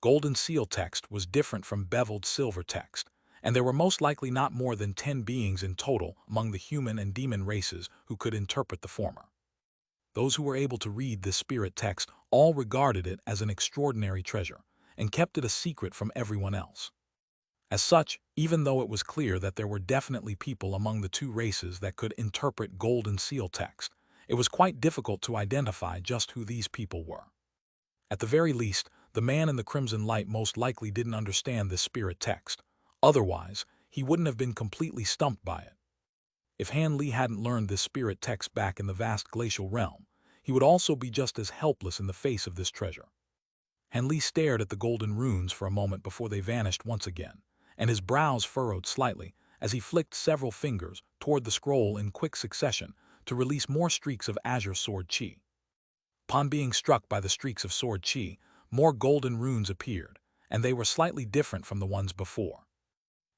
Golden seal text was different from beveled silver text, and there were most likely not more than 10 beings in total among the human and demon races who could interpret the former. Those who were able to read this spirit text all regarded it as an extraordinary treasure, and kept it a secret from everyone else. As such, even though it was clear that there were definitely people among the two races that could interpret golden seal text, it was quite difficult to identify just who these people were. At the very least, the man in the crimson light most likely didn't understand this spirit text. Otherwise, he wouldn't have been completely stumped by it. If Han Li hadn't learned this spirit text back in the vast glacial realm, he would also be just as helpless in the face of this treasure. Han Li stared at the golden runes for a moment before they vanished once again, and his brows furrowed slightly as he flicked several fingers toward the scroll in quick succession to release more streaks of azure sword chi. Upon being struck by the streaks of sword chi, more golden runes appeared, and they were slightly different from the ones before.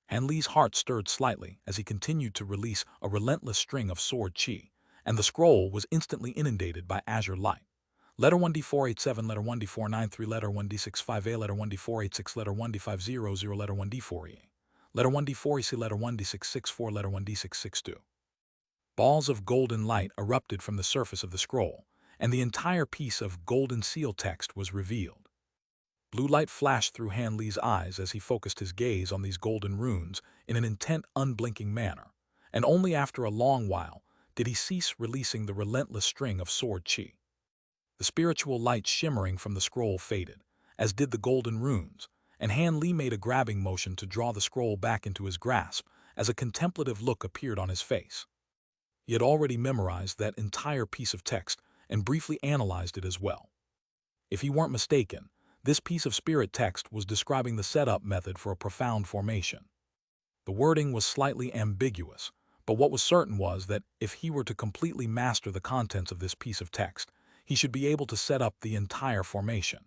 Han Li's heart stirred slightly as he continued to release a relentless string of sword chi, and the scroll was instantly inundated by azure light. Letter 1D487, letter 1D493, letter 1D65A, letter 1D486, letter 1D500, letter 1D4E, letter 1D4EC, letter 1D664, letter 1D662. Balls of golden light erupted from the surface of the scroll, and the entire piece of golden seal text was revealed. Blue light flashed through Han Li's eyes as he focused his gaze on these golden runes in an intent, unblinking manner, and only after a long while did he cease releasing the relentless string of sword chi. The spiritual light shimmering from the scroll faded, as did the golden runes, and Han Li made a grabbing motion to draw the scroll back into his grasp as a contemplative look appeared on his face. He had already memorized that entire piece of text and briefly analyzed it as well. If he weren't mistaken, this piece of spirit text was describing the setup method for a profound formation. The wording was slightly ambiguous, but what was certain was that if he were to completely master the contents of this piece of text, he should be able to set up the entire formation.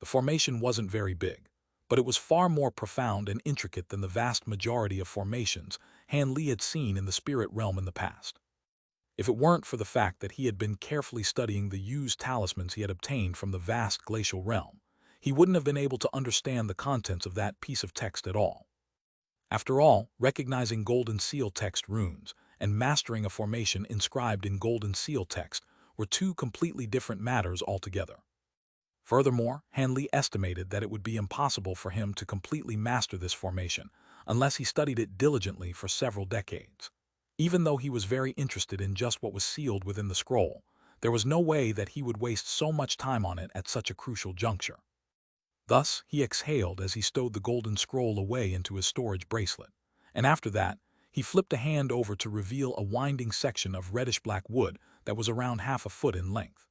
The formation wasn't very big, but it was far more profound and intricate than the vast majority of formations Han Li had seen in the spirit realm in the past. If it weren't for the fact that he had been carefully studying the used talismans he had obtained from the vast glacial realm, he wouldn't have been able to understand the contents of that piece of text at all. After all, recognizing golden seal text runes and mastering a formation inscribed in golden seal text were two completely different matters altogether. Furthermore, Han Li estimated that it would be impossible for him to completely master this formation unless he studied it diligently for several decades. Even though he was very interested in just what was sealed within the scroll, there was no way that he would waste so much time on it at such a crucial juncture. Thus, he exhaled as he stowed the golden scroll away into his storage bracelet, and after that, he flipped a hand over to reveal a winding section of reddish-black wood that was around half a foot in length.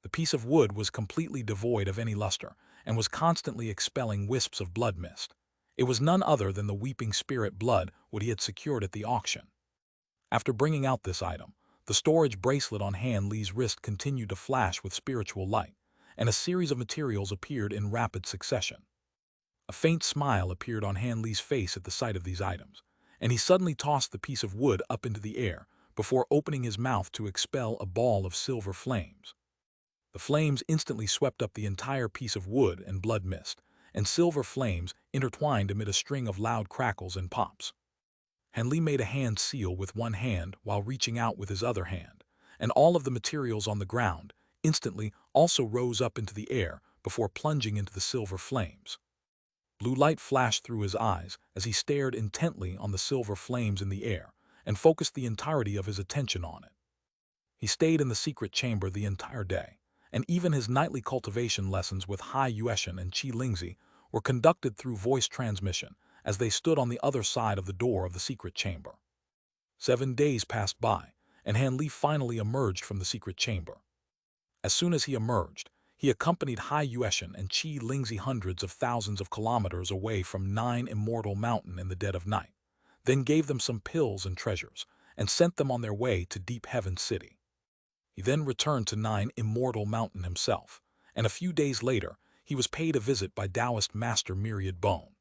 The piece of wood was completely devoid of any luster and was constantly expelling wisps of blood mist. It was none other than the weeping spirit blood wood he had secured at the auction. After bringing out this item, the storage bracelet on Han Li's wrist continued to flash with spiritual light, and a series of materials appeared in rapid succession. A faint smile appeared on Han Li's face at the sight of these items, and he suddenly tossed the piece of wood up into the air before opening his mouth to expel a ball of silver flames. The flames instantly swept up the entire piece of wood and blood mist, and silver flames intertwined amid a string of loud crackles and pops. Han Li made a hand seal with one hand while reaching out with his other hand, and all of the materials on the ground instantly also rose up into the air before plunging into the silver flames. Blue light flashed through his eyes as he stared intently on the silver flames in the air and focused the entirety of his attention on it. He stayed in the secret chamber the entire day, and even his nightly cultivation lessons with Hai Yueshan and Qi Lingzi were conducted through voice transmission as they stood on the other side of the door of the secret chamber. 7 days passed by, and Han Li finally emerged from the secret chamber. As soon as he emerged, he accompanied Hai Yueshan and Qi Lingzi hundreds of thousands of kilometers away from 9 Immortal Mountain in the dead of night, then gave them some pills and treasures, and sent them on their way to Deep Heaven City. He then returned to 9 Immortal Mountain himself, and a few days later, he was paid a visit by Taoist Master Myriad Bone.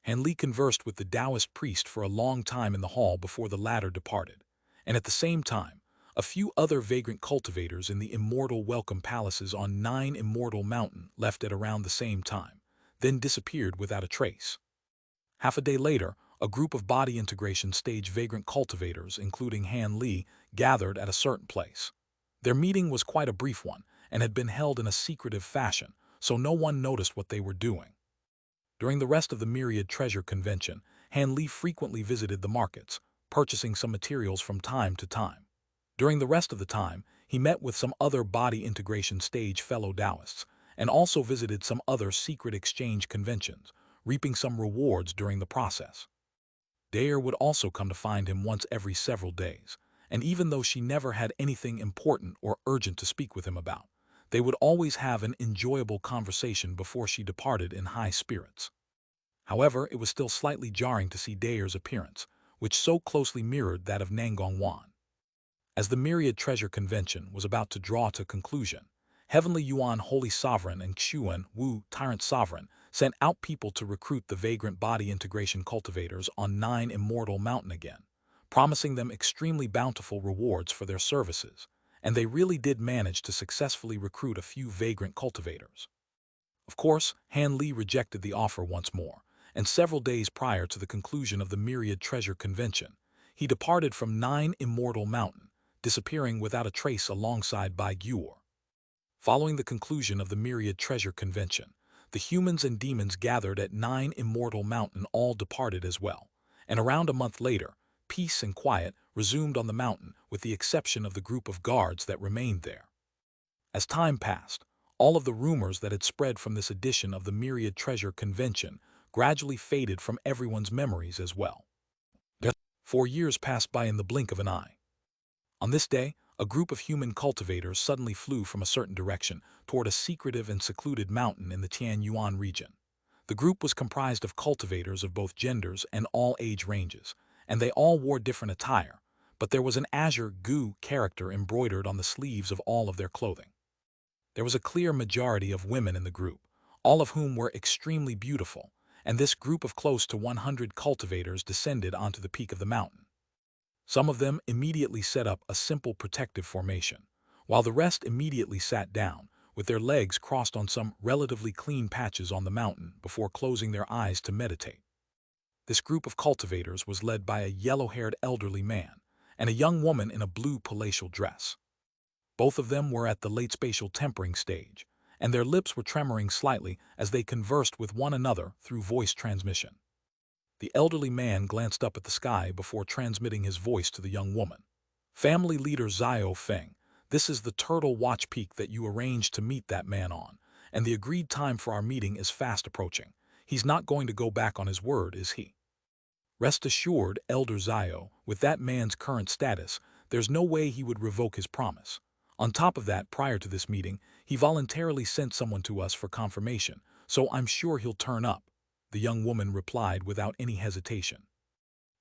Han Li conversed with the Taoist priest for a long time in the hall before the latter departed, and at the same time, A few other vagrant cultivators in the immortal welcome palaces on 9 Immortal Mountain left at around the same time, then disappeared without a trace. Half a day later, a group of body integration stage vagrant cultivators, including Han Li, gathered at a certain place. Their meeting was quite a brief one and had been held in a secretive fashion, so no one noticed what they were doing. During the rest of the Myriad Treasure Convention, Han Li frequently visited the markets, purchasing some materials from time to time. During the rest of the time, he met with some other body integration stage fellow Taoists, and also visited some other secret exchange conventions, reaping some rewards during the process. Dare would also come to find him once every several days, and even though she never had anything important or urgent to speak with him about, they would always have an enjoyable conversation before she departed in high spirits. However, it was still slightly jarring to see Dare's appearance, which so closely mirrored that of Nangong Wan. As the Myriad Treasure Convention was about to draw to conclusion, Heavenly Yuan Holy Sovereign and Xuan Wu Tyrant Sovereign sent out people to recruit the vagrant body integration cultivators on 9 Immortal Mountain again, promising them extremely bountiful rewards for their services, and they really did manage to successfully recruit a few vagrant cultivators. Of course, Han Li rejected the offer once more, and several days prior to the conclusion of the Myriad Treasure Convention, he departed from 9 Immortal Mountain, disappearing without a trace alongside Bai Gyur. Following the conclusion of the Myriad Treasure Convention, the humans and demons gathered at 9 Immortal Mountain all departed as well, and around a month later, peace and quiet resumed on the mountain with the exception of the group of guards that remained there. As time passed, all of the rumors that had spread from this edition of the Myriad Treasure Convention gradually faded from everyone's memories as well. 4 years passed by in the blink of an eye. On this day, a group of human cultivators suddenly flew from a certain direction toward a secretive and secluded mountain in the Tianyuan region. The group was comprised of cultivators of both genders and all age ranges, and they all wore different attire, but there was an azure gu character embroidered on the sleeves of all of their clothing. There was a clear majority of women in the group, all of whom were extremely beautiful, and this group of close to 100 cultivators descended onto the peak of the mountain. Some of them immediately set up a simple protective formation, while the rest immediately sat down, with their legs crossed on some relatively clean patches on the mountain before closing their eyes to meditate. This group of cultivators was led by a yellow-haired elderly man and a young woman in a blue palatial dress. Both of them were at the late spatial tempering stage, and their lips were tremoring slightly as they conversed with one another through voice transmission. The elderly man glanced up at the sky before transmitting his voice to the young woman. Family leader Xiao Feng, this is the Turtle Watch Peak that you arranged to meet that man on, and the agreed time for our meeting is fast approaching. He's not going to go back on his word, is he? Rest assured, Elder Xiao, with that man's current status, there's no way he would revoke his promise. On top of that, prior to this meeting, he voluntarily sent someone to us for confirmation, so I'm sure he'll turn up, the young woman replied without any hesitation.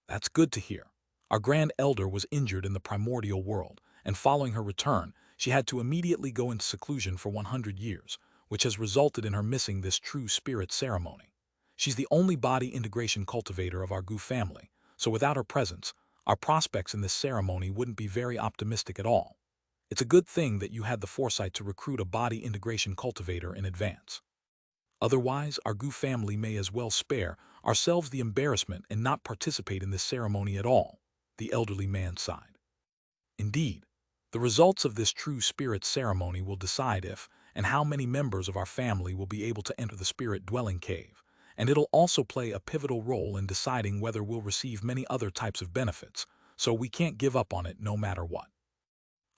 That's good to hear. Our Grand Elder was injured in the primordial world, and following her return, she had to immediately go into seclusion for 100 years, which has resulted in her missing this true spirit ceremony. She's the only body integration cultivator of our Gu family, so without her presence, our prospects in this ceremony wouldn't be very optimistic at all. It's a good thing that you had the foresight to recruit a body integration cultivator in advance. Otherwise, our Gu family may as well spare ourselves the embarrassment and not participate in this ceremony at all, the elderly man sighed. Indeed, the results of this true spirit ceremony will decide if and how many members of our family will be able to enter the spirit dwelling cave, and it'll also play a pivotal role in deciding whether we'll receive many other types of benefits, so we can't give up on it no matter what.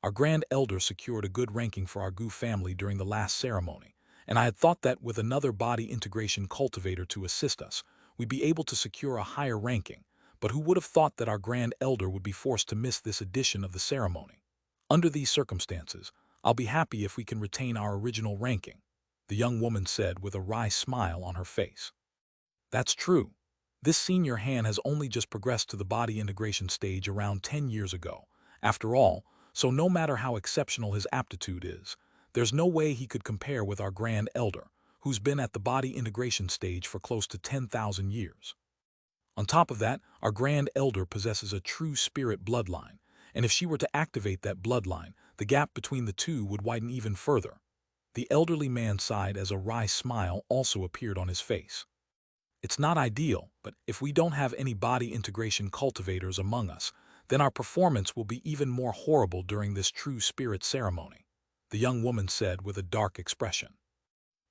Our Grand Elder secured a good ranking for our Gu family during the last ceremony, and I had thought that with another body integration cultivator to assist us, we'd be able to secure a higher ranking, but who would have thought that our Grand Elder would be forced to miss this edition of the ceremony? Under these circumstances, I'll be happy if we can retain our original ranking, the young woman said with a wry smile on her face. That's true. This senior Han has only just progressed to the body integration stage around 10 years ago, after all, so no matter how exceptional his aptitude is, there's no way he could compare with our Grand Elder, who's been at the body integration stage for close to 10,000 years. On top of that, our Grand Elder possesses a true spirit bloodline, and if she were to activate that bloodline, the gap between the two would widen even further. The elderly man sighed as a wry smile also appeared on his face. It's not ideal, but if we don't have any body integration cultivators among us, then our performance will be even more horrible during this true spirit ceremony, the young woman said with a dark expression.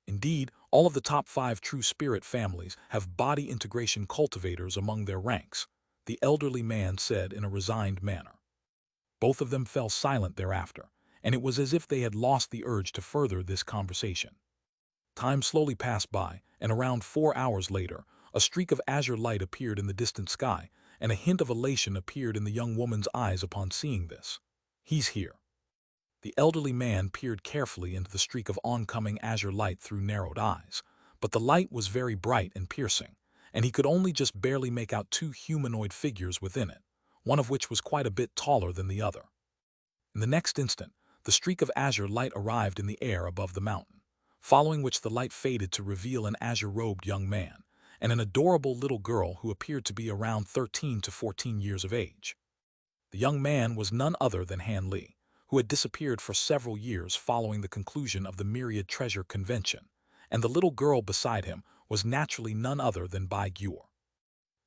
Indeed, all of the top 5 true spirit families have body integration cultivators among their ranks, the elderly man said in a resigned manner. Both of them fell silent thereafter, and it was as if they had lost the urge to further this conversation. Time slowly passed by, and around 4 hours later, a streak of azure light appeared in the distant sky, and a hint of elation appeared in the young woman's eyes upon seeing this. He's here. The elderly man peered carefully into the streak of oncoming azure light through narrowed eyes, but the light was very bright and piercing, and he could only just barely make out 2 humanoid figures within it, one of which was quite a bit taller than the other. In the next instant, the streak of azure light arrived in the air above the mountain, following which the light faded to reveal an azure-robed young man and an adorable little girl who appeared to be around 13 to 14 years of age. The young man was none other than Han Li, who had disappeared for several years following the conclusion of the Myriad Treasure Convention, and the little girl beside him was naturally none other than Bai Gyur.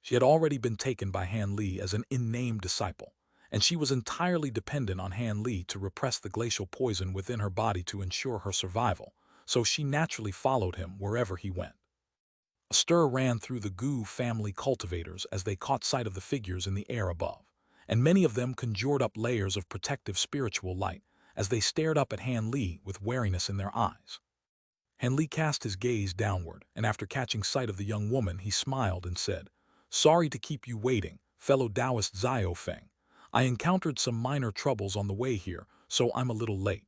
She had already been taken by Han Li as an unnamed disciple, and she was entirely dependent on Han Li to repress the glacial poison within her body to ensure her survival, so she naturally followed him wherever he went. A stir ran through the Gu family cultivators as they caught sight of the figures in the air above, and many of them conjured up layers of protective spiritual light as they stared up at Han Li with wariness in their eyes. Han Li cast his gaze downward, and after catching sight of the young woman, he smiled and said, "Sorry to keep you waiting, fellow Taoist Xiao Feng. I encountered some minor troubles on the way here, so I'm a little late."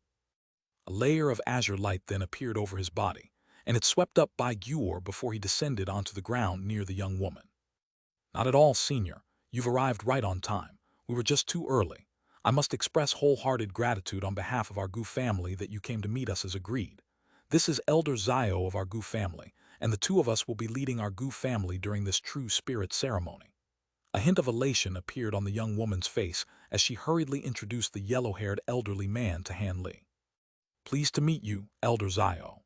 A layer of azure light then appeared over his body, and it swept up Bai Gyur before he descended onto the ground near the young woman. "Not at all, Senior. You've arrived right on time. We were just too early. I must express wholehearted gratitude on behalf of our Gu family that you came to meet us as agreed. This is Elder Xiao of our Gu family, and the 2 of us will be leading our Gu family during this true spirit ceremony." A hint of elation appeared on the young woman's face as she hurriedly introduced the yellow-haired elderly man to Han Li. "Pleased to meet you, Elder Xiao."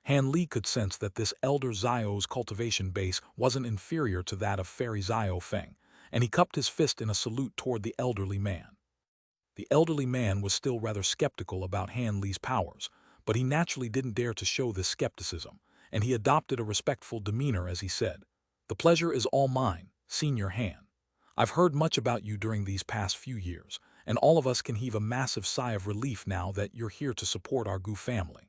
Han Li could sense that this Elder Xiao's cultivation base wasn't inferior to that of Fairy Xiao Feng, and he cupped his fist in a salute toward the elderly man. The elderly man was still rather skeptical about Han Li's powers, but he naturally didn't dare to show this skepticism, and he adopted a respectful demeanor as he said, "The pleasure is all mine, Senior Han. I've heard much about you during these past few years, and all of us can heave a massive sigh of relief now that you're here to support our Gu family."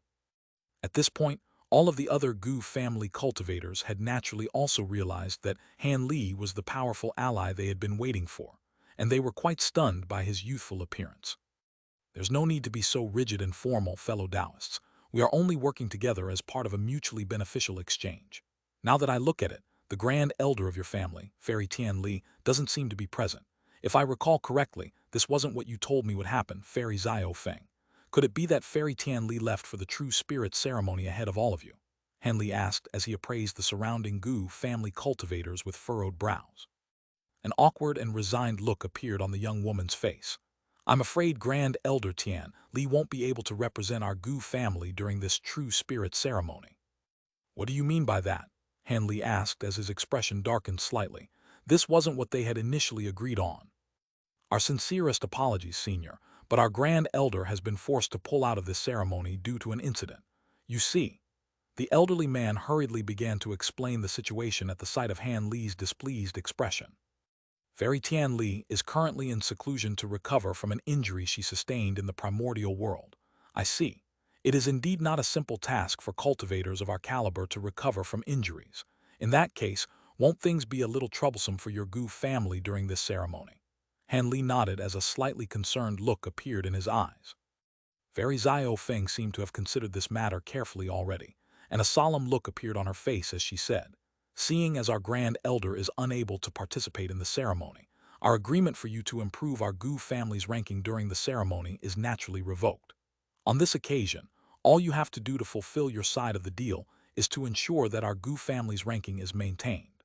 At this point, all of the other Gu family cultivators had naturally also realized that Han Li was the powerful ally they had been waiting for, and they were quite stunned by his youthful appearance. "There's no need to be so rigid and formal, fellow Taoists. We are only working together as part of a mutually beneficial exchange. Now that I look at it, the grand elder of your family, Fairy Tian Li, doesn't seem to be present. If I recall correctly, this wasn't what you told me would happen, Fairy Xiao Feng. Could it be that Fairy Tian Li left for the true spirit ceremony ahead of all of you?" Han Li asked as he appraised the surrounding Gu family cultivators with furrowed brows. An awkward and resigned look appeared on the young woman's face. "I'm afraid Grand Elder Tian Li won't be able to represent our Gu family during this true spirit ceremony." "What do you mean by that?" Han Li asked as his expression darkened slightly. This wasn't what they had initially agreed on. "Our sincerest apologies, Senior, but our Grand Elder has been forced to pull out of this ceremony due to an incident. You see." The elderly man hurriedly began to explain the situation at the sight of Han Li's displeased expression. "Fairy Tian Li is currently in seclusion to recover from an injury she sustained in the primordial world. I see. It is indeed not a simple task for cultivators of our caliber to recover from injuries. In that case, won't things be a little troublesome for your Gu family during this ceremony?" Han Li nodded as a slightly concerned look appeared in his eyes. Fairy Xiao Feng seemed to have considered this matter carefully already, and a solemn look appeared on her face as she said, "Seeing as our Grand Elder is unable to participate in the ceremony, our agreement for you to improve our Gu family's ranking during the ceremony is naturally revoked. On this occasion, all you have to do to fulfill your side of the deal is to ensure that our Gu family's ranking is maintained."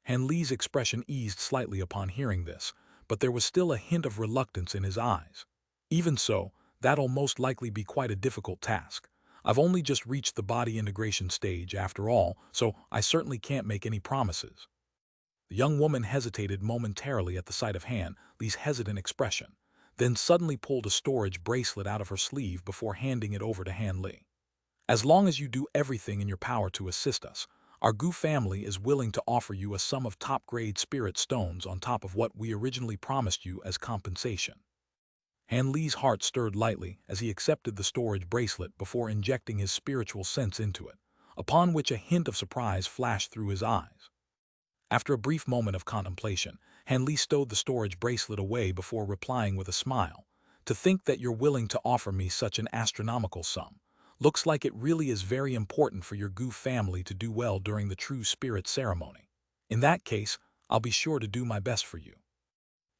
Han Li's expression eased slightly upon hearing this, but there was still a hint of reluctance in his eyes. Even so, that'll most likely be quite a difficult task. I've only just reached the body integration stage after all, so I certainly can't make any promises. The young woman hesitated momentarily at the sight of Han Li's hesitant expression, then suddenly pulled a storage bracelet out of her sleeve before handing it over to Han Li. As long as you do everything in your power to assist us, our Gu family is willing to offer you a sum of top-grade spirit stones on top of what we originally promised you as compensation. Han Li's heart stirred lightly as he accepted the storage bracelet before injecting his spiritual sense into it, upon which a hint of surprise flashed through his eyes. After a brief moment of contemplation, Han Li stowed the storage bracelet away before replying with a smile. To think that you're willing to offer me such an astronomical sum. Looks like it really is very important for your Gu family to do well during the true spirit ceremony. In that case, I'll be sure to do my best for you.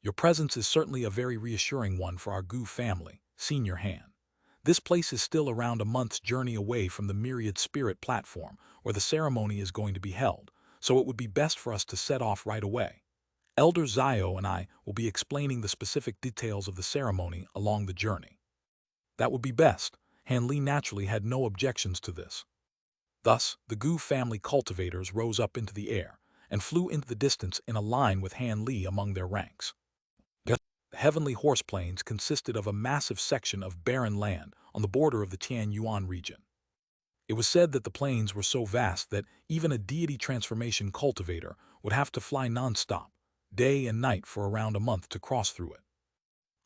Your presence is certainly a very reassuring one for our Gu family, Senior Han. This place is still around a month's journey away from the Myriad Spirit platform where the ceremony is going to be held, so it would be best for us to set off right away. Elder Zio and I will be explaining the specific details of the ceremony along the journey. That would be best. Han Li naturally had no objections to this. Thus, the Gu family cultivators rose up into the air and flew into the distance in a line with Han Li among their ranks. The heavenly horse plains consisted of a massive section of barren land on the border of the Tianyuan region. It was said that the plains were so vast that even a deity transformation cultivator would have to fly non-stop, day and night for around a month to cross through it.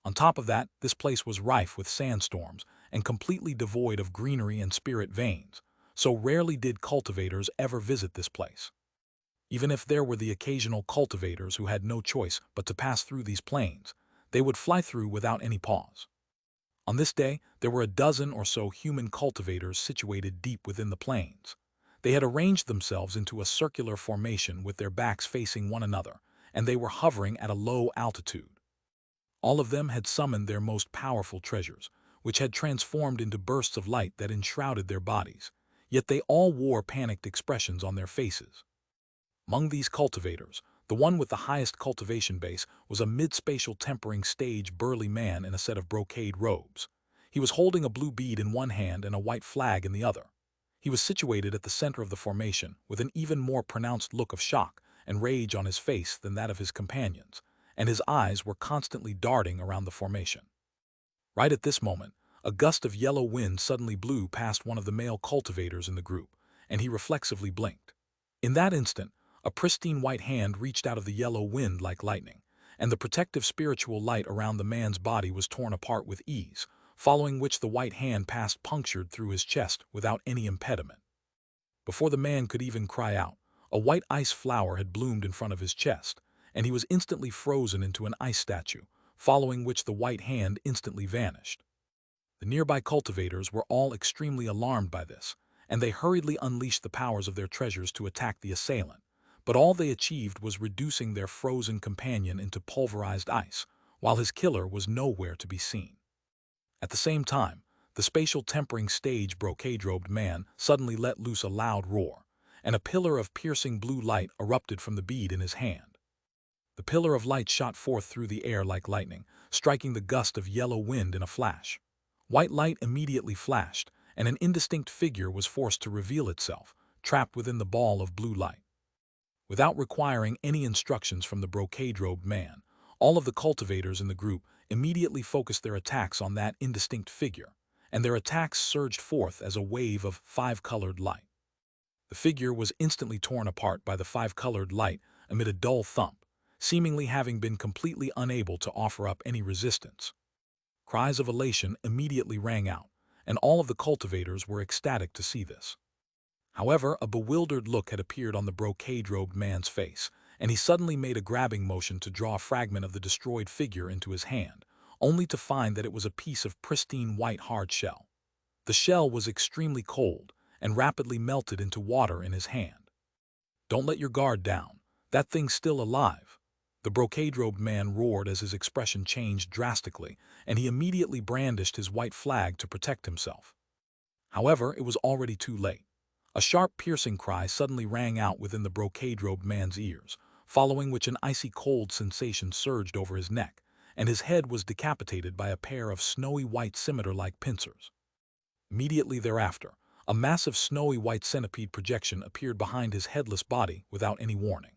On top of that, this place was rife with sandstorms and completely devoid of greenery and spirit veins, so rarely did cultivators ever visit this place. Even if there were the occasional cultivators who had no choice but to pass through these plains, they would fly through without any pause. On this day, there were a dozen or so human cultivators situated deep within the plains. They had arranged themselves into a circular formation with their backs facing one another, and they were hovering at a low altitude. All of them had summoned their most powerful treasures, which had transformed into bursts of light that enshrouded their bodies, yet they all wore panicked expressions on their faces. Among these cultivators, the one with the highest cultivation base was a mid-spatial tempering stage burly man in a set of brocade robes. He was holding a blue bead in one hand and a white flag in the other. He was situated at the center of the formation with an even more pronounced look of shock and rage on his face than that of his companions, and his eyes were constantly darting around the formation. Right at this moment, a gust of yellow wind suddenly blew past one of the male cultivators in the group, and he reflexively blinked. In that instant, a pristine white hand reached out of the yellow wind like lightning, and the protective spiritual light around the man's body was torn apart with ease, following which the white hand passed punctured through his chest without any impediment. Before the man could even cry out, a white ice flower had bloomed in front of his chest, and he was instantly frozen into an ice statue, following which the white hand instantly vanished. The nearby cultivators were all extremely alarmed by this, and they hurriedly unleashed the powers of their treasures to attack the assailant, but all they achieved was reducing their frozen companion into pulverized ice, while his killer was nowhere to be seen. At the same time, the spatial tempering stage brocade-robed man suddenly let loose a loud roar, and a pillar of piercing blue light erupted from the bead in his hand. The pillar of light shot forth through the air like lightning, striking the gust of yellow wind in a flash. White light immediately flashed, and an indistinct figure was forced to reveal itself, trapped within the ball of blue light. Without requiring any instructions from the brocade-robed man, all of the cultivators in the group immediately focused their attacks on that indistinct figure, and their attacks surged forth as a wave of five-colored light. The figure was instantly torn apart by the five-colored light amid a dull thump, seemingly having been completely unable to offer up any resistance. Cries of elation immediately rang out, and all of the cultivators were ecstatic to see this. However, a bewildered look had appeared on the brocade-robed man's face, and he suddenly made a grabbing motion to draw a fragment of the destroyed figure into his hand, only to find that it was a piece of pristine white hard shell. The shell was extremely cold and rapidly melted into water in his hand. "Don't let your guard down. That thing's still alive," the brocade-robed man roared as his expression changed drastically, and he immediately brandished his white flag to protect himself. However, it was already too late. A sharp, piercing cry suddenly rang out within the brocade-robed man's ears, following which an icy cold sensation surged over his neck, and his head was decapitated by a pair of snowy white scimitar-like pincers. Immediately thereafter, a massive snowy white centipede projection appeared behind his headless body without any warning.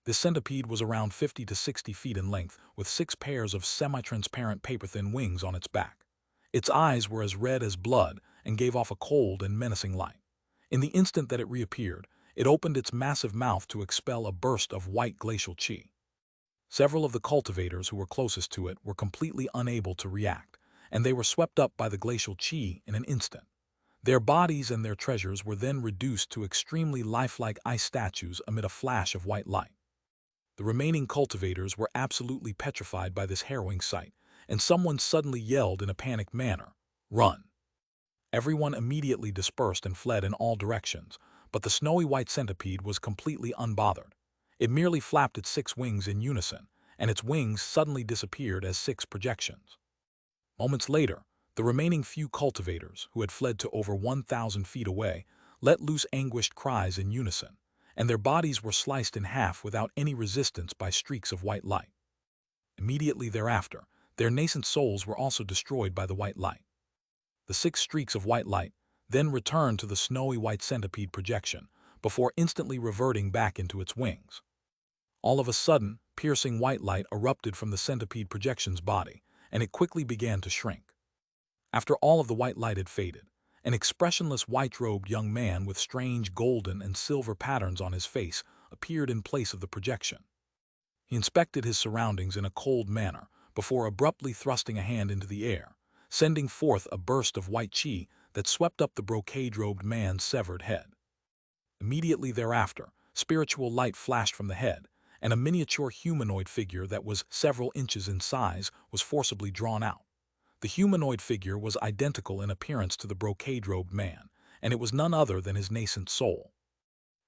This centipede was around 50 to 60 feet in length, with 6 pairs of semi-transparent paper-thin wings on its back. Its eyes were as red as blood and gave off a cold and menacing light. In the instant that it reappeared, it opened its massive mouth to expel a burst of white glacial chi. Several of the cultivators who were closest to it were completely unable to react, and they were swept up by the glacial chi in an instant. Their bodies and their treasures were then reduced to extremely lifelike ice statues amid a flash of white light. The remaining cultivators were absolutely petrified by this harrowing sight, and someone suddenly yelled in a panicked manner, "Run!" Everyone immediately dispersed and fled in all directions, but the snowy white centipede was completely unbothered. It merely flapped its 6 wings in unison, and its wings suddenly disappeared as 6 projections. Moments later, the remaining few cultivators, who had fled to over 1,000 feet away, let loose anguished cries in unison, and their bodies were sliced in half without any resistance by streaks of white light. Immediately thereafter, their nascent souls were also destroyed by the white light. The 6 streaks of white light then returned to the snowy white centipede projection, before instantly reverting back into its wings. All of a sudden, piercing white light erupted from the centipede projection's body, and it quickly began to shrink. After all of the white light had faded, an expressionless white-robed young man with strange golden and silver patterns on his face appeared in place of the projection. He inspected his surroundings in a cold manner before abruptly thrusting a hand into the air, sending forth a burst of white chi that swept up the brocade-robed man's severed head. Immediately thereafter, spiritual light flashed from the head, and a miniature humanoid figure that was several inches in size was forcibly drawn out. The humanoid figure was identical in appearance to the brocade-robed man, and it was none other than his nascent soul.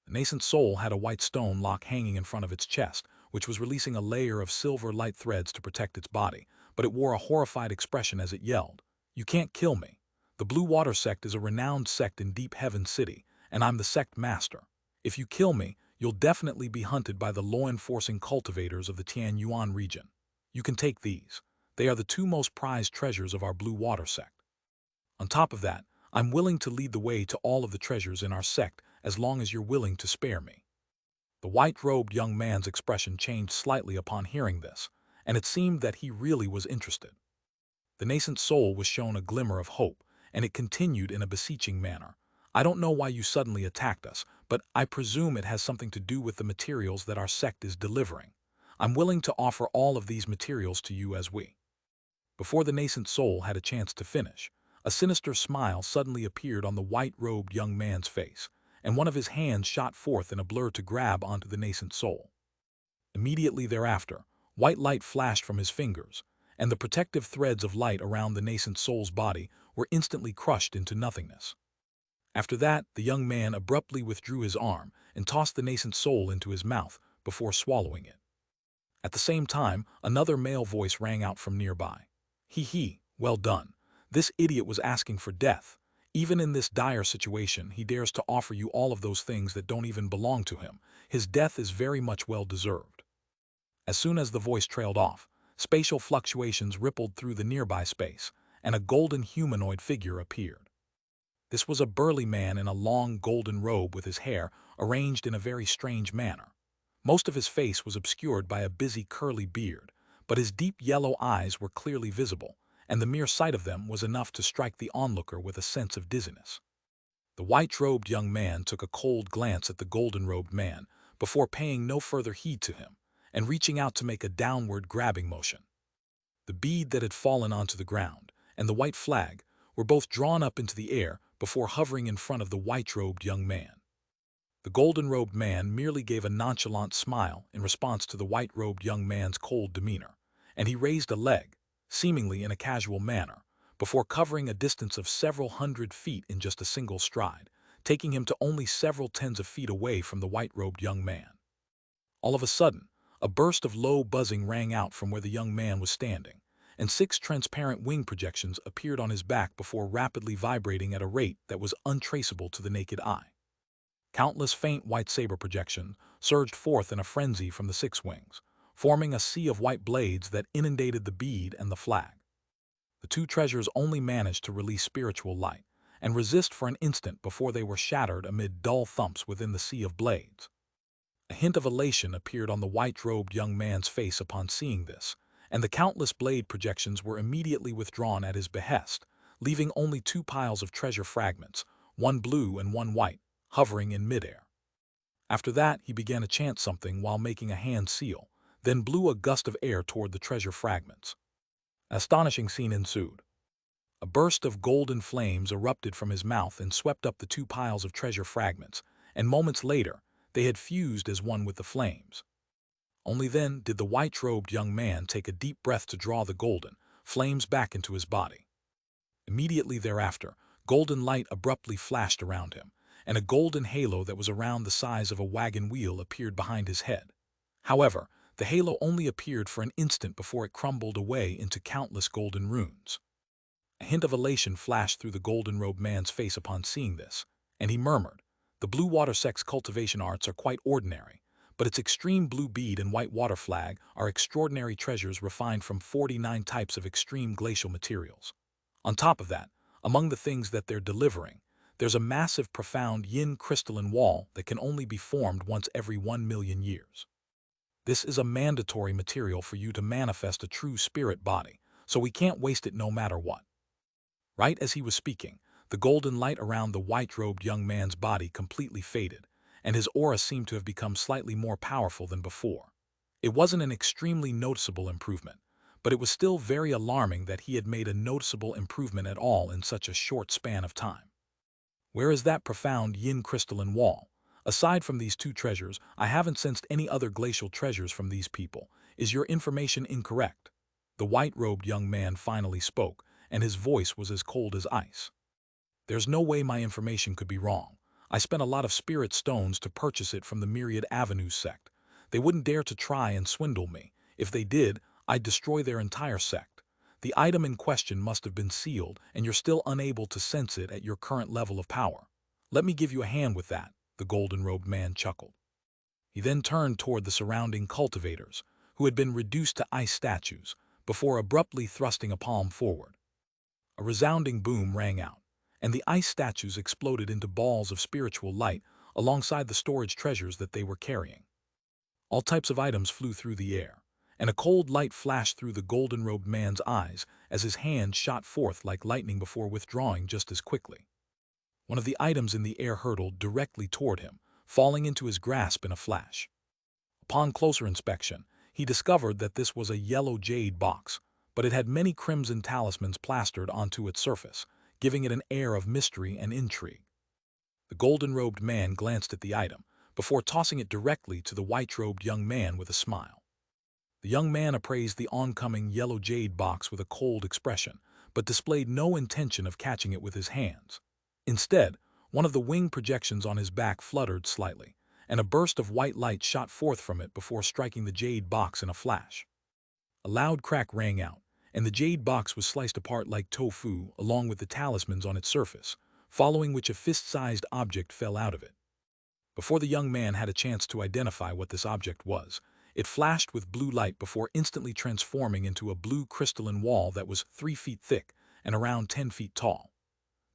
The nascent soul had a white stone lock hanging in front of its chest, which was releasing a layer of silver light threads to protect its body, but it wore a horrified expression as it yelled, "You can't kill me. The Blue Water Sect is a renowned sect in Deep Heaven City, and I'm the sect master. If you kill me, you'll definitely be hunted by the law-enforcing cultivators of the Tianyuan region. You can take these. They are the 2 most prized treasures of our Blue Water Sect. On top of that, I'm willing to lead the way to all of the treasures in our sect as long as you're willing to spare me." The white-robed young man's expression changed slightly upon hearing this, and it seemed that he really was interested. The nascent soul was shown a glimmer of hope, and it continued in a beseeching manner, "I don't know why you suddenly attacked us, but I presume it has something to do with the materials that our sect is delivering. I'm willing to offer all of these materials to you as we." Before the nascent soul had a chance to finish, a sinister smile suddenly appeared on the white-robed young man's face, and one of his hands shot forth in a blur to grab onto the nascent soul. Immediately thereafter, white light flashed from his fingers, and the protective threads of light around the nascent soul's body were instantly crushed into nothingness. After that, the young man abruptly withdrew his arm and tossed the nascent soul into his mouth before swallowing it. At the same time, another male voice rang out from nearby. "He, well done. This idiot was asking for death. Even in this dire situation, he dares to offer you all of those things that don't even belong to him. His death is very much well deserved." As soon as the voice trailed off, spatial fluctuations rippled through the nearby space, and a golden humanoid figure appeared. This was a burly man in a long golden robe with his hair arranged in a very strange manner. Most of his face was obscured by a busy curly beard, but his deep yellow eyes were clearly visible, and the mere sight of them was enough to strike the onlooker with a sense of dizziness. The white-robed young man took a cold glance at the golden-robed man before paying no further heed to him, and reaching out to make a downward grabbing motion. The bead that had fallen onto the ground and the white flag were both drawn up into the air before hovering in front of the white-robed young man. The golden-robed man merely gave a nonchalant smile in response to the white-robed young man's cold demeanor, and he raised a leg, seemingly in a casual manner, before covering a distance of several hundred feet in just a single stride, taking him to only several tens of feet away from the white-robed young man. All of a sudden, a burst of low buzzing rang out from where the young man was standing, and 6 transparent wing projections appeared on his back before rapidly vibrating at a rate that was untraceable to the naked eye. Countless faint white saber projections surged forth in a frenzy from the six wings, forming a sea of white blades that inundated the bead and the flag. The two treasures only managed to release spiritual light and resist for an instant before they were shattered amid dull thumps within the sea of blades. A hint of elation appeared on the white-robed young man's face upon seeing this, and the countless blade projections were immediately withdrawn at his behest, leaving only two piles of treasure fragments, one blue and one white, hovering in midair. After that, he began to chant something while making a hand seal, then blew a gust of air toward the treasure fragments. An astonishing scene ensued. A burst of golden flames erupted from his mouth and swept up the two piles of treasure fragments, and moments later, they had fused as one with the flames. Only then did the white-robed young man take a deep breath to draw the golden flames back into his body. Immediately thereafter, golden light abruptly flashed around him, and a golden halo that was around the size of a wagon wheel appeared behind his head. However, the halo only appeared for an instant before it crumbled away into countless golden runes. A hint of elation flashed through the golden-robed man's face upon seeing this, and he murmured, "The blue water sect's cultivation arts are quite ordinary, but its extreme blue bead and white water flag are extraordinary treasures refined from 49 types of extreme glacial materials. On top of that, among the things that they're delivering, there's a massive profound yin crystalline wall that can only be formed once every 1 million years. This is a mandatory material for you to manifest a true spirit body, so we can't waste it no matter what." Right as he was speaking, the golden light around the white-robed young man's body completely faded, and his aura seemed to have become slightly more powerful than before. It wasn't an extremely noticeable improvement, but it was still very alarming that he had made a noticeable improvement at all in such a short span of time. "Where is that profound yin crystalline wall? Aside from these two treasures, I haven't sensed any other glacial treasures from these people. Is your information incorrect?" The white-robed young man finally spoke, and his voice was as cold as ice. "There's no way my information could be wrong. I spent a lot of spirit stones to purchase it from the Myriad Avenues sect. They wouldn't dare to try and swindle me. If they did, I'd destroy their entire sect. The item in question must have been sealed, and you're still unable to sense it at your current level of power. Let me give you a hand with that," the golden-robed man chuckled. He then turned toward the surrounding cultivators, who had been reduced to ice statues, before abruptly thrusting a palm forward. A resounding boom rang out, and the ice statues exploded into balls of spiritual light alongside the storage treasures that they were carrying. All types of items flew through the air, and a cold light flashed through the golden-robed man's eyes as his hand shot forth like lightning before withdrawing just as quickly. One of the items in the air hurtled directly toward him, falling into his grasp in a flash. Upon closer inspection, he discovered that this was a yellow jade box, but it had many crimson talismans plastered onto its surface, giving it an air of mystery and intrigue. The golden-robed man glanced at the item, before tossing it directly to the white-robed young man with a smile. The young man appraised the oncoming yellow jade box with a cold expression, but displayed no intention of catching it with his hands. Instead, one of the wing projections on his back fluttered slightly, and a burst of white light shot forth from it before striking the jade box in a flash. A loud crack rang out, and the jade box was sliced apart like tofu along with the talismans on its surface, following which a fist-sized object fell out of it. Before the young man had a chance to identify what this object was, it flashed with blue light before instantly transforming into a blue crystalline wall that was 3 feet thick and around 10 feet tall.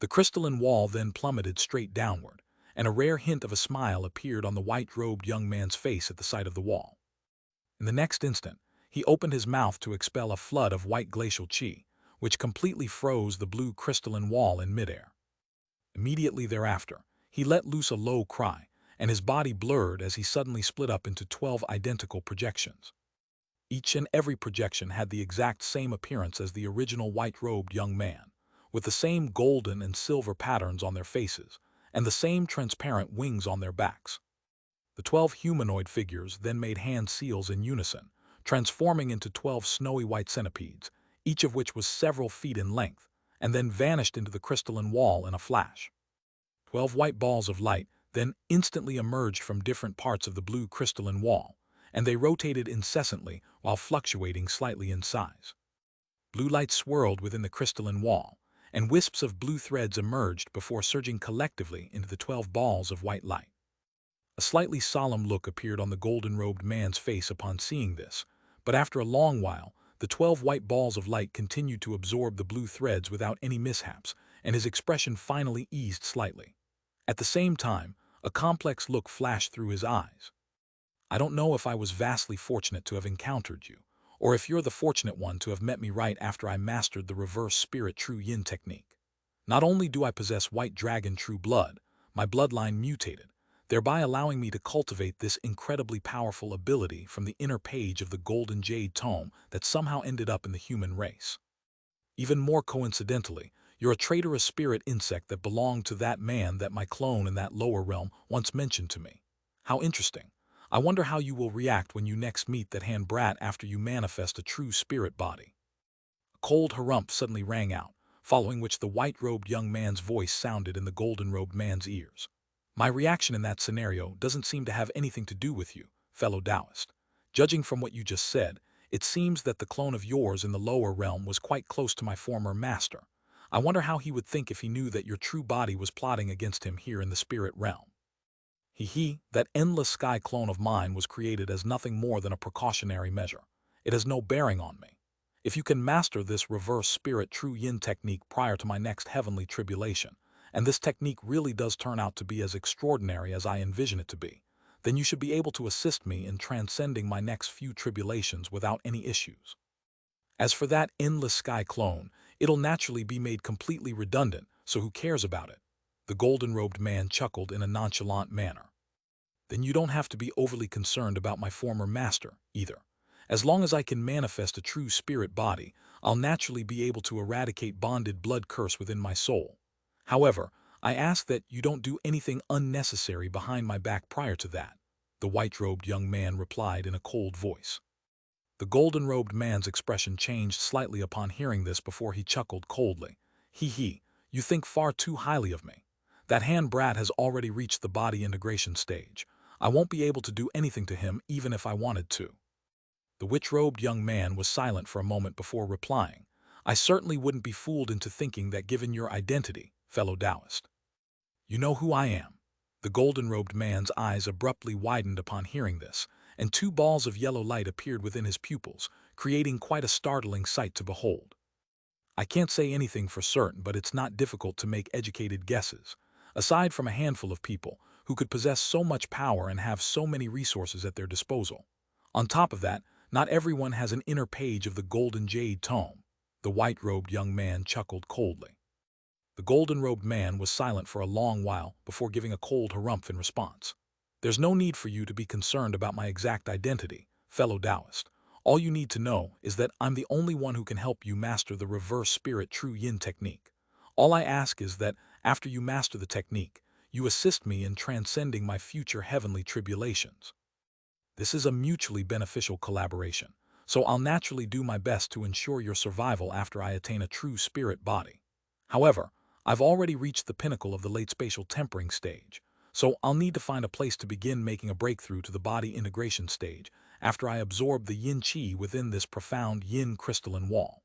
The crystalline wall then plummeted straight downward, and a rare hint of a smile appeared on the white-robed young man's face at the sight of the wall. In the next instant, he opened his mouth to expel a flood of white glacial chi, which completely froze the blue crystalline wall in midair. Immediately thereafter, he let loose a low cry, and his body blurred as he suddenly split up into 12 identical projections. Each and every projection had the exact same appearance as the original white-robed young man, with the same golden and silver patterns on their faces, and the same transparent wings on their backs. The 12 humanoid figures then made hand seals in unison, transforming into 12 snowy white centipedes, each of which was several feet in length, and then vanished into the crystalline wall in a flash. 12 white balls of light then instantly emerged from different parts of the blue crystalline wall, and they rotated incessantly while fluctuating slightly in size. Blue light swirled within the crystalline wall, and wisps of blue threads emerged before surging collectively into the 12 balls of white light. A slightly solemn look appeared on the golden-robed man's face upon seeing this, but after a long while, the 12 white balls of light continued to absorb the blue threads without any mishaps, and his expression finally eased slightly. At the same time, a complex look flashed through his eyes. I don't know if I was vastly fortunate to have encountered you, or if you're the fortunate one to have met me right after I mastered the reverse spirit true yin technique. Not only do I possess white dragon true blood, my bloodline mutated, thereby allowing me to cultivate this incredibly powerful ability from the inner page of the golden jade tome that somehow ended up in the human race. Even more coincidentally, you're a traitorous spirit insect that belonged to that man that my clone in that lower realm once mentioned to me. How interesting. I wonder how you will react when you next meet that hand brat after you manifest a true spirit body. A cold harumph suddenly rang out, following which the white-robed young man's voice sounded in the golden-robed man's ears. My reaction in that scenario doesn't seem to have anything to do with you, fellow Taoist. Judging from what you just said, it seems that the clone of yours in the lower realm was quite close to my former master. I wonder how he would think if he knew that your true body was plotting against him here in the spirit realm. That endless sky clone of mine was created as nothing more than a precautionary measure. It has no bearing on me. If you can master this reverse spirit true yin technique prior to my next heavenly tribulation, and this technique really does turn out to be as extraordinary as I envision it to be, then you should be able to assist me in transcending my next few tribulations without any issues. As for that endless sky clone, it'll naturally be made completely redundant, so who cares about it? The golden-robed man chuckled in a nonchalant manner. Then you don't have to be overly concerned about my former master, either. As long as I can manifest a true spirit body, I'll naturally be able to eradicate bonded blood curse within my soul. However, I ask that you don't do anything unnecessary behind my back prior to that, the white-robed young man replied in a cold voice. The golden-robed man's expression changed slightly upon hearing this before he chuckled coldly. You think far too highly of me. That hand brat has already reached the body integration stage. I won't be able to do anything to him even if I wanted to. The witch-robed young man was silent for a moment before replying. I certainly wouldn't be fooled into thinking that given your identity, fellow Taoist. You know who I am. The golden-robed man's eyes abruptly widened upon hearing this, and 2 balls of yellow light appeared within his pupils, creating quite a startling sight to behold. I can't say anything for certain, but it's not difficult to make educated guesses. Aside from a handful of people who could possess so much power and have so many resources at their disposal. On top of that, not everyone has an inner page of the golden jade tome. The white-robed young man chuckled coldly. The golden-robed man was silent for a long while before giving a cold harumph in response. There's no need for you to be concerned about my exact identity, fellow Taoist. All you need to know is that I'm the only one who can help you master the reverse spirit true yin technique. All I ask is that, after you master the technique, you assist me in transcending my future heavenly tribulations. This is a mutually beneficial collaboration, so I'll naturally do my best to ensure your survival after I attain a true spirit body. However, I've already reached the pinnacle of the late spatial tempering stage, so I'll need to find a place to begin making a breakthrough to the body integration stage after I absorb the yin qi within this profound yin crystalline wall.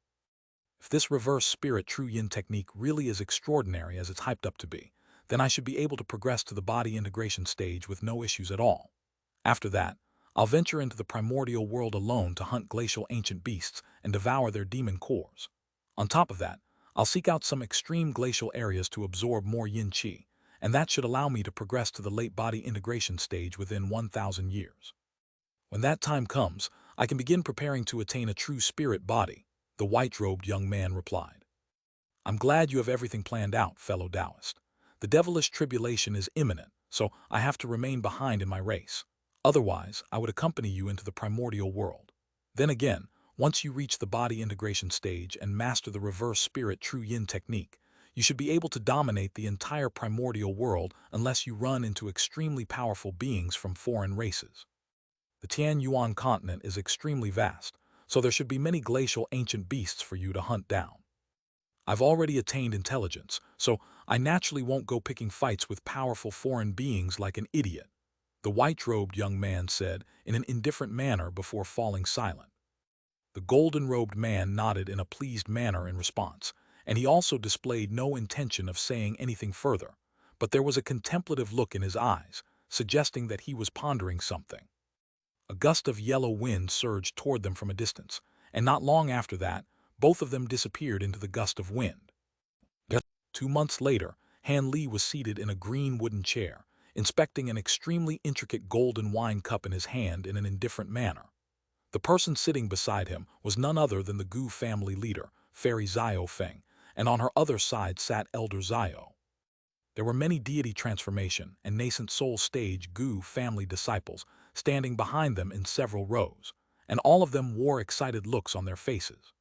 If this reverse spirit true yin technique really is extraordinary as it's hyped up to be, then I should be able to progress to the body integration stage with no issues at all. After that, I'll venture into the primordial world alone to hunt glacial ancient beasts and devour their demon cores. On top of that, I'll seek out some extreme glacial areas to absorb more yin qi, and that should allow me to progress to the late body integration stage within 1,000 years. When that time comes, I can begin preparing to attain a true spirit body, the white-robed young man replied. I'm glad you have everything planned out, fellow Taoist. The devilish tribulation is imminent, so I have to remain behind in my race. Otherwise, I would accompany you into the primordial world. Then again, once you reach the body integration stage and master the reverse spirit true yin technique, you should be able to dominate the entire primordial world unless you run into extremely powerful beings from foreign races. The Tian Yuan continent is extremely vast, so there should be many glacial ancient beasts for you to hunt down. I've already attained intelligence, so I naturally won't go picking fights with powerful foreign beings like an idiot, the white-robed young man said in an indifferent manner before falling silent. The golden-robed man nodded in a pleased manner in response, and he also displayed no intention of saying anything further, but there was a contemplative look in his eyes, suggesting that he was pondering something. A gust of yellow wind surged toward them from a distance, and not long after that, both of them disappeared into the gust of wind. 2 months later, Han Li was seated in a green wooden chair, inspecting an extremely intricate golden wine cup in his hand in an indifferent manner. The person sitting beside him was none other than the Gu family leader, Fairy Xiao Feng, and on her other side sat Elder Xiao. There were many deity transformation and nascent soul stage Gu family disciples standing behind them in several rows, and all of them wore excited looks on their faces.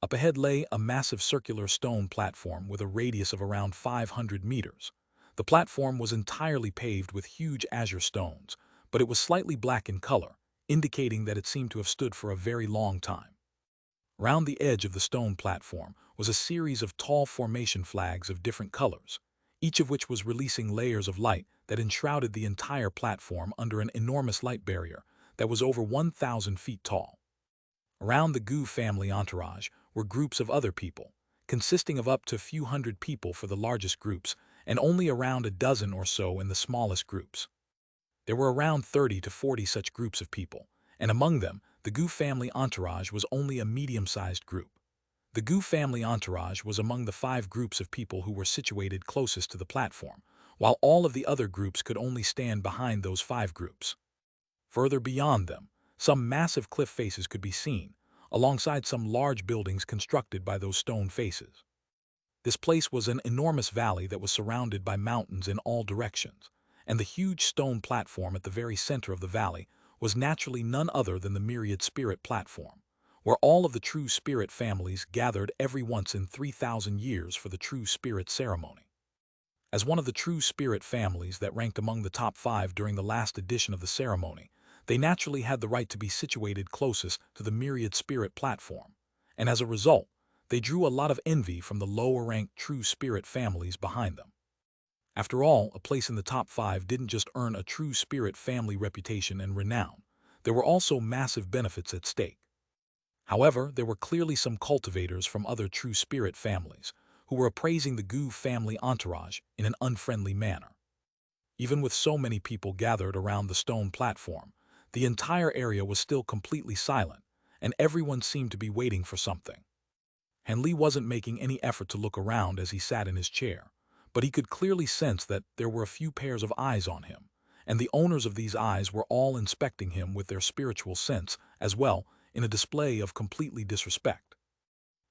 Up ahead lay a massive circular stone platform with a radius of around 500 meters. The platform was entirely paved with huge azure stones, but it was slightly black in color, indicating that it seemed to have stood for a very long time. Round the edge of the stone platform was a series of tall formation flags of different colors, each of which was releasing layers of light that enshrouded the entire platform under an enormous light barrier that was over 1,000 feet tall. Around the Gu family entourage were groups of other people, consisting of up to a few hundred people for the largest groups and only around a dozen or so in the smallest groups. There were around 30 to 40 such groups of people, and among them, the Gu family entourage was only a medium-sized group. The Gu family entourage was among the 5 groups of people who were situated closest to the platform, while all of the other groups could only stand behind those 5 groups. Further beyond them, some massive cliff faces could be seen, alongside some large buildings constructed by those stone faces. This place was an enormous valley that was surrounded by mountains in all directions, and the huge stone platform at the very center of the valley was naturally none other than the myriad spirit platform, where all of the true spirit families gathered every once in 3,000 years for the true spirit ceremony. As one of the true spirit families that ranked among the top 5 during the last edition of the ceremony, they naturally had the right to be situated closest to the myriad spirit platform, and as a result, they drew a lot of envy from the lower-ranked true spirit families behind them. After all, a place in the top 5 didn't just earn a true spirit family reputation and renown. There were also massive benefits at stake. However, there were clearly some cultivators from other true spirit families who were appraising the Gu family entourage in an unfriendly manner. Even with so many people gathered around the stone platform, the entire area was still completely silent, and everyone seemed to be waiting for something. Han Li wasn't making any effort to look around as he sat in his chair, but he could clearly sense that there were a few pairs of eyes on him, and the owners of these eyes were all inspecting him with their spiritual sense as well, in a display of completely disrespect.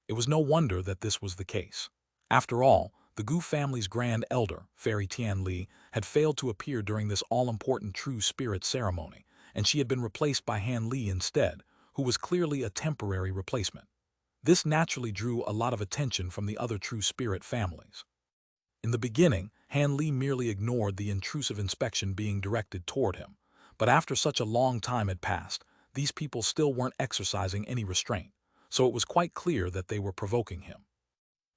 It was no wonder that this was the case. After all, the Gu family's grand elder, Fairy Tian Li, had failed to appear during this all-important true spirit ceremony, and she had been replaced by Han Li instead, who was clearly a temporary replacement. This naturally drew a lot of attention from the other true spirit families. In the beginning, Han Li merely ignored the intrusive inspection being directed toward him, but after such a long time had passed, these people still weren't exercising any restraint, so it was quite clear that they were provoking him.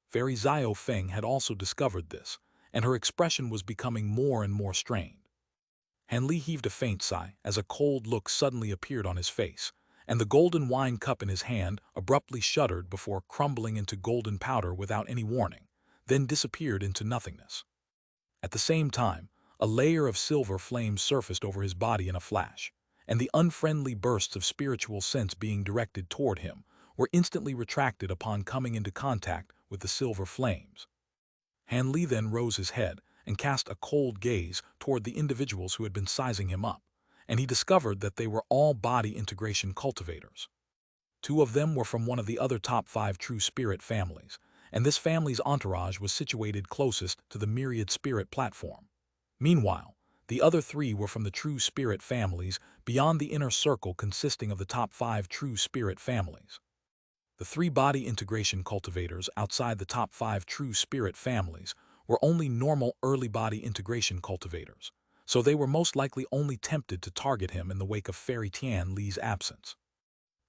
Fairy Xiao Feng had also discovered this, and her expression was becoming more and more strained. Han Li heaved a faint sigh as a cold look suddenly appeared on his face, and the golden wine cup in his hand abruptly shuddered before crumbling into golden powder without any warning, then disappeared into nothingness. At the same time, a layer of silver flame surfaced over his body in a flash, and the unfriendly bursts of spiritual sense being directed toward him were instantly retracted upon coming into contact with the silver flames. Han Li then rose his head and cast a cold gaze toward the individuals who had been sizing him up, and he discovered that they were all body integration cultivators. 2 of them were from one of the other top 5 true spirit families, and this family's entourage was situated closest to the myriad spirit platform. Meanwhile, the other 3 were from the true spirit families beyond the inner circle consisting of the top 5 true spirit families. The 3 body integration cultivators outside the top 5 true spirit families were only normal early body integration cultivators, so they were most likely only tempted to target him in the wake of Fairy Tian Li's absence.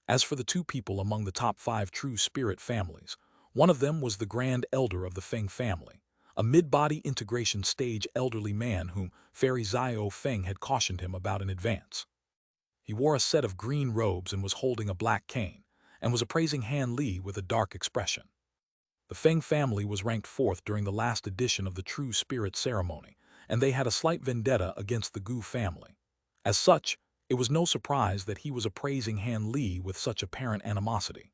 As for the 2 people among the top 5 true spirit families, one of them was the grand elder of the Feng family, a mid-body integration stage elderly man whom Fairy Xiao Feng had cautioned him about in advance. He wore a set of green robes and was holding a black cane, and was appraising Han Li with a dark expression. The Feng family was ranked 4th during the last edition of the True Spirit ceremony, and they had a slight vendetta against the Gu family. As such, it was no surprise that he was appraising Han Li with such apparent animosity.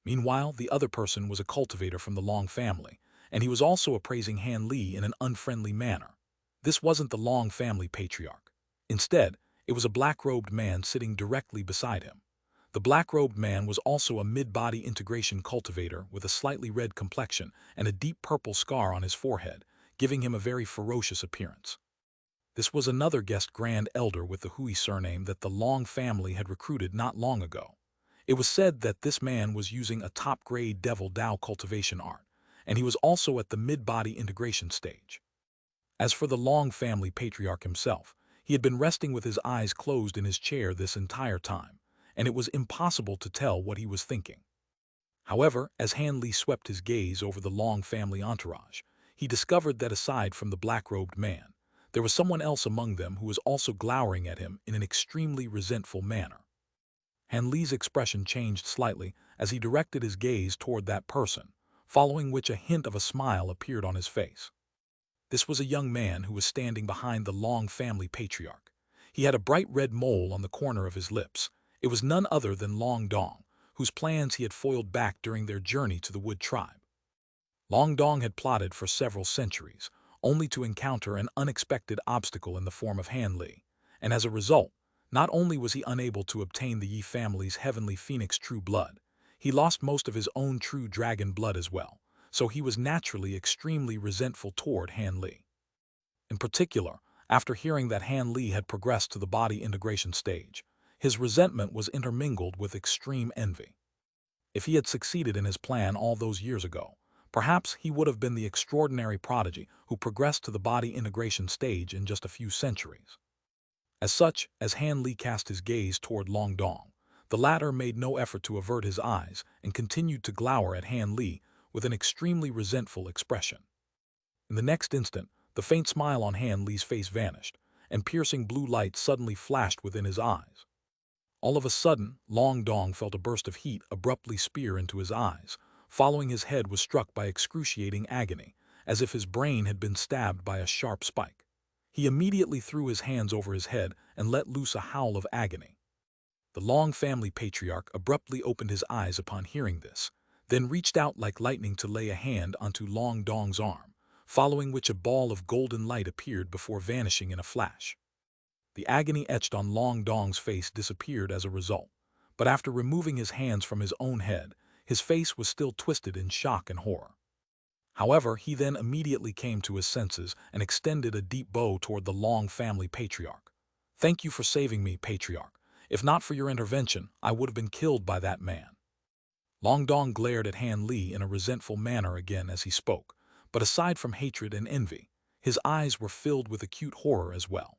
Meanwhile, the other person was a cultivator from the Long family, and he was also appraising Han Li in an unfriendly manner. This wasn't the Long family patriarch. Instead, it was a black-robed man sitting directly beside him. The black-robed man was also a mid-body integration cultivator with a slightly red complexion and a deep purple scar on his forehead, giving him a very ferocious appearance. This was another guest Grand Elder with the Hui surname that the Long family had recruited not long ago. It was said that this man was using a top-grade Devil Dao cultivation art, and he was also at the mid-body integration stage. As for the Long family patriarch himself, he had been resting with his eyes closed in his chair this entire time, and it was impossible to tell what he was thinking. However, as Han Li swept his gaze over the Long family entourage, he discovered that aside from the black-robed man, there was someone else among them who was also glowering at him in an extremely resentful manner. Han Li's expression changed slightly as he directed his gaze toward that person, following which a hint of a smile appeared on his face. This was a young man who was standing behind the Long family patriarch. He had a bright red mole on the corner of his lips. It was none other than Long Dong, whose plans he had foiled back during their journey to the Wood tribe. Long Dong had plotted for several centuries, only to encounter an unexpected obstacle in the form of Han Li, and as a result, not only was he unable to obtain the Yi family's heavenly phoenix true blood, he lost most of his own true dragon blood as well, so he was naturally extremely resentful toward Han Li. In particular, after hearing that Han Li had progressed to the body integration stage, his resentment was intermingled with extreme envy. If he had succeeded in his plan all those years ago, perhaps he would have been the extraordinary prodigy who progressed to the body integration stage in just a few centuries. As such, as Han Li cast his gaze toward Long Dong, the latter made no effort to avert his eyes and continued to glower at Han Li with an extremely resentful expression. In the next instant, the faint smile on Han Li's face vanished, and piercing blue light suddenly flashed within his eyes. All of a sudden, Long Dong felt a burst of heat abruptly spear into his eyes, following his head was struck by excruciating agony, as if his brain had been stabbed by a sharp spike. He immediately threw his hands over his head and let loose a howl of agony. The Long family patriarch abruptly opened his eyes upon hearing this, then reached out like lightning to lay a hand onto Long Dong's arm, following which a ball of golden light appeared before vanishing in a flash. The agony etched on Long Dong's face disappeared as a result, but after removing his hands from his own head, his face was still twisted in shock and horror. However, he then immediately came to his senses and extended a deep bow toward the Long family patriarch. "Thank you for saving me, patriarch. If not for your intervention, I would have been killed by that man." Long Dong glared at Han Li in a resentful manner again as he spoke, but aside from hatred and envy, his eyes were filled with acute horror as well.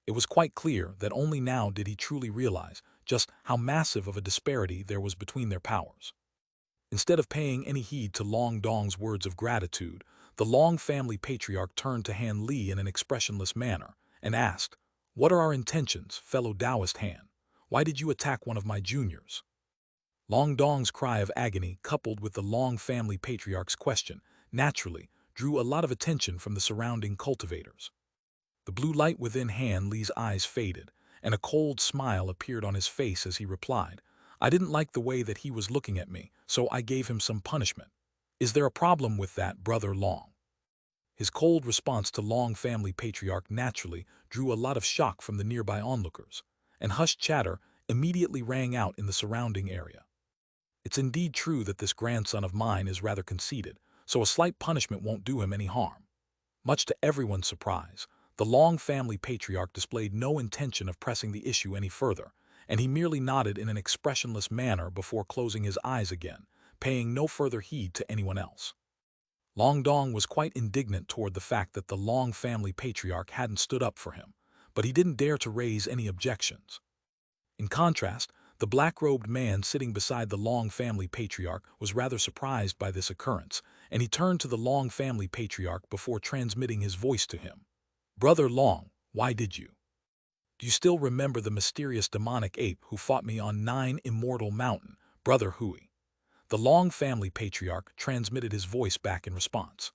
It was quite clear that only now did he truly realize just how massive of a disparity there was between their powers. Instead of paying any heed to Long Dong's words of gratitude, the Long family patriarch turned to Han Li in an expressionless manner and asked, "What are our intentions, fellow Taoist Han? Why did you attack one of my juniors?" Long Dong's cry of agony, coupled with the Long family patriarch's question, naturally drew a lot of attention from the surrounding cultivators. The blue light within Han Li's eyes faded, and a cold smile appeared on his face as he replied, "I didn't like the way that he was looking at me, so I gave him some punishment. Is there a problem with that, Brother Long?" His cold response to Long family patriarch naturally drew a lot of shock from the nearby onlookers, and hushed chatter immediately rang out in the surrounding area. It's indeed true that this grandson of mine is rather conceited, so a slight punishment won't do him any harm. Much to everyone's surprise, the Long family patriarch displayed no intention of pressing the issue any further, and he merely nodded in an expressionless manner before closing his eyes again, paying no further heed to anyone else. Long Dong was quite indignant toward the fact that the Long family patriarch hadn't stood up for him, but he didn't dare to raise any objections. In contrast, the black-robed man sitting beside the Long family patriarch was rather surprised by this occurrence, and he turned to the Long family patriarch before transmitting his voice to him. "Brother Long, why did you? Do you still remember the mysterious demonic ape who fought me on 9 Immortal Mountain, Brother Hui?" The Long family patriarch transmitted his voice back in response.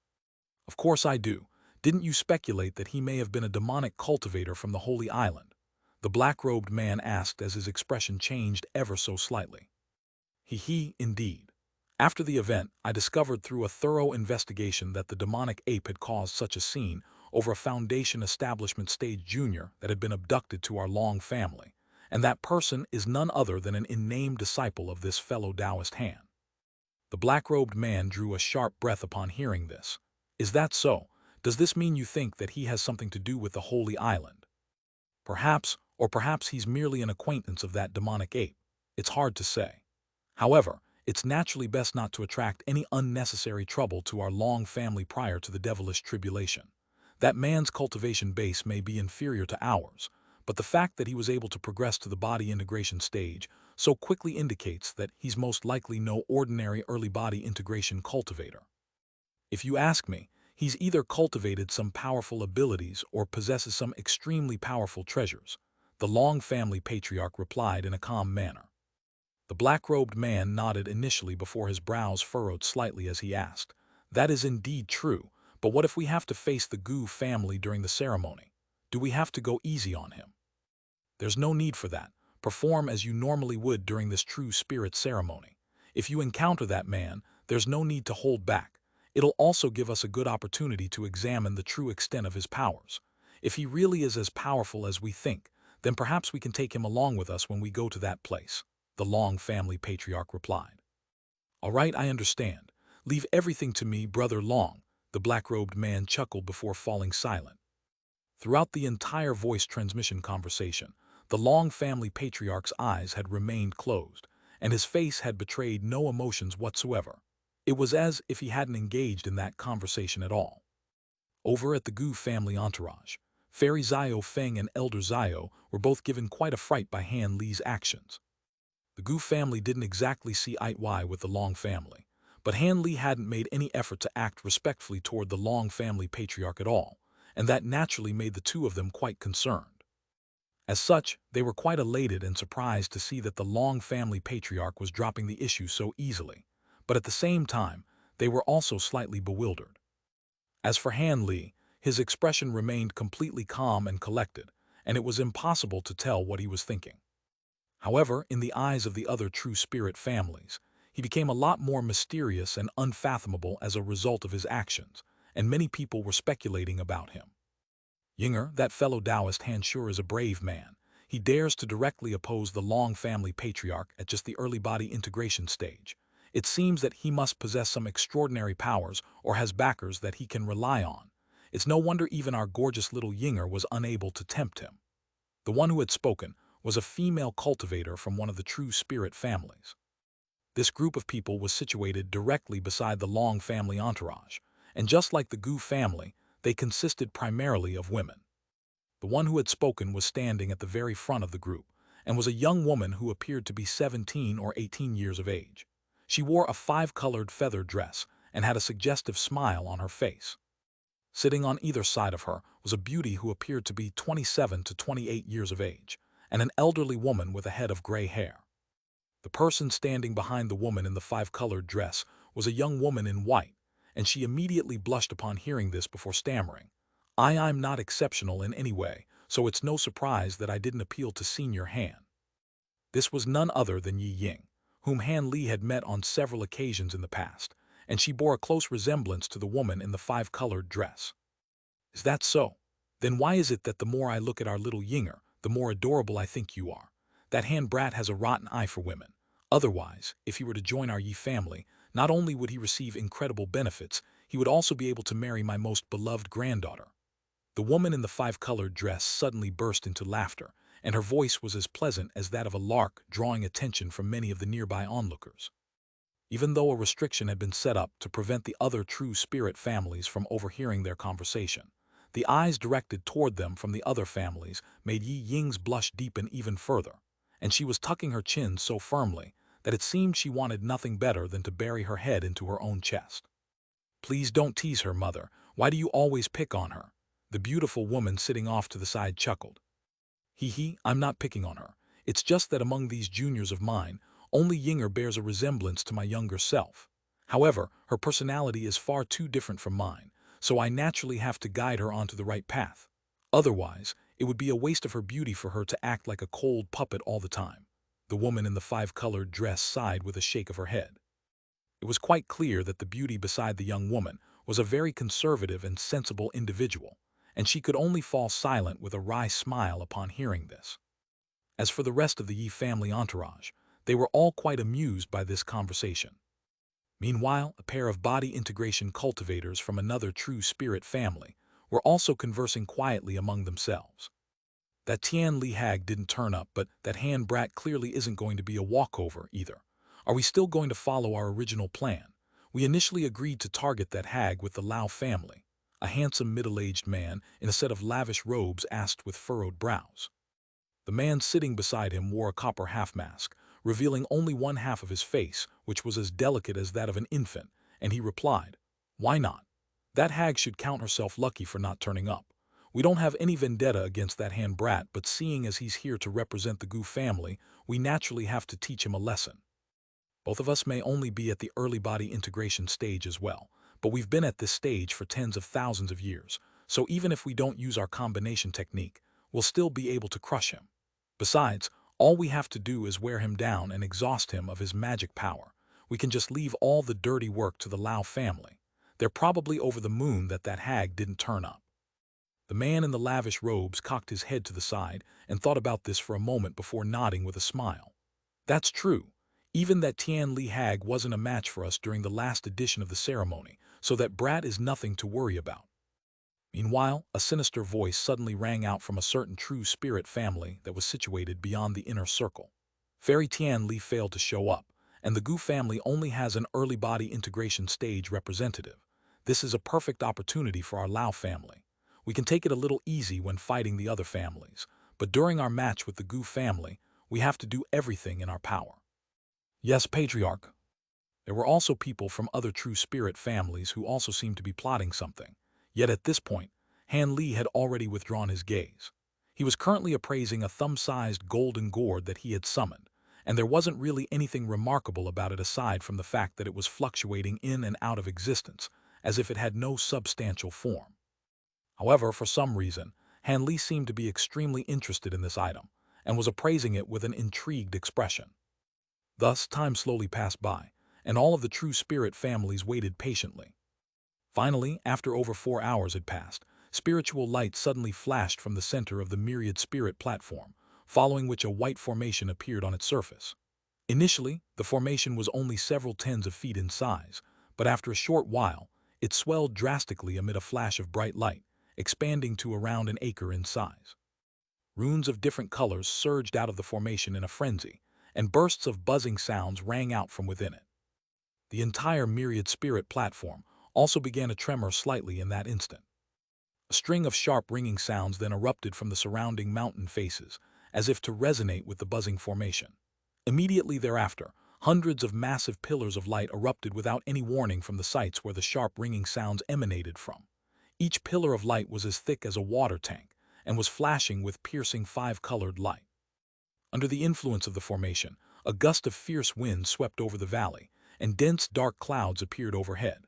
"Of course I do. Didn't you speculate that he may have been a demonic cultivator from the Holy Island? The black-robed man asked as his expression changed ever so slightly. Indeed. After the event, I discovered through a thorough investigation that the demonic ape had caused such a scene over a Foundation Establishment Stage Junior that had been abducted to our Long family, and that person is none other than an unnamed disciple of this fellow Taoist Han. The black-robed man drew a sharp breath upon hearing this. Is that so? Does this mean you think that he has something to do with the Holy Island? Perhaps, or perhaps he's merely an acquaintance of that demonic ape. It's hard to say. However, it's naturally best not to attract any unnecessary trouble to our Long family prior to the devilish tribulation. That man's cultivation base may be inferior to ours, but the fact that he was able to progress to the body integration stage so quickly indicates that he's most likely no ordinary early body integration cultivator. If you ask me, he's either cultivated some powerful abilities or possesses some extremely powerful treasures, the Long family patriarch replied in a calm manner. The black-robed man nodded initially before his brows furrowed slightly as he asked, "That is indeed true, but what if we have to face the Gu family during the ceremony? Do we have to go easy on him?" "There's no need for that. Perform as you normally would during this true spirit ceremony. If you encounter that man, there's no need to hold back. It'll also give us a good opportunity to examine the true extent of his powers. If he really is as powerful as we think, then perhaps we can take him along with us when we go to that place," the Long family patriarch replied. "All right, I understand. Leave everything to me, Brother Long," the black-robed man chuckled before falling silent. Throughout the entire voice transmission conversation, the Long family patriarch's eyes had remained closed, and his face had betrayed no emotions whatsoever. It was as if he hadn't engaged in that conversation at all. Over at the Gu family entourage, Fairy Zio Feng and Elder Zio were both given quite a fright by Han Li's actions. The Gu family didn't exactly see eye to eye with the Long family, but Han Li hadn't made any effort to act respectfully toward the Long family patriarch at all, and that naturally made the two of them quite concerned. As such, they were quite elated and surprised to see that the Long family patriarch was dropping the issue so easily, but at the same time, they were also slightly bewildered. As for Han Li, his expression remained completely calm and collected, and it was impossible to tell what he was thinking. However, in the eyes of the other true spirit families, he became a lot more mysterious and unfathomable as a result of his actions, and many people were speculating about him. "Yinger, that fellow Taoist Han sure is a brave man. He dares to directly oppose the Long family patriarch at just the early body integration stage. It seems that he must possess some extraordinary powers or has backers that he can rely on. It's no wonder even our gorgeous little Yinger was unable to tempt him." The one who had spoken was a female cultivator from one of the true spirit families. This group of people was situated directly beside the Long family entourage, and just like the Gu family, they consisted primarily of women. The one who had spoken was standing at the very front of the group, and was a young woman who appeared to be 17 or 18 years of age. She wore a five-colored feather dress and had a suggestive smile on her face. Sitting on either side of her was a beauty who appeared to be 27 to 28 years of age, and an elderly woman with a head of gray hair. The person standing behind the woman in the five-colored dress was a young woman in white, and she immediately blushed upon hearing this before stammering, I'm not exceptional in any way, so it's no surprise that I didn't appeal to Senior Han." This was none other than Yi Ying, whom Han Li had met on several occasions in the past, and she bore a close resemblance to the woman in the five-colored dress. "Is that so? Then why is it that the more I look at our little Yinger, the more adorable I think you are? That Han brat has a rotten eye for women. Otherwise, if he were to join our Yi family, not only would he receive incredible benefits, he would also be able to marry my most beloved granddaughter." The woman in the five-colored dress suddenly burst into laughter, and her voice was as pleasant as that of a lark, drawing attention from many of the nearby onlookers. Even though a restriction had been set up to prevent the other true spirit families from overhearing their conversation, the eyes directed toward them from the other families made Yi Ying's blush deepen even further, and she was tucking her chin so firmly that it seemed she wanted nothing better than to bury her head into her own chest. "Please don't tease her, mother. Why do you always pick on her?" The beautiful woman sitting off to the side chuckled. I'm not picking on her. It's just that among these juniors of mine, only Yinger bears a resemblance to my younger self. However, her personality is far too different from mine, so I naturally have to guide her onto the right path. Otherwise, it would be a waste of her beauty for her to act like a cold puppet all the time. The woman in the five-colored dress sighed with a shake of her head. It was quite clear that the beauty beside the young woman was a very conservative and sensible individual, and she could only fall silent with a wry smile upon hearing this. As for the rest of the Yi family entourage, they were all quite amused by this conversation. Meanwhile, a pair of body integration cultivators from another true spirit family were also conversing quietly among themselves. That Tian Li hag didn't turn up, but that Han brat clearly isn't going to be a walkover either. Are we still going to follow our original plan? We initially agreed to target that hag with the Lao family. A handsome middle-aged man in a set of lavish robes asked with furrowed brows. The man sitting beside him wore a copper half-mask, revealing only one half of his face, which was as delicate as that of an infant, and he replied, "Why not? That hag should count herself lucky for not turning up. We don't have any vendetta against that Han brat, but seeing as he's here to represent the Gu family, we naturally have to teach him a lesson. Both of us may only be at the early body integration stage as well, but we've been at this stage for tens of thousands of years, so even if we don't use our combination technique, we'll still be able to crush him. Besides, all we have to do is wear him down and exhaust him of his magic power. We can just leave all the dirty work to the Lao family. They're probably over the moon that hag didn't turn up." The man in the lavish robes cocked his head to the side and thought about this for a moment before nodding with a smile. "That's true. Even that Tian Li hag wasn't a match for us during the last edition of the ceremony, so that brat is nothing to worry about." Meanwhile, a sinister voice suddenly rang out from a certain true spirit family that was situated beyond the inner circle. Fairy Tian Li failed to show up, and the Gu family only has an early body integration stage representative. This is a perfect opportunity for our Lao family. We can take it a little easy when fighting the other families, but during our match with the Gu family, we have to do everything in our power. Yes, Patriarch. There were also people from other true spirit families who also seemed to be plotting something. Yet at this point, Han Li had already withdrawn his gaze. He was currently appraising a thumb-sized golden gourd that he had summoned, and there wasn't really anything remarkable about it aside from the fact that it was fluctuating in and out of existence, as if it had no substantial form. However, for some reason, Han Li seemed to be extremely interested in this item, and was appraising it with an intrigued expression. Thus, time slowly passed by, and all of the true spirit families waited patiently. Finally, after over 4 hours had passed, spiritual light suddenly flashed from the center of the myriad spirit platform, following which a white formation appeared on its surface. Initially, the formation was only several tens of feet in size, but after a short while, it swelled drastically amid a flash of bright light, expanding to around an acre in size. Runes of different colors surged out of the formation in a frenzy, and bursts of buzzing sounds rang out from within it. The entire myriad spirit platform also began to tremor slightly in that instant. A string of sharp ringing sounds then erupted from the surrounding mountain faces, as if to resonate with the buzzing formation. Immediately thereafter, hundreds of massive pillars of light erupted without any warning from the sites where the sharp ringing sounds emanated from. Each pillar of light was as thick as a water tank, and was flashing with piercing five-colored light. Under the influence of the formation, a gust of fierce wind swept over the valley, and dense dark clouds appeared overhead.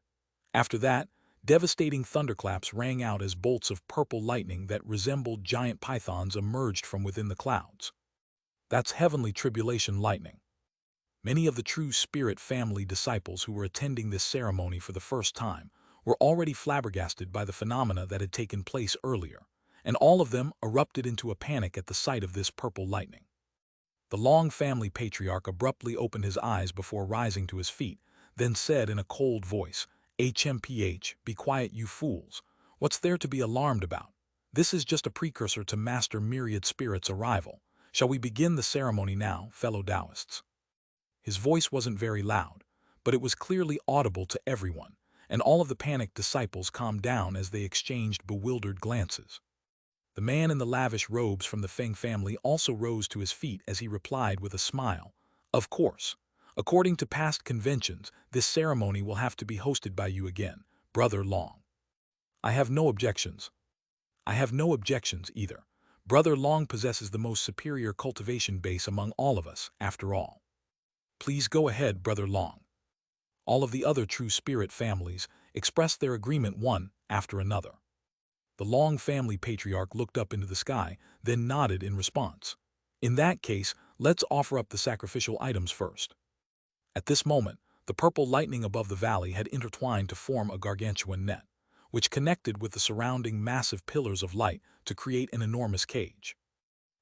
After that, devastating thunderclaps rang out as bolts of purple lightning that resembled giant pythons emerged from within the clouds. That's heavenly tribulation lightning. Many of the true spirit family disciples who were attending this ceremony for the first time were already flabbergasted by the phenomena that had taken place earlier, and all of them erupted into a panic at the sight of this purple lightning. The Long family patriarch abruptly opened his eyes before rising to his feet, then said in a cold voice, "HMPH, be quiet, you fools. What's there to be alarmed about? This is just a precursor to Master Myriad Spirit's arrival. Shall we begin the ceremony now, fellow Taoists?" His voice wasn't very loud, but it was clearly audible to everyone, and all of the panicked disciples calmed down as they exchanged bewildered glances. The man in the lavish robes from the Feng family also rose to his feet as he replied with a smile, "Of course. According to past conventions, this ceremony will have to be hosted by you again, Brother Long." "I have no objections." "I have no objections either. Brother Long possesses the most superior cultivation base among all of us, after all." "Please go ahead, Brother Long." All of the other true spirit families expressed their agreement one after another. The Long family patriarch looked up into the sky, then nodded in response. In that case, let's offer up the sacrificial items first. At this moment, the purple lightning above the valley had intertwined to form a gargantuan net, which connected with the surrounding massive pillars of light to create an enormous cage.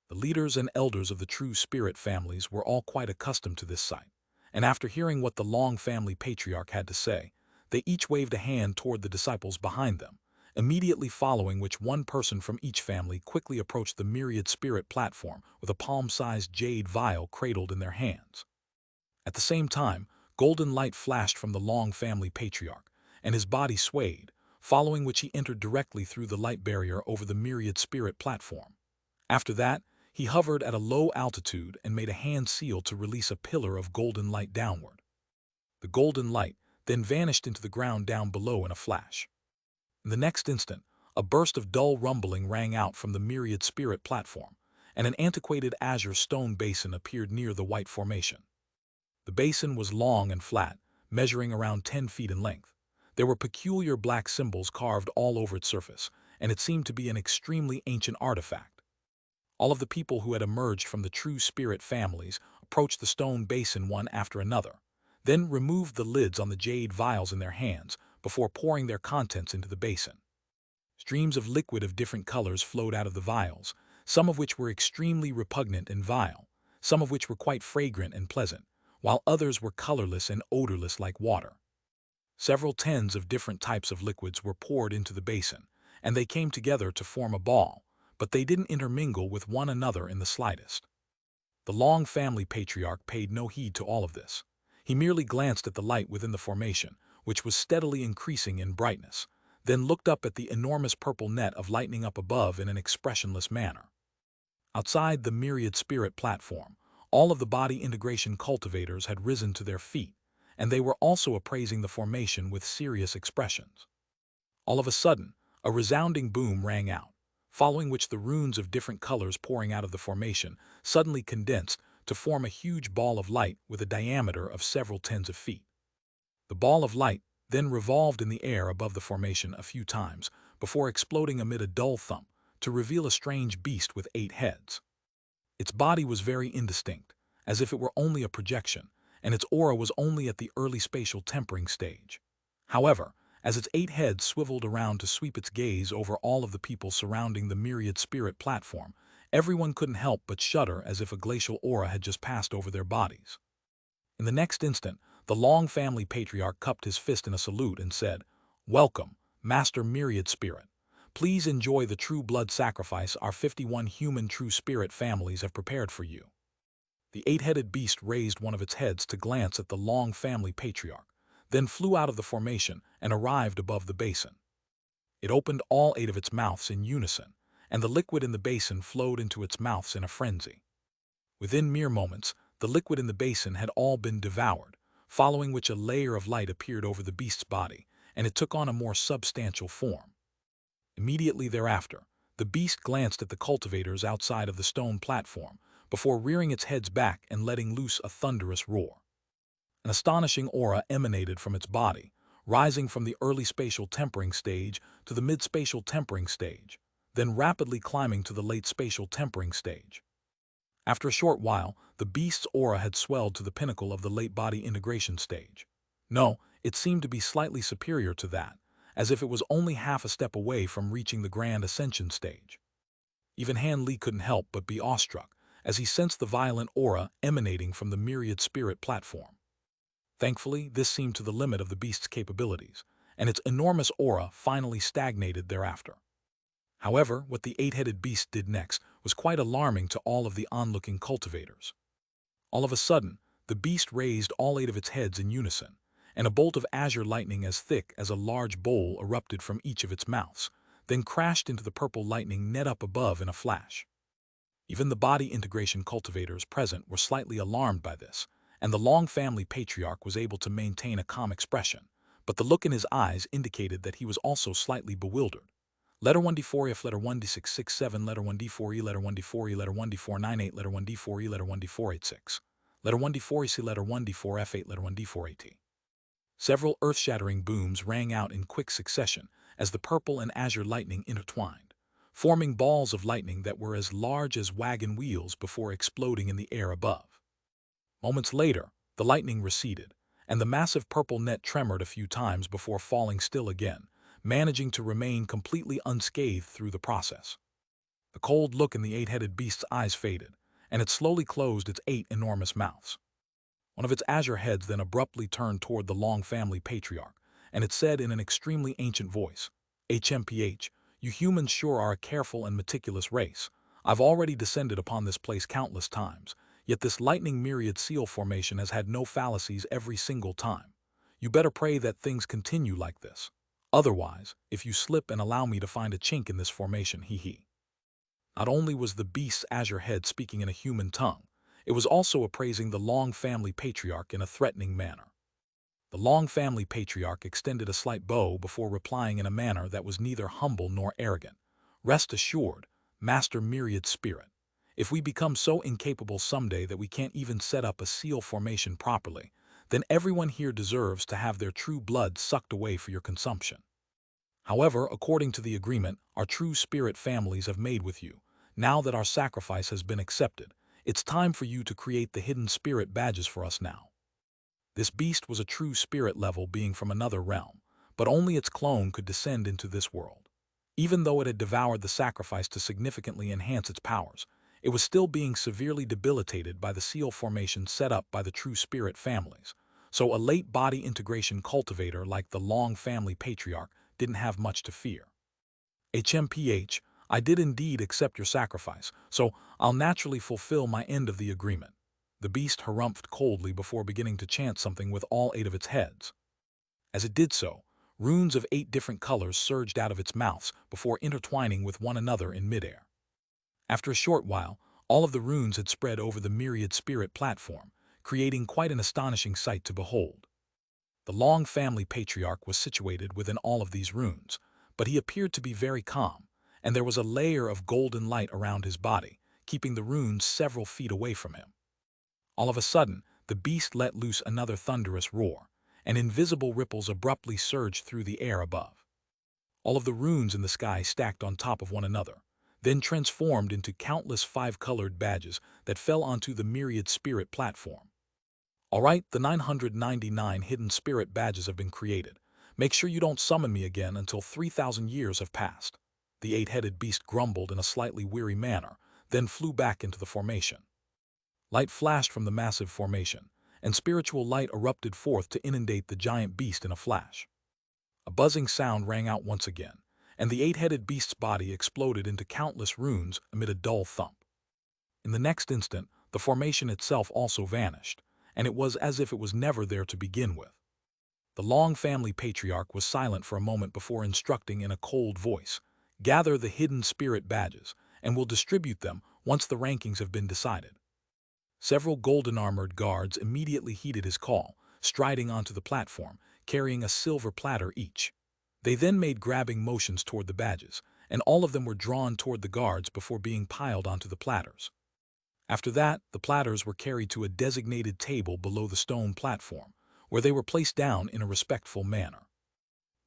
The leaders and elders of the true spirit families were all quite accustomed to this sight, and after hearing what the Long family patriarch had to say, they each waved a hand toward the disciples behind them, immediately following which one person from each family quickly approached the myriad spirit platform with a palm-sized jade vial cradled in their hands. At the same time, golden light flashed from the Long family patriarch, and his body swayed, following which he entered directly through the light barrier over the myriad spirit platform. After that, he hovered at a low altitude and made a hand seal to release a pillar of golden light downward. The golden light then vanished into the ground down below in a flash. In the next instant, a burst of dull rumbling rang out from the myriad spirit platform, and an antiquated azure stone basin appeared near the white formation. The basin was long and flat, measuring around 10 feet in length. There were peculiar black symbols carved all over its surface, and it seemed to be an extremely ancient artifact. All of the people who had emerged from the true spirit families approached the stone basin one after another, then removed the lids on the jade vials in their hands before pouring their contents into the basin. Streams of liquid of different colors flowed out of the vials, some of which were extremely repugnant and vile, some of which were quite fragrant and pleasant, while others were colorless and odorless like water. Several tens of different types of liquids were poured into the basin, and they came together to form a ball, but they didn't intermingle with one another in the slightest. The Long family patriarch paid no heed to all of this. He merely glanced at the light within the formation, which was steadily increasing in brightness, then looked up at the enormous purple net of lightning up above in an expressionless manner. Outside the myriad spirit platform, all of the body integration cultivators had risen to their feet, and they were also appraising the formation with serious expressions. All of a sudden, a resounding boom rang out, following which the runes of different colors pouring out of the formation suddenly condensed to form a huge ball of light with a diameter of several tens of feet. The ball of light then revolved in the air above the formation a few times before exploding amid a dull thump to reveal a strange beast with 8 heads. Its body was very indistinct, as if it were only a projection, and its aura was only at the early spatial tempering stage. However, as its 8 heads swiveled around to sweep its gaze over all of the people surrounding the myriad spirit platform, everyone couldn't help but shudder as if a glacial aura had just passed over their bodies. In the next instant, the Long family patriarch cupped his fist in a salute and said, "Welcome, Master Myriad Spirit. Please enjoy the true blood sacrifice our 51 human true spirit families have prepared for you." The 8-headed beast raised one of its heads to glance at the Long family patriarch, then flew out of the formation and arrived above the basin. It opened all 8 of its mouths in unison, and the liquid in the basin flowed into its mouths in a frenzy. Within mere moments, the liquid in the basin had all been devoured, following which a layer of light appeared over the beast's body, and it took on a more substantial form. Immediately thereafter, the beast glanced at the cultivators outside of the stone platform before rearing its head back and letting loose a thunderous roar. An astonishing aura emanated from its body, rising from the early spatial tempering stage to the mid-spatial tempering stage, then rapidly climbing to the late spatial tempering stage. After a short while, the beast's aura had swelled to the pinnacle of the late body integration stage. No, it seemed to be slightly superior to that, as if it was only half a step away from reaching the grand ascension stage. Even Han Li couldn't help but be awestruck as he sensed the violent aura emanating from the myriad spirit platform. Thankfully, this seemed to the limit of the beast's capabilities, and its enormous aura finally stagnated thereafter. However, what the 8-headed beast did next was quite alarming to all of the onlooking cultivators. All of a sudden, the beast raised all 8 of its heads in unison, and a bolt of azure lightning as thick as a large bowl erupted from each of its mouths, then crashed into the purple lightning net up above in a flash. Even the body integration cultivators present were slightly alarmed by this, and the Long family patriarch was able to maintain a calm expression, but the look in his eyes indicated that he was also slightly bewildered. Letter 1D4 F, letter 1D667, letter 1D4E, letter 1D4E, letter 1D498, letter 1D4E, letter 1D486, letter 1D4EC, letter 1D4F8, letter 1D4AT. Several earth-shattering booms rang out in quick succession as the purple and azure lightning intertwined, forming balls of lightning that were as large as wagon wheels before exploding in the air above. Moments later, the lightning receded, and the massive purple net tremored a few times before falling still again, managing to remain completely unscathed through the process. The cold look in the eight-headed beast's eyes faded, and it slowly closed its 8 enormous mouths. One of its azure heads then abruptly turned toward the Long family patriarch, and it said in an extremely ancient voice, "HMPH, you humans sure are a careful and meticulous race. I've already descended upon this place countless times, yet this lightning myriad seal formation has had no fallacies every single time. You better pray that things continue like this. Otherwise, if you slip and allow me to find a chink in this formation, hee." Not only was the beast's azure head speaking in a human tongue, it was also appraising the Long family patriarch in a threatening manner. The Long family patriarch extended a slight bow before replying in a manner that was neither humble nor arrogant. "Rest assured, Master Myriad Spirit, if we become so incapable someday that we can't even set up a seal formation properly, then everyone here deserves to have their true blood sucked away for your consumption. However, according to the agreement our true spirit families have made with you, now that our sacrifice has been accepted, it's time for you to create the hidden spirit badges for us now." This beast was a true spirit level being from another realm, but only its clone could descend into this world. Even though it had devoured the sacrifice to significantly enhance its powers, it was still being severely debilitated by the seal formation set up by the true spirit families, so a late body integration cultivator like the Long family patriarch didn't have much to fear. "HMPH, I did indeed accept your sacrifice, so I'll naturally fulfill my end of the agreement." The beast harumphed coldly before beginning to chant something with all 8 of its heads. As it did so, runes of 8 different colors surged out of its mouths before intertwining with one another in midair. After a short while, all of the runes had spread over the myriad spirit platform, creating quite an astonishing sight to behold. The Long family patriarch was situated within all of these runes, but he appeared to be very calm, and there was a layer of golden light around his body, keeping the runes several feet away from him. All of a sudden, the beast let loose another thunderous roar, and invisible ripples abruptly surged through the air above. All of the runes in the sky stacked on top of one another, then transformed into countless 5-colored badges that fell onto the myriad spirit platform. "All right, the 999 hidden spirit badges have been created. Make sure you don't summon me again until 3,000 years have passed." The 8-headed beast grumbled in a slightly weary manner, then flew back into the formation. Light flashed from the massive formation, and spiritual light erupted forth to inundate the giant beast in a flash. A buzzing sound rang out once again, and the 8-headed beast's body exploded into countless runes amid a dull thump. In the next instant, the formation itself also vanished, and it was as if it was never there to begin with. The Long family patriarch was silent for a moment before instructing in a cold voice, "Gather the hidden spirit badges, and we'll distribute them once the rankings have been decided." Several golden-armored guards immediately heeded his call, striding onto the platform, carrying a silver platter each. They then made grabbing motions toward the badges, and all of them were drawn toward the guards before being piled onto the platters. After that, the platters were carried to a designated table below the stone platform, where they were placed down in a respectful manner.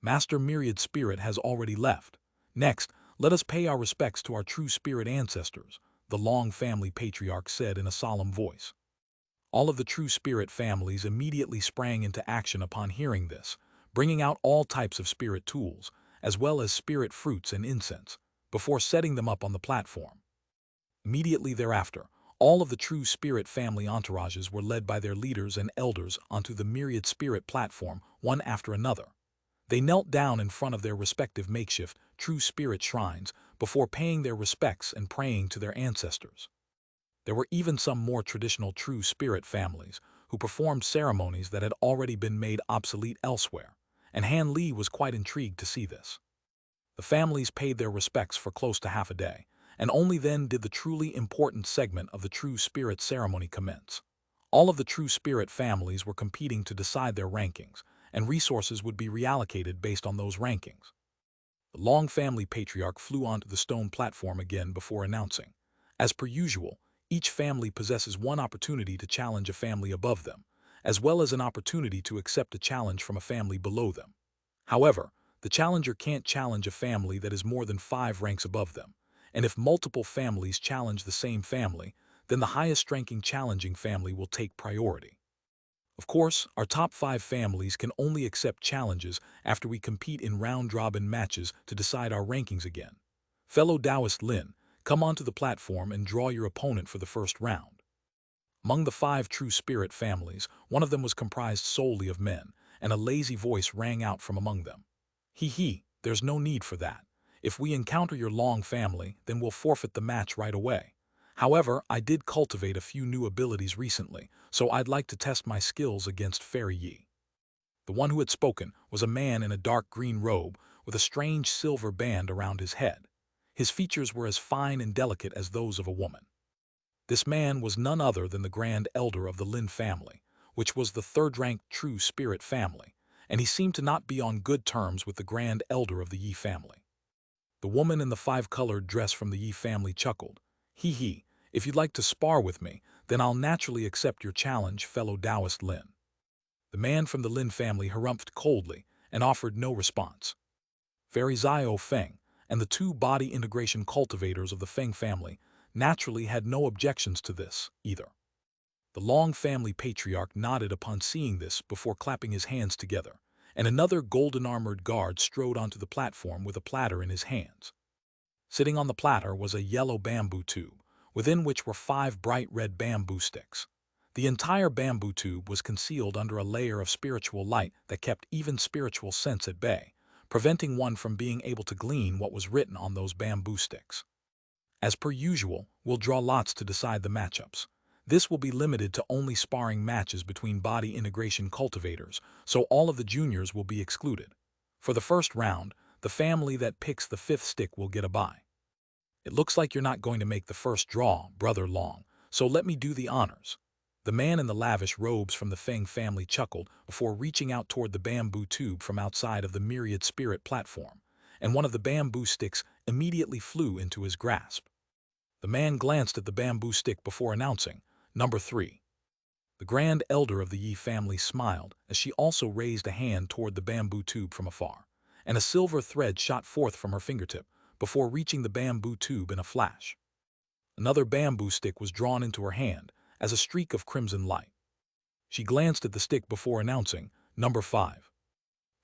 "Master Myriad Spirit has already left. Next, let us pay our respects to our true spirit ancestors," the Long family patriarch said in a solemn voice. All of the true spirit families immediately sprang into action upon hearing this, bringing out all types of spirit tools, as well as spirit fruits and incense, before setting them up on the platform. Immediately thereafter, all of the true spirit family entourages were led by their leaders and elders onto the myriad spirit platform, one after another. They knelt down in front of their respective makeshift true spirit shrines before paying their respects and praying to their ancestors. There were even some more traditional true spirit families who performed ceremonies that had already been made obsolete elsewhere, and Han Li was quite intrigued to see this. The families paid their respects for close to half a day, and only then did the truly important segment of the true spirit ceremony commence. All of the true spirit families were competing to decide their rankings, and resources would be reallocated based on those rankings. The Long family patriarch flew onto the stone platform again before announcing, "As per usual, each family possesses one opportunity to challenge a family above them, as well as an opportunity to accept a challenge from a family below them. However, the challenger can't challenge a family that is more than 5 ranks above them, and if multiple families challenge the same family, then the highest-ranking challenging family will take priority. Of course, our top 5 families can only accept challenges after we compete in round-robin matches to decide our rankings again. Fellow Taoist Lin, come onto the platform and draw your opponent for the first round. Among the 5 true spirit families, one of them was comprised solely of men, and a lazy voice rang out from among them. Hee, there's no need for that. If we encounter your long family, then we'll forfeit the match right away. However, I did cultivate a few new abilities recently, so I'd like to test my skills against Fairy Yi. The one who had spoken was a man in a dark green robe with a strange silver band around his head. His features were as fine and delicate as those of a woman. This man was none other than the Grand Elder of the Lin family, which was the third-ranked true spirit family, and he seemed to not be on good terms with the Grand Elder of the Yi family. The woman in the 5-colored dress from the Yi family chuckled. Hee, if you'd like to spar with me, then I'll naturally accept your challenge, fellow Taoist Lin. The man from the Lin family harumphed coldly and offered no response. Fairy Xiao Feng and the 2 body integration cultivators of the Feng family naturally had no objections to this, either. The Long family patriarch nodded upon seeing this before clapping his hands together, and another golden-armored guard strode onto the platform with a platter in his hands. Sitting on the platter was a yellow bamboo tube, within which were 5 bright red bamboo sticks. The entire bamboo tube was concealed under a layer of spiritual light that kept even spiritual sense at bay, preventing one from being able to glean what was written on those bamboo sticks. As per usual, we'll draw lots to decide the matchups. This will be limited to only sparring matches between body integration cultivators, so all of the juniors will be excluded. For the first round, the family that picks the 5th stick will get a bye. It looks like you're not going to make the first draw, Brother Long, so let me do the honors. The man in the lavish robes from the Feng family chuckled before reaching out toward the bamboo tube from outside of the myriad spirit platform, and one of the bamboo sticks immediately flew into his grasp. The man glanced at the bamboo stick before announcing, Number 3. The Grand Elder of the Yi family smiled as she also raised a hand toward the bamboo tube from afar, and a silver thread shot forth from her fingertip before reaching the bamboo tube in a flash. Another bamboo stick was drawn into her hand as a streak of crimson light. She glanced at the stick before announcing, Number 5.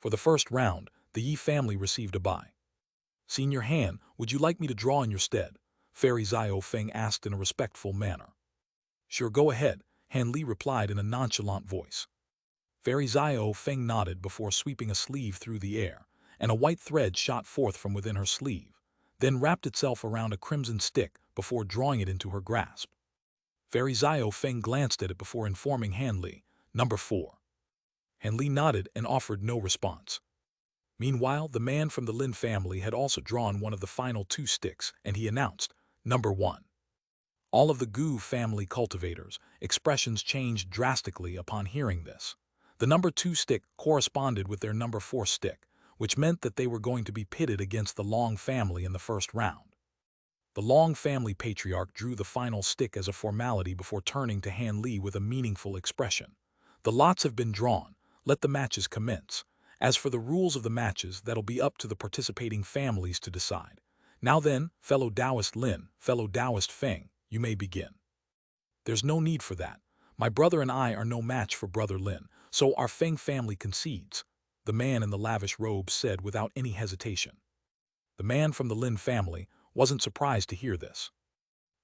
For the first round, the Yi family received a bye. Senior Han, would you like me to draw in your stead? Fairy Xiao Feng asked in a respectful manner. Sure, go ahead, Han Li replied in a nonchalant voice. Fairy Xiao Feng nodded before sweeping a sleeve through the air, and a white thread shot forth from within her sleeve, then wrapped itself around a crimson stick before drawing it into her grasp. Fairy Xiao Feng glanced at it before informing Han Li, Number 4. Han Li nodded and offered no response. Meanwhile, the man from the Lin family had also drawn one of the final 2 sticks, and he announced, Number 1. All of the Gu family cultivators' expressions changed drastically upon hearing this. The number 2 stick corresponded with their number 4 stick, which meant that they were going to be pitted against the Long family in the first round. The Long family patriarch drew the final stick as a formality before turning to Han Li with a meaningful expression. The lots have been drawn. Let the matches commence. As for the rules of the matches, that'll be up to the participating families to decide. Now then, fellow Taoist Lin, fellow Taoist Feng, you may begin. There's no need for that. My brother and I are no match for Brother Lin, so our Feng family concedes, the man in the lavish robe said without any hesitation. The man from the Lin family wasn't surprised to hear this.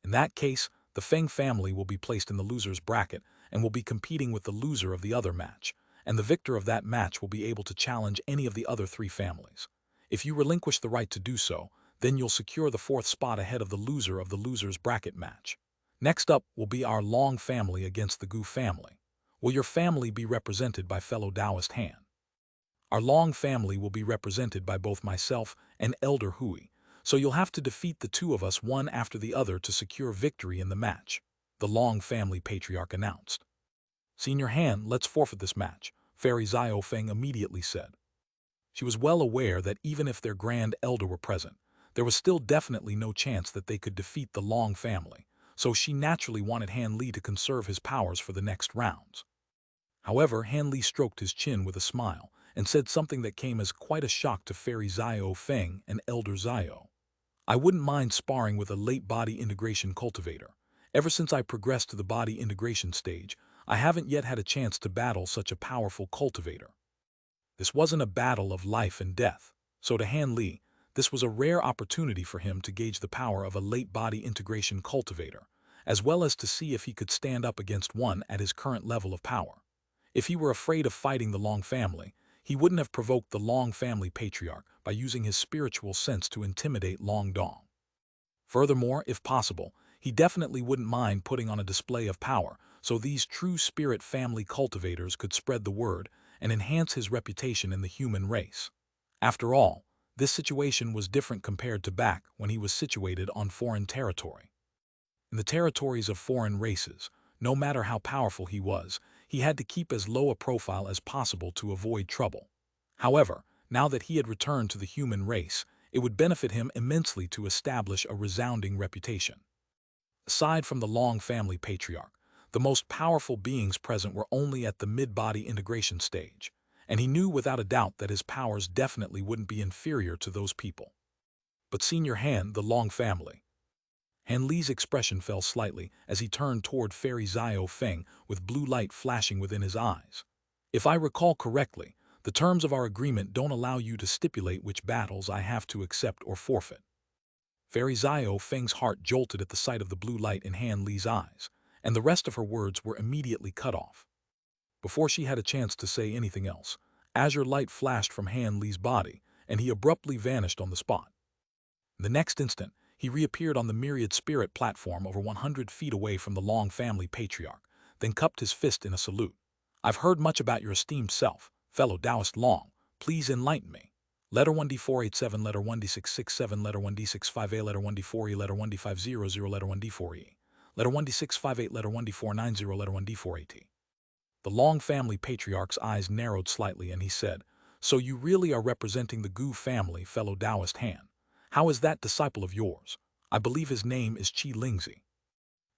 In that case, the Feng family will be placed in the loser's bracket and will be competing with the loser of the other match, and the victor of that match will be able to challenge any of the other 3 families. If you relinquish the right to do so, then you'll secure the 4th spot ahead of the loser of the loser's bracket match. Next up will be our Long family against the Gu family. Will your family be represented by fellow Taoist Han? Our Long family will be represented by both myself and Elder Hui, so you'll have to defeat the 2 of us one after the other to secure victory in the match, the Long family patriarch announced. Senior Han, let's forfeit this match, Fairy Xiao Feng immediately said. She was well aware that even if their Grand Elder were present, there was still definitely no chance that they could defeat the Long family, so she naturally wanted Han Li to conserve his powers for the next rounds. However, Han Li stroked his chin with a smile and said something that came as quite a shock to Fairy Xiao Feng and Elder Xiao. I wouldn't mind sparring with a late body integration cultivator. Ever since I progressed to the body integration stage, I haven't yet had a chance to battle such a powerful cultivator. This wasn't a battle of life and death, so to Han Li, this was a rare opportunity for him to gauge the power of a late body integration cultivator, as well as to see if he could stand up against one at his current level of power. If he were afraid of fighting the Long family, he wouldn't have provoked the Long family patriarch by using his spiritual sense to intimidate Long Dong. Furthermore, if possible, he definitely wouldn't mind putting on a display of power so these true spirit family cultivators could spread the word and enhance his reputation in the human race. After all, this situation was different compared to back when he was situated on foreign territory. In the territories of foreign races, no matter how powerful he had to keep as low a profile as possible to avoid trouble. However, now that he had returned to the human race, it would benefit him immensely to establish a resounding reputation. Aside from the Long family patriarch, the most powerful beings present were only at the mid-body integration stage, and he knew without a doubt that his powers definitely wouldn't be inferior to those people. But Senior Han, the Long family. Han Li's expression fell slightly as he turned toward Fairy Xiao Feng with blue light flashing within his eyes. If I recall correctly, the terms of our agreement don't allow you to stipulate which battles I have to accept or forfeit. Fairy Xiao Feng's heart jolted at the sight of the blue light in Han Li's eyes, and the rest of her words were immediately cut off. Before she had a chance to say anything else, azure light flashed from Han Li's body, and he abruptly vanished on the spot. The next instant, he reappeared on the myriad spirit platform over 100 feet away from the Long family patriarch, then cupped his fist in a salute. I've heard much about your esteemed self, fellow Taoist Long. Please enlighten me. Letter 1D487, letter 1D667, letter 1D658, letter 1D4E, letter 1D500, letter 1D4E, letter 1D658, letter 1D490, letter 1D4AT. The Long family patriarch's eyes narrowed slightly and he said, "So you really are representing the Gu family, fellow Taoist Han. How is that disciple of yours? I believe his name is Qi Lingzi."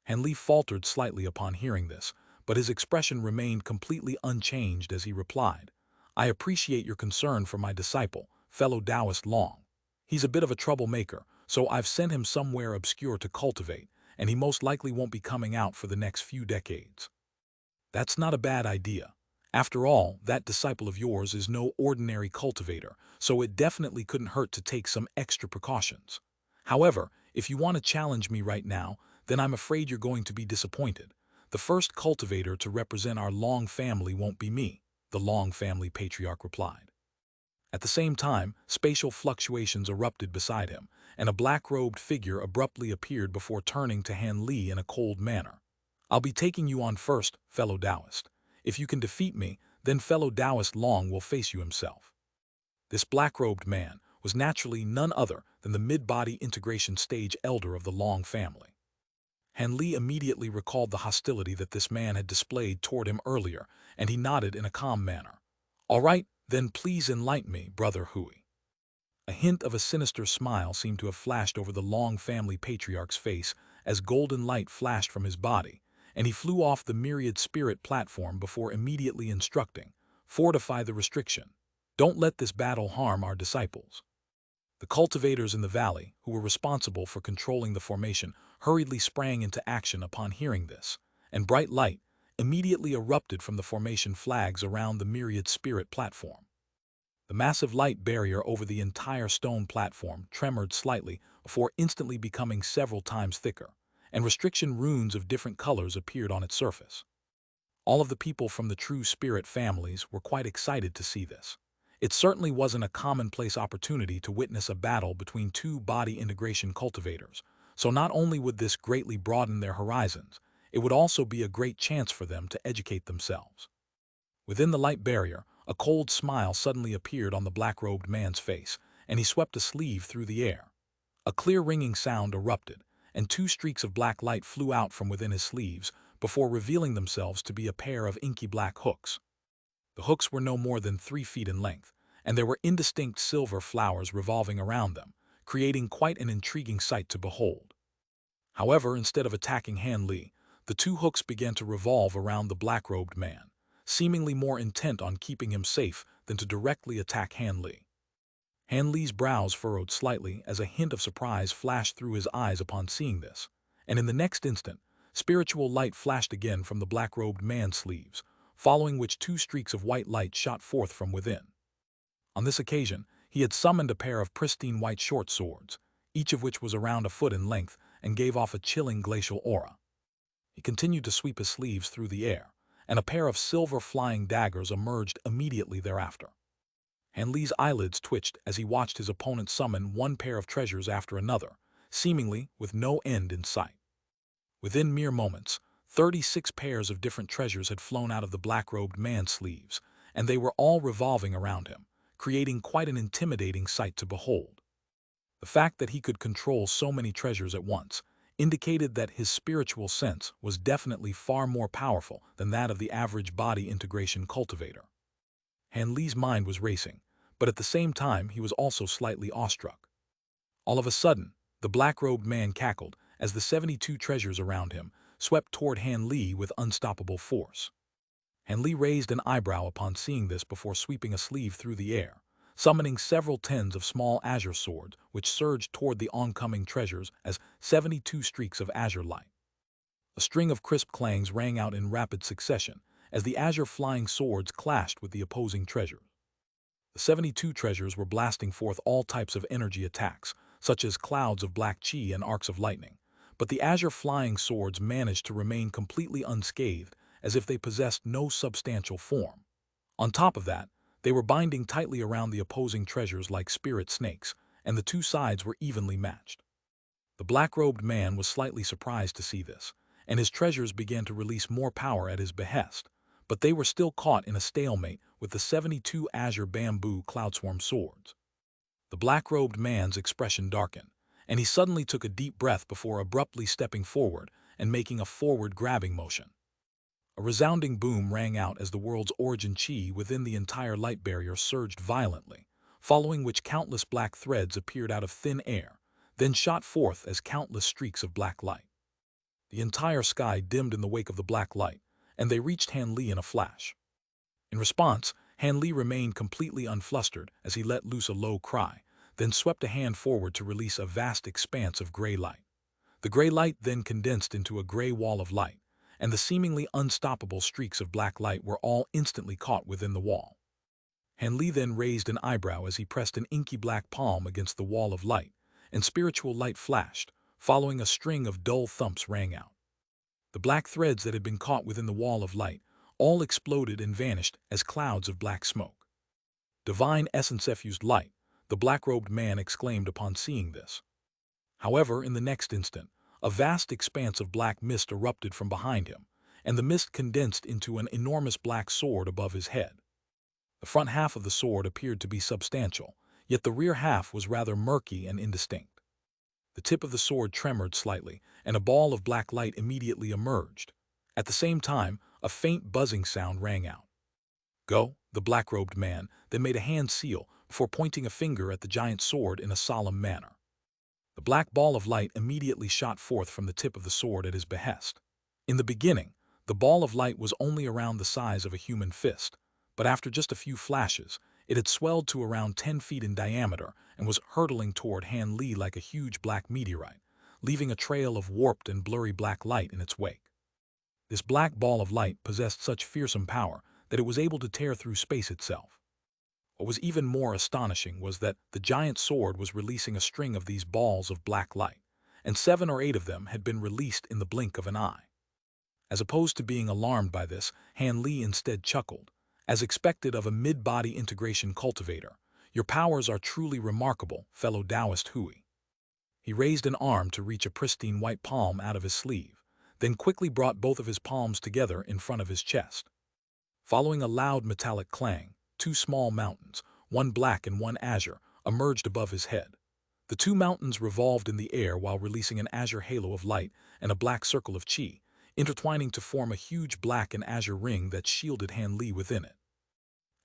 Han Li faltered slightly upon hearing this, but his expression remained completely unchanged as he replied, "I appreciate your concern for my disciple, fellow Taoist Long. He's a bit of a troublemaker, so I've sent him somewhere obscure to cultivate, and he most likely won't be coming out for the next few decades." That's not a bad idea. After all, that disciple of yours is no ordinary cultivator, so it definitely couldn't hurt to take some extra precautions. However, if you want to challenge me right now, then I'm afraid you're going to be disappointed. The first cultivator to represent our Long family won't be me, the Long family patriarch replied. At the same time, spatial fluctuations erupted beside him, and a black-robed figure abruptly appeared before turning to Han Li in a cold manner. "I'll be taking you on first, fellow Taoist. If you can defeat me, then fellow Taoist Long will face you himself." This black-robed man was naturally none other than the mid-body integration stage elder of the Long family. Han Li immediately recalled the hostility that this man had displayed toward him earlier, and he nodded in a calm manner. "All right, then please enlighten me, brother Hui." A hint of a sinister smile seemed to have flashed over the Long family patriarch's face as golden light flashed from his body, and he flew off the myriad spirit platform before immediately instructing, "Fortify the restriction. Don't let this battle harm our disciples." The cultivators in the valley, who were responsible for controlling the formation, hurriedly sprang into action upon hearing this, and bright light immediately erupted from the formation flags around the myriad spirit platform. The massive light barrier over the entire stone platform tremored slightly before instantly becoming several times thicker, and restriction runes of different colors appeared on its surface. All of the people from the true spirit families were quite excited to see this. It certainly wasn't a commonplace opportunity to witness a battle between two body integration cultivators, so not only would this greatly broaden their horizons, it would also be a great chance for them to educate themselves. Within the light barrier, a cold smile suddenly appeared on the black-robed man's face, and he swept a sleeve through the air. A clear ringing sound erupted, and two streaks of black light flew out from within his sleeves before revealing themselves to be a pair of inky black hooks. The hooks were no more than 3 feet in length, and there were indistinct silver flowers revolving around them, creating quite an intriguing sight to behold. However, instead of attacking Han Li, the two hooks began to revolve around the black-robed man, seemingly more intent on keeping him safe than to directly attack Han Li. Han Li's brows furrowed slightly as a hint of surprise flashed through his eyes upon seeing this, and in the next instant, spiritual light flashed again from the black-robed man's sleeves, following which two streaks of white light shot forth from within. On this occasion, he had summoned a pair of pristine white short swords, each of which was around a foot in length and gave off a chilling glacial aura. He continued to sweep his sleeves through the air, and a pair of silver flying daggers emerged immediately thereafter. Han Li's eyelids twitched as he watched his opponent summon one pair of treasures after another, seemingly with no end in sight. Within mere moments, 36 pairs of different treasures had flown out of the black-robed man's sleeves, and they were all revolving around him, creating quite an intimidating sight to behold. The fact that he could control so many treasures at once indicated that his spiritual sense was definitely far more powerful than that of the average body integration cultivator. Han Li's mind was racing, but at the same time he was also slightly awestruck. All of a sudden, the black-robed man cackled as the 72 treasures around him swept toward Han Li with unstoppable force. Han Li raised an eyebrow upon seeing this before sweeping a sleeve through the air, summoning several tens of small azure swords which surged toward the oncoming treasures as 72 streaks of azure light. A string of crisp clangs rang out in rapid succession as the azure flying swords clashed with the opposing treasures. The 72 treasures were blasting forth all types of energy attacks, such as clouds of black chi and arcs of lightning, but the azure flying swords managed to remain completely unscathed, as if they possessed no substantial form. On top of that, they were binding tightly around the opposing treasures like spirit snakes, and the two sides were evenly matched. The black-robed man was slightly surprised to see this, and his treasures began to release more power at his behest, but they were still caught in a stalemate with the 72 azure bamboo cloudswarm swords. The black-robed man's expression darkened, and he suddenly took a deep breath before abruptly stepping forward and making a forward grabbing motion. A resounding boom rang out as the world's origin chi within the entire light barrier surged violently, following which countless black threads appeared out of thin air, then shot forth as countless streaks of black light. The entire sky dimmed in the wake of the black light, and they reached Han Li in a flash. In response, Han Li remained completely unflustered as he let loose a low cry, then swept a hand forward to release a vast expanse of gray light. The gray light then condensed into a gray wall of light, and the seemingly unstoppable streaks of black light were all instantly caught within the wall. Han Li then raised an eyebrow as he pressed an inky black palm against the wall of light, and spiritual light flashed, following a string of dull thumps rang out. The black threads that had been caught within the wall of light all exploded and vanished as clouds of black smoke. "Divine essence effused light," the black-robed man exclaimed upon seeing this. However, in the next instant, a vast expanse of black mist erupted from behind him, and the mist condensed into an enormous black sword above his head. The front half of the sword appeared to be substantial, yet the rear half was rather murky and indistinct. The tip of the sword tremored slightly, and a ball of black light immediately emerged. At the same time, a faint buzzing sound rang out. "Go," the black-robed man then made a hand seal before pointing a finger at the giant sword in a solemn manner. The black ball of light immediately shot forth from the tip of the sword at his behest. In the beginning, the ball of light was only around the size of a human fist, but after just a few flashes, it had swelled to around 10 feet in diameter and was hurtling toward Han Li like a huge black meteorite, leaving a trail of warped and blurry black light in its wake. This black ball of light possessed such fearsome power that it was able to tear through space itself. What was even more astonishing was that the giant sword was releasing a string of these balls of black light, and 7 or 8 of them had been released in the blink of an eye. As opposed to being alarmed by this, Han Li instead chuckled. "As expected of a mid-body integration cultivator, your powers are truly remarkable, fellow Taoist Hui." He raised an arm to reach a pristine white palm out of his sleeve, then quickly brought both of his palms together in front of his chest. Following a loud metallic clang, 2 small mountains, one black and one azure, emerged above his head. The 2 mountains revolved in the air while releasing an azure halo of light and a black circle of chi, intertwining to form a huge black and azure ring that shielded Han Li within it.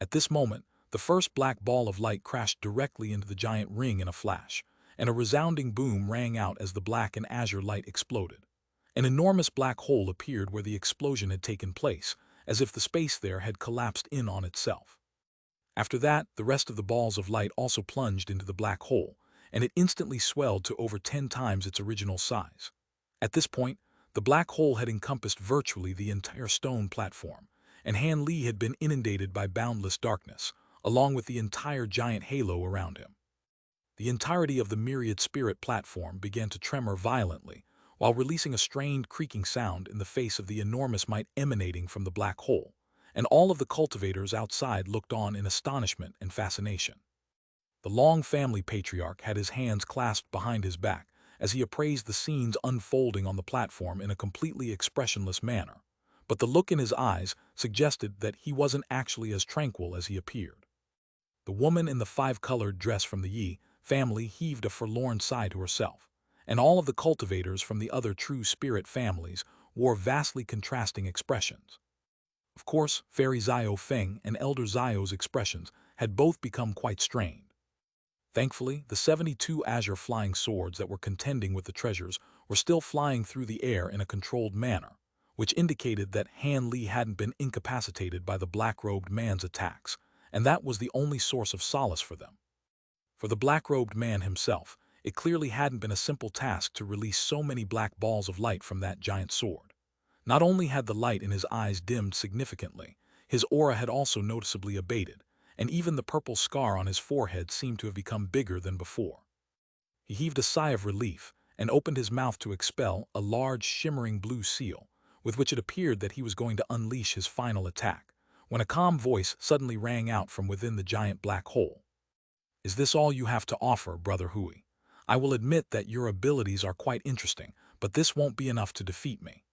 At this moment, the first black ball of light crashed directly into the giant ring in a flash, and a resounding boom rang out as the black and azure light exploded. An enormous black hole appeared where the explosion had taken place, as if the space there had collapsed in on itself. After that, the rest of the balls of light also plunged into the black hole, and it instantly swelled to over 10 times its original size. At this point, the black hole had encompassed virtually the entire stone platform, and Han Li had been inundated by boundless darkness, along with the entire giant halo around him. The entirety of the myriad spirit platform began to tremor violently, while releasing a strained creaking sound in the face of the enormous might emanating from the black hole, and all of the cultivators outside looked on in astonishment and fascination. The Long family patriarch had his hands clasped behind his back as he appraised the scenes unfolding on the platform in a completely expressionless manner, but the look in his eyes suggested that he wasn't actually as tranquil as he appeared. The woman in the five-colored dress from the Yi family heaved a forlorn sigh to herself, and all of the cultivators from the other true spirit families wore vastly contrasting expressions. Of course, Fairy Zio Feng and Elder Zio's expressions had both become quite strained. Thankfully, the 72 azure flying swords that were contending with the treasures were still flying through the air in a controlled manner, which indicated that Han Li hadn't been incapacitated by the black-robed man's attacks, and that was the only source of solace for them. For the black-robed man himself, it clearly hadn't been a simple task to release so many black balls of light from that giant sword. Not only had the light in his eyes dimmed significantly, his aura had also noticeably abated, and even the purple scar on his forehead seemed to have become bigger than before. He heaved a sigh of relief and opened his mouth to expel a large shimmering blue seal, with which it appeared that he was going to unleash his final attack, when a calm voice suddenly rang out from within the giant black hole. "Is this all you have to offer, Brother Hui? I will admit that your abilities are quite interesting, but this won't be enough to defeat me."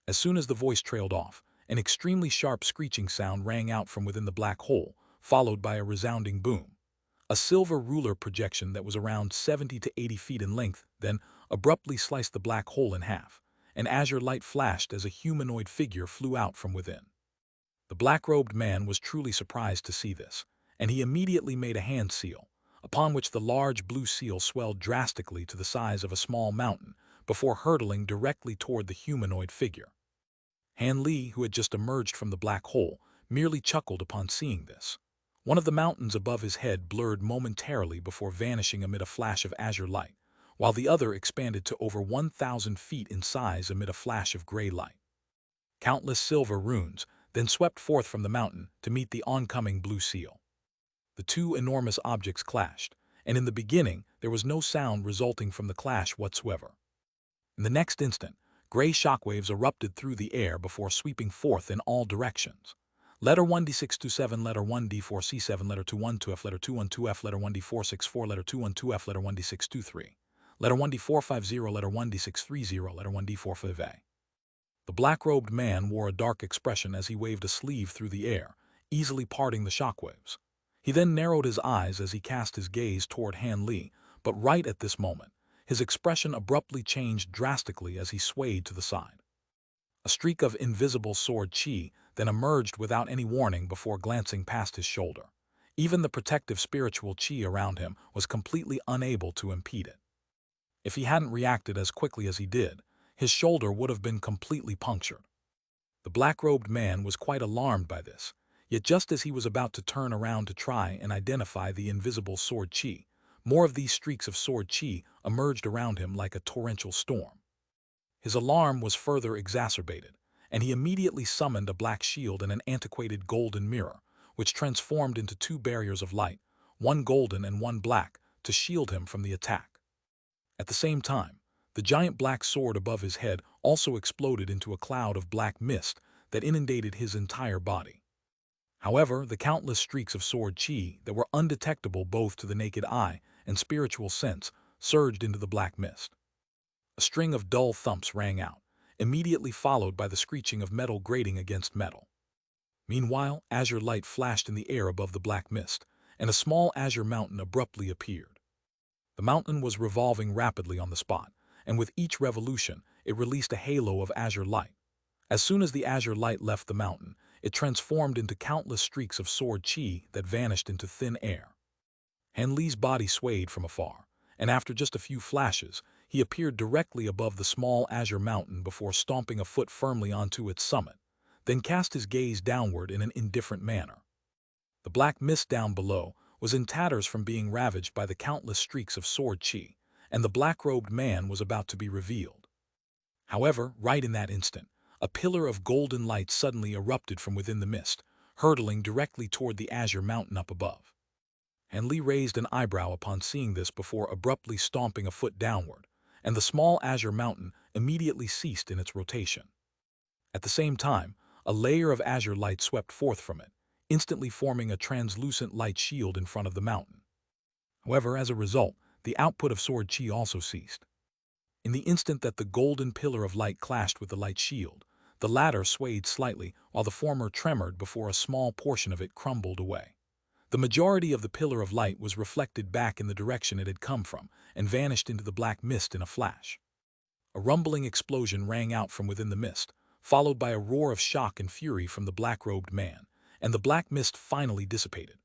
As soon as the voice trailed off, an extremely sharp screeching sound rang out from within the black hole, followed by a resounding boom. A silver ruler projection that was around 70 to 80 feet in length then abruptly sliced the black hole in half, and azure light flashed as a humanoid figure flew out from within. The black-robed man was truly surprised to see this, and he immediately made a hand seal, upon which the large blue seal swelled drastically to the size of a small mountain before hurtling directly toward the humanoid figure. Han Li, who had just emerged from the black hole, merely chuckled upon seeing this. One of the mountains above his head blurred momentarily before vanishing amid a flash of azure light, while the other expanded to over 1,000 feet in size amid a flash of gray light. Countless silver runes then swept forth from the mountain to meet the oncoming blue seal. The two enormous objects clashed, and in the beginning there was no sound resulting from the clash whatsoever. In the next instant, gray shockwaves erupted through the air before sweeping forth in all directions. Letter 1D627, letter 1D4C7, letter 212F, letter 212F, letter 1D464, letter 212F, letter 1D623, letter 1D450, letter 1D630, letter 1D45A. The black-robed man wore a dark expression as he waved a sleeve through the air, easily parting the shockwaves. He then narrowed his eyes as he cast his gaze toward Han Li, but right at this moment, his expression abruptly changed drastically as he swayed to the side. A streak of invisible sword chi then emerged without any warning before glancing past his shoulder. Even the protective spiritual chi around him was completely unable to impede it. If he hadn't reacted as quickly as he did, his shoulder would have been completely punctured. The black-robed man was quite alarmed by this, yet just as he was about to turn around to try and identify the invisible sword chi, more of these streaks of sword chi emerged around him like a torrential storm. His alarm was further exacerbated, and he immediately summoned a black shield and an antiquated golden mirror, which transformed into two barriers of light, one golden and one black, to shield him from the attack. At the same time, the giant black sword above his head also exploded into a cloud of black mist that inundated his entire body. However, the countless streaks of sword chi that were undetectable both to the naked eye and spiritual sense surged into the black mist. A string of dull thumps rang out, immediately followed by the screeching of metal grating against metal. Meanwhile, azure light flashed in the air above the black mist, and a small azure mountain abruptly appeared. The mountain was revolving rapidly on the spot, and with each revolution, it released a halo of azure light. As soon as the azure light left the mountain, it transformed into countless streaks of sword chi that vanished into thin air. Han Li's body swayed from afar, and after just a few flashes, he appeared directly above the small azure mountain before stomping a foot firmly onto its summit, then cast his gaze downward in an indifferent manner. The black mist down below was in tatters from being ravaged by the countless streaks of sword chi, and the black-robed man was about to be revealed. However, right in that instant, a pillar of golden light suddenly erupted from within the mist, hurtling directly toward the azure mountain up above. And Li raised an eyebrow upon seeing this before abruptly stomping a foot downward, and the small azure mountain immediately ceased in its rotation. At the same time, a layer of azure light swept forth from it, instantly forming a translucent light shield in front of the mountain. However, as a result, the output of sword chi also ceased. In the instant that the golden pillar of light clashed with the light shield, the latter swayed slightly while the former tremored before a small portion of it crumbled away. The majority of the pillar of light was reflected back in the direction it had come from and vanished into the black mist in a flash. A rumbling explosion rang out from within the mist, followed by a roar of shock and fury from the black-robed man, and the black mist finally dissipated.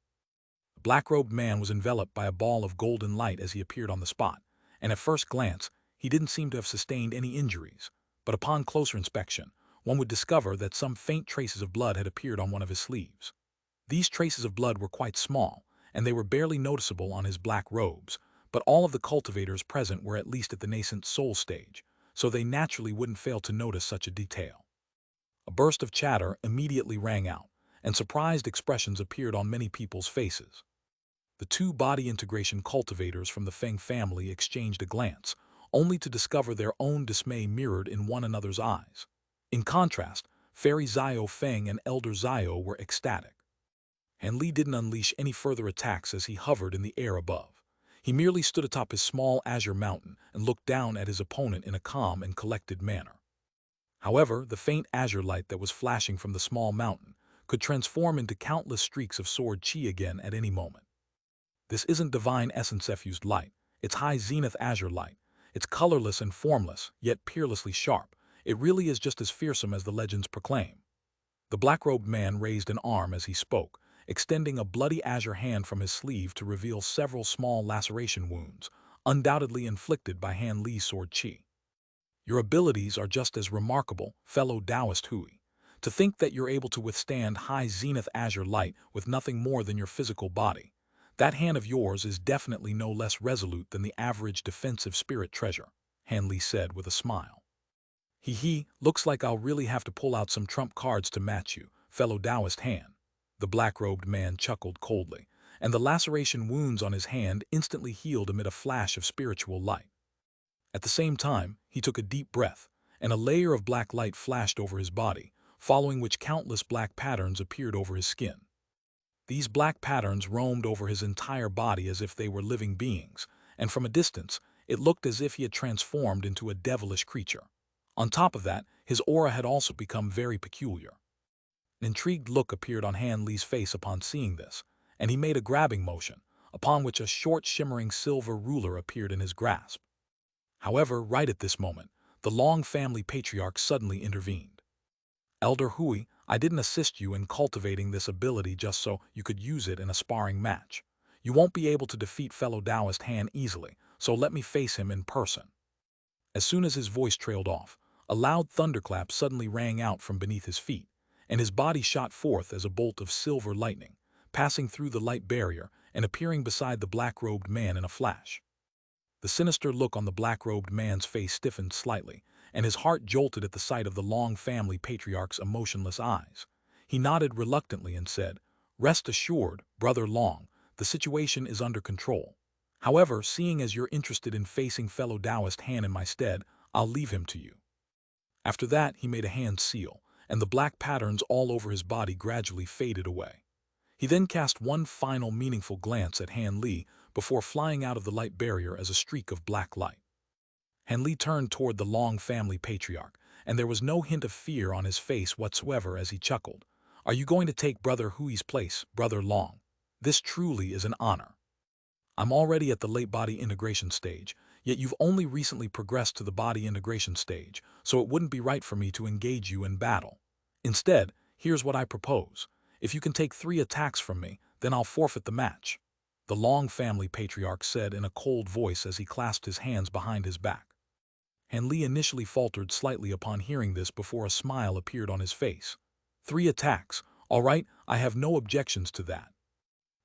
The black-robed man was enveloped by a ball of golden light as he appeared on the spot, and at first glance, he didn't seem to have sustained any injuries, but upon closer inspection, one would discover that some faint traces of blood had appeared on one of his sleeves. These traces of blood were quite small, and they were barely noticeable on his black robes, but all of the cultivators present were at least at the nascent soul stage, so they naturally wouldn't fail to notice such a detail. A burst of chatter immediately rang out, and surprised expressions appeared on many people's faces. The two body integration cultivators from the Feng family exchanged a glance, only to discover their own dismay mirrored in one another's eyes. In contrast, Fairy Zio Feng and Elder Zio were ecstatic. And Li didn't unleash any further attacks as he hovered in the air above. He merely stood atop his small azure mountain and looked down at his opponent in a calm and collected manner. However, the faint azure light that was flashing from the small mountain could transform into countless streaks of sword chi again at any moment. This isn't divine essence-effused light, it's high zenith azure light. It's colorless and formless, yet peerlessly sharp. It really is just as fearsome as the legends proclaim. The black-robed man raised an arm as he spoke, extending a bloody azure hand from his sleeve to reveal several small laceration wounds, undoubtedly inflicted by Han Li's sword chi. Your abilities are just as remarkable, fellow Taoist Hui. To think that you're able to withstand high zenith azure light with nothing more than your physical body. That hand of yours is definitely no less resolute than the average defensive spirit treasure, Han Li said with a smile. Looks like I'll really have to pull out some trump cards to match you, fellow Taoist Han. The black-robed man chuckled coldly, and the laceration wounds on his hand instantly healed amid a flash of spiritual light. At the same time, he took a deep breath, and a layer of black light flashed over his body, following which countless black patterns appeared over his skin. These black patterns roamed over his entire body as if they were living beings, and from a distance, it looked as if he had transformed into a devilish creature. On top of that, his aura had also become very peculiar. An intrigued look appeared on Han Li's face upon seeing this, and he made a grabbing motion, upon which a short shimmering silver ruler appeared in his grasp. However, right at this moment, the Long family patriarch suddenly intervened. Elder Hui, I didn't assist you in cultivating this ability just so you could use it in a sparring match. You won't be able to defeat fellow Taoist Han easily, so let me face him in person. As soon as his voice trailed off, a loud thunderclap suddenly rang out from beneath his feet, and his body shot forth as a bolt of silver lightning, passing through the light barrier and appearing beside the black-robed man in a flash. The sinister look on the black-robed man's face stiffened slightly, and his heart jolted at the sight of the Long family patriarch's emotionless eyes. He nodded reluctantly and said, "Rest assured, Brother Long, the situation is under control. However, seeing as you're interested in facing fellow Taoist Han in my stead, I'll leave him to you." After that, he made a hand seal, and the black patterns all over his body gradually faded away. He then cast one final meaningful glance at Han Li before flying out of the light barrier as a streak of black light. Han Li turned toward the Long family patriarch, and there was no hint of fear on his face whatsoever as he chuckled. "Are you going to take Brother Hui's place, Brother Long? This truly is an honor. I'm already at the late body integration stage, yet you've only recently progressed to the body integration stage, so it wouldn't be right for me to engage you in battle. Instead, here's what I propose. If you can take 3 attacks from me, then I'll forfeit the match," the Long family patriarch said in a cold voice as he clasped his hands behind his back. Han Li initially faltered slightly upon hearing this before a smile appeared on his face. 3 attacks. All right, I have no objections to that.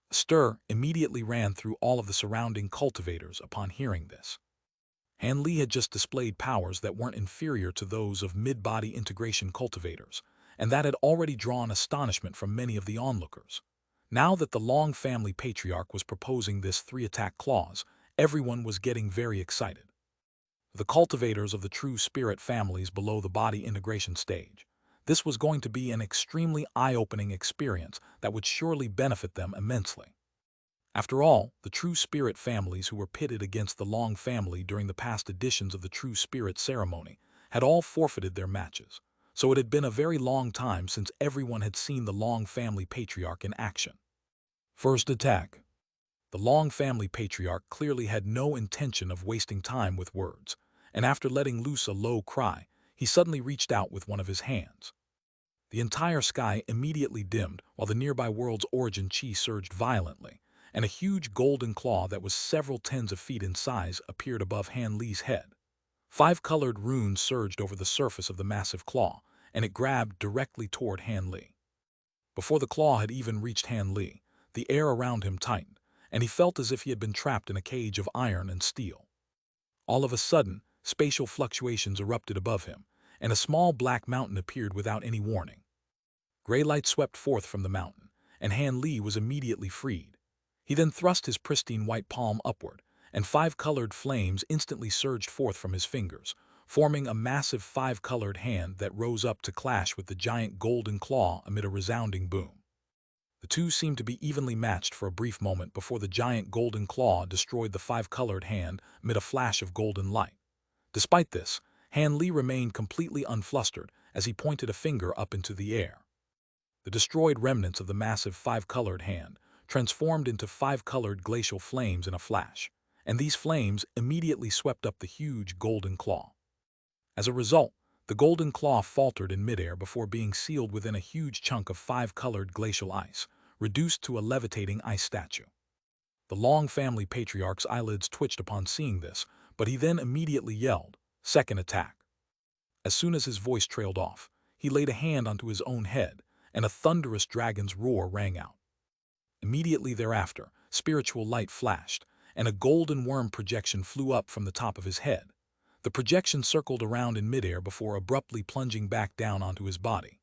A stir immediately ran through all of the surrounding cultivators upon hearing this. Han Li had just displayed powers that weren't inferior to those of mid-body integration cultivators, and that had already drawn astonishment from many of the onlookers. Now that the Long family patriarch was proposing this 3-attack clause, everyone was getting very excited. The cultivators of the true spirit families below the body integration stage. This was going to be an extremely eye-opening experience that would surely benefit them immensely. After all, the true spirit families who were pitted against the Long family during the past editions of the True Spirit ceremony had all forfeited their matches, so it had been a very long time since everyone had seen the Long family patriarch in action. First attack. The Long family patriarch clearly had no intention of wasting time with words, and after letting loose a low cry, he suddenly reached out with one of his hands. The entire sky immediately dimmed while the nearby world's origin chi surged violently, and a huge golden claw that was several tens of feet in size appeared above Han Li's head. 5 colored runes surged over the surface of the massive claw, and it grabbed directly toward Han Li. Before the claw had even reached Han Li, the air around him tightened, and he felt as if he had been trapped in a cage of iron and steel. All of a sudden, spatial fluctuations erupted above him, and a small black mountain appeared without any warning. Gray light swept forth from the mountain, and Han Li was immediately freed. He then thrust his pristine white palm upward, and 5 colored flames instantly surged forth from his fingers, forming a massive 5-colored hand that rose up to clash with the giant golden claw amid a resounding boom. The two seemed to be evenly matched for a brief moment before the giant golden claw destroyed the 5-colored hand amid a flash of golden light. Despite this, Han Li remained completely unflustered as he pointed a finger up into the air. The destroyed remnants of the massive 5-colored hand transformed into 5-colored glacial flames in a flash, and these flames immediately swept up the huge golden claw. As a result, the golden claw faltered in midair before being sealed within a huge chunk of 5-colored glacial ice, reduced to a levitating ice statue. The Long family patriarch's eyelids twitched upon seeing this, but he then immediately yelled, "Second attack." As soon as his voice trailed off, he laid a hand onto his own head, and a thunderous dragon's roar rang out. Immediately thereafter, spiritual light flashed, and a golden worm projection flew up from the top of his head. The projection circled around in midair before abruptly plunging back down onto his body.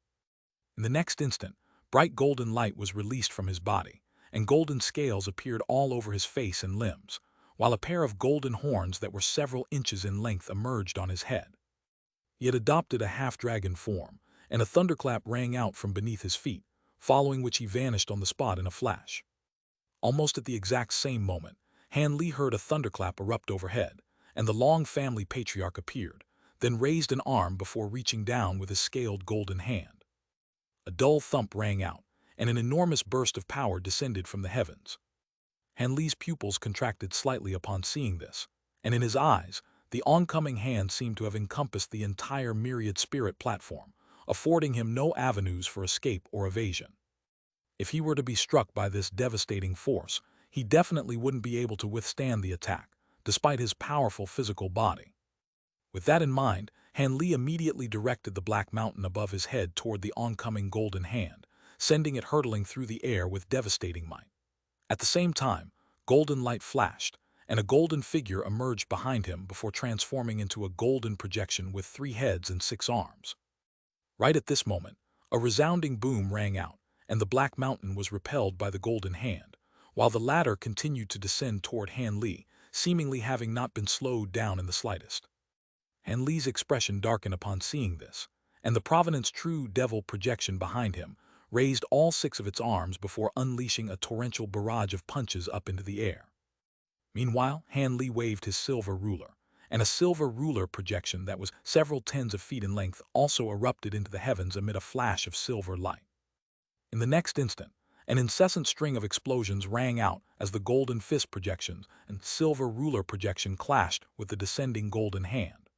In the next instant, bright golden light was released from his body, and golden scales appeared all over his face and limbs, while a pair of golden horns that were several inches in length emerged on his head. He had adopted a half-dragon form, and a thunderclap rang out from beneath his feet, following which he vanished on the spot in a flash. Almost at the exact same moment, Han Li heard a thunderclap erupt overhead, and the Long family patriarch appeared, then raised an arm before reaching down with his scaled golden hand. A dull thump rang out, and an enormous burst of power descended from the heavens. Han Li's pupils contracted slightly upon seeing this, and in his eyes, the oncoming hand seemed to have encompassed the entire myriad spirit platform, affording him no avenues for escape or evasion. If he were to be struck by this devastating force, he definitely wouldn't be able to withstand the attack, despite his powerful physical body. With that in mind, Han Li immediately directed the black mountain above his head toward the oncoming golden hand, sending it hurtling through the air with devastating might. At the same time, golden light flashed, and a golden figure emerged behind him before transforming into a golden projection with 3 heads and 6 arms. Right at this moment, a resounding boom rang out, and the black mountain was repelled by the golden hand, while the latter continued to descend toward Han Li, seemingly having not been slowed down in the slightest. Han Li's expression darkened upon seeing this, and the Provenance True Devil projection behind him raised all 6 of its arms before unleashing a torrential barrage of punches up into the air. Meanwhile, Han Li waved his silver ruler, and a silver ruler projection that was several tens of feet in length also erupted into the heavens amid a flash of silver light. In the next instant, an incessant string of explosions rang out as the golden fist projection and silver ruler projection clashed with the descending golden hand.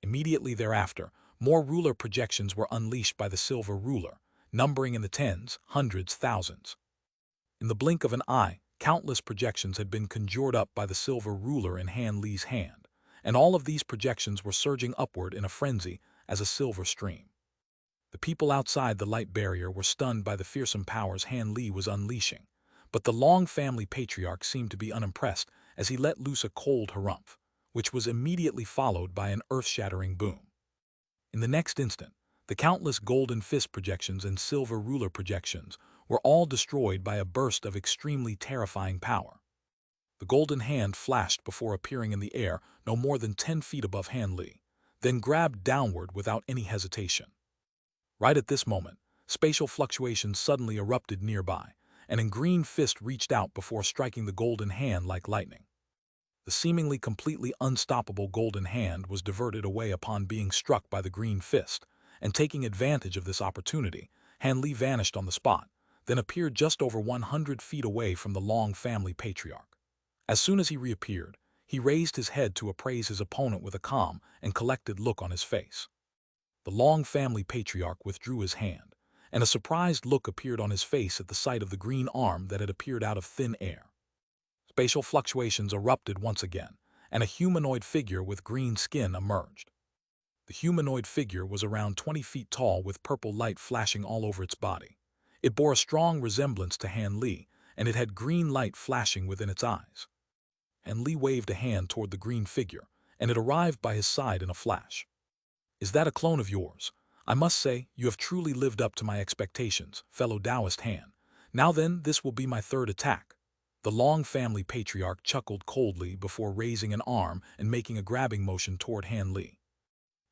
Immediately thereafter, more ruler projections were unleashed by the silver ruler, numbering in the tens, hundreds, thousands. In the blink of an eye, countless projections had been conjured up by the silver ruler in Han Li's hand, and all of these projections were surging upward in a frenzy as a silver stream. The people outside the light barrier were stunned by the fearsome powers Han Li was unleashing, but the Long family patriarch seemed to be unimpressed as he let loose a cold harumph, which was immediately followed by an earth-shattering boom. In the next instant, the countless golden fist projections and silver ruler projections were all destroyed by a burst of extremely terrifying power. The golden hand flashed before appearing in the air no more than 10 feet above Han Li, then grabbed downward without any hesitation. Right at this moment, spatial fluctuations suddenly erupted nearby, and a green fist reached out before striking the golden hand like lightning. The seemingly completely unstoppable golden hand was diverted away upon being struck by the green fist, and taking advantage of this opportunity, Han Li vanished on the spot, then appeared just over 100 feet away from the Long family patriarch. As soon as he reappeared, he raised his head to appraise his opponent with a calm and collected look on his face. The Long family patriarch withdrew his hand, and a surprised look appeared on his face at the sight of the green arm that had appeared out of thin air. Spatial fluctuations erupted once again, and a humanoid figure with green skin emerged. The humanoid figure was around 20 feet tall with purple light flashing all over its body. It bore a strong resemblance to Han Li, and it had green light flashing within its eyes. Han Li waved a hand toward the green figure, and it arrived by his side in a flash. "Is that a clone of yours? I must say, you have truly lived up to my expectations, fellow Taoist Han. Now then, this will be my third attack." The Long family patriarch chuckled coldly before raising an arm and making a grabbing motion toward Han Li.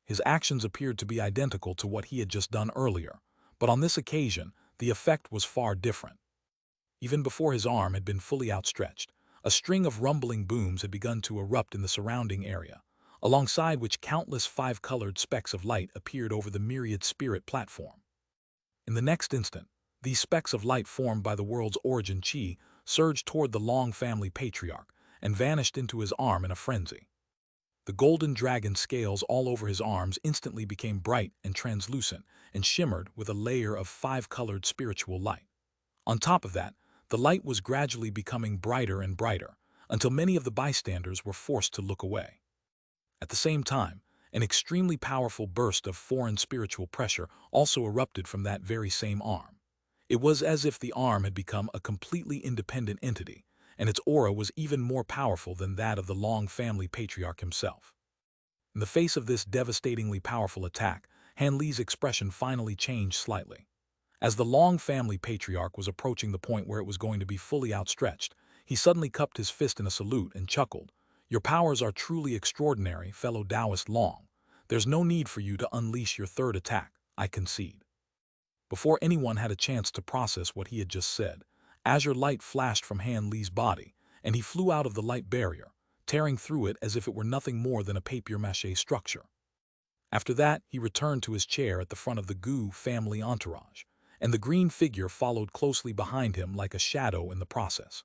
His actions appeared to be identical to what he had just done earlier, but on this occasion, the effect was far different. Even before his arm had been fully outstretched, a string of rumbling booms had begun to erupt in the surrounding area, alongside which countless five-colored specks of light appeared over the myriad spirit platform. In the next instant, these specks of light formed by the world's origin chi surged toward the Long family patriarch and vanished into his arm in a frenzy. The golden dragon scales all over his arms instantly became bright and translucent and shimmered with a layer of five-colored spiritual light. On top of that, the light was gradually becoming brighter and brighter, until many of the bystanders were forced to look away. At the same time, an extremely powerful burst of foreign spiritual pressure also erupted from that very same arm. It was as if the arm had become a completely independent entity, and its aura was even more powerful than that of the Long family patriarch himself. In the face of this devastatingly powerful attack, Han Li's expression finally changed slightly. As the Long family patriarch was approaching the point where it was going to be fully outstretched, he suddenly cupped his fist in a salute and chuckled. "Your powers are truly extraordinary, fellow Taoist Long. There's no need for you to unleash your third attack, I concede." Before anyone had a chance to process what he had just said, azure light flashed from Han Li's body, and he flew out of the light barrier, tearing through it as if it were nothing more than a papier-mâché structure. After that, he returned to his chair at the front of the Gu family entourage, and the green figure followed closely behind him like a shadow in the process.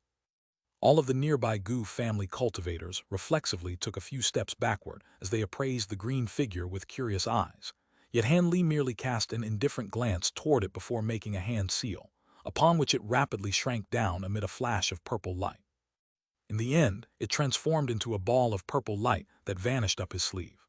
All of the nearby Gu family cultivators reflexively took a few steps backward as they appraised the green figure with curious eyes, yet Han Li merely cast an indifferent glance toward it before making a hand seal, upon which it rapidly shrank down amid a flash of purple light. In the end, it transformed into a ball of purple light that vanished up his sleeve.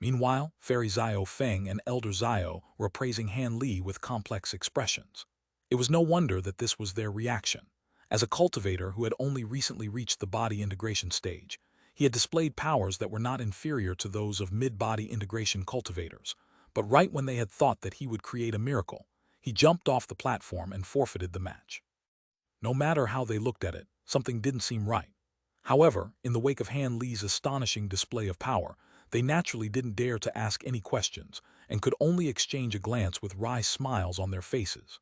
Meanwhile, Fairy Zio Feng and Elder Zio were appraising Han Li with complex expressions. It was no wonder that this was their reaction. As a cultivator who had only recently reached the body integration stage, he had displayed powers that were not inferior to those of mid-body integration cultivators, but right when they had thought that he would create a miracle, he jumped off the platform and forfeited the match. No matter how they looked at it, something didn't seem right. However, in the wake of Han Li's astonishing display of power, they naturally didn't dare to ask any questions and could only exchange a glance with wry smiles on their faces.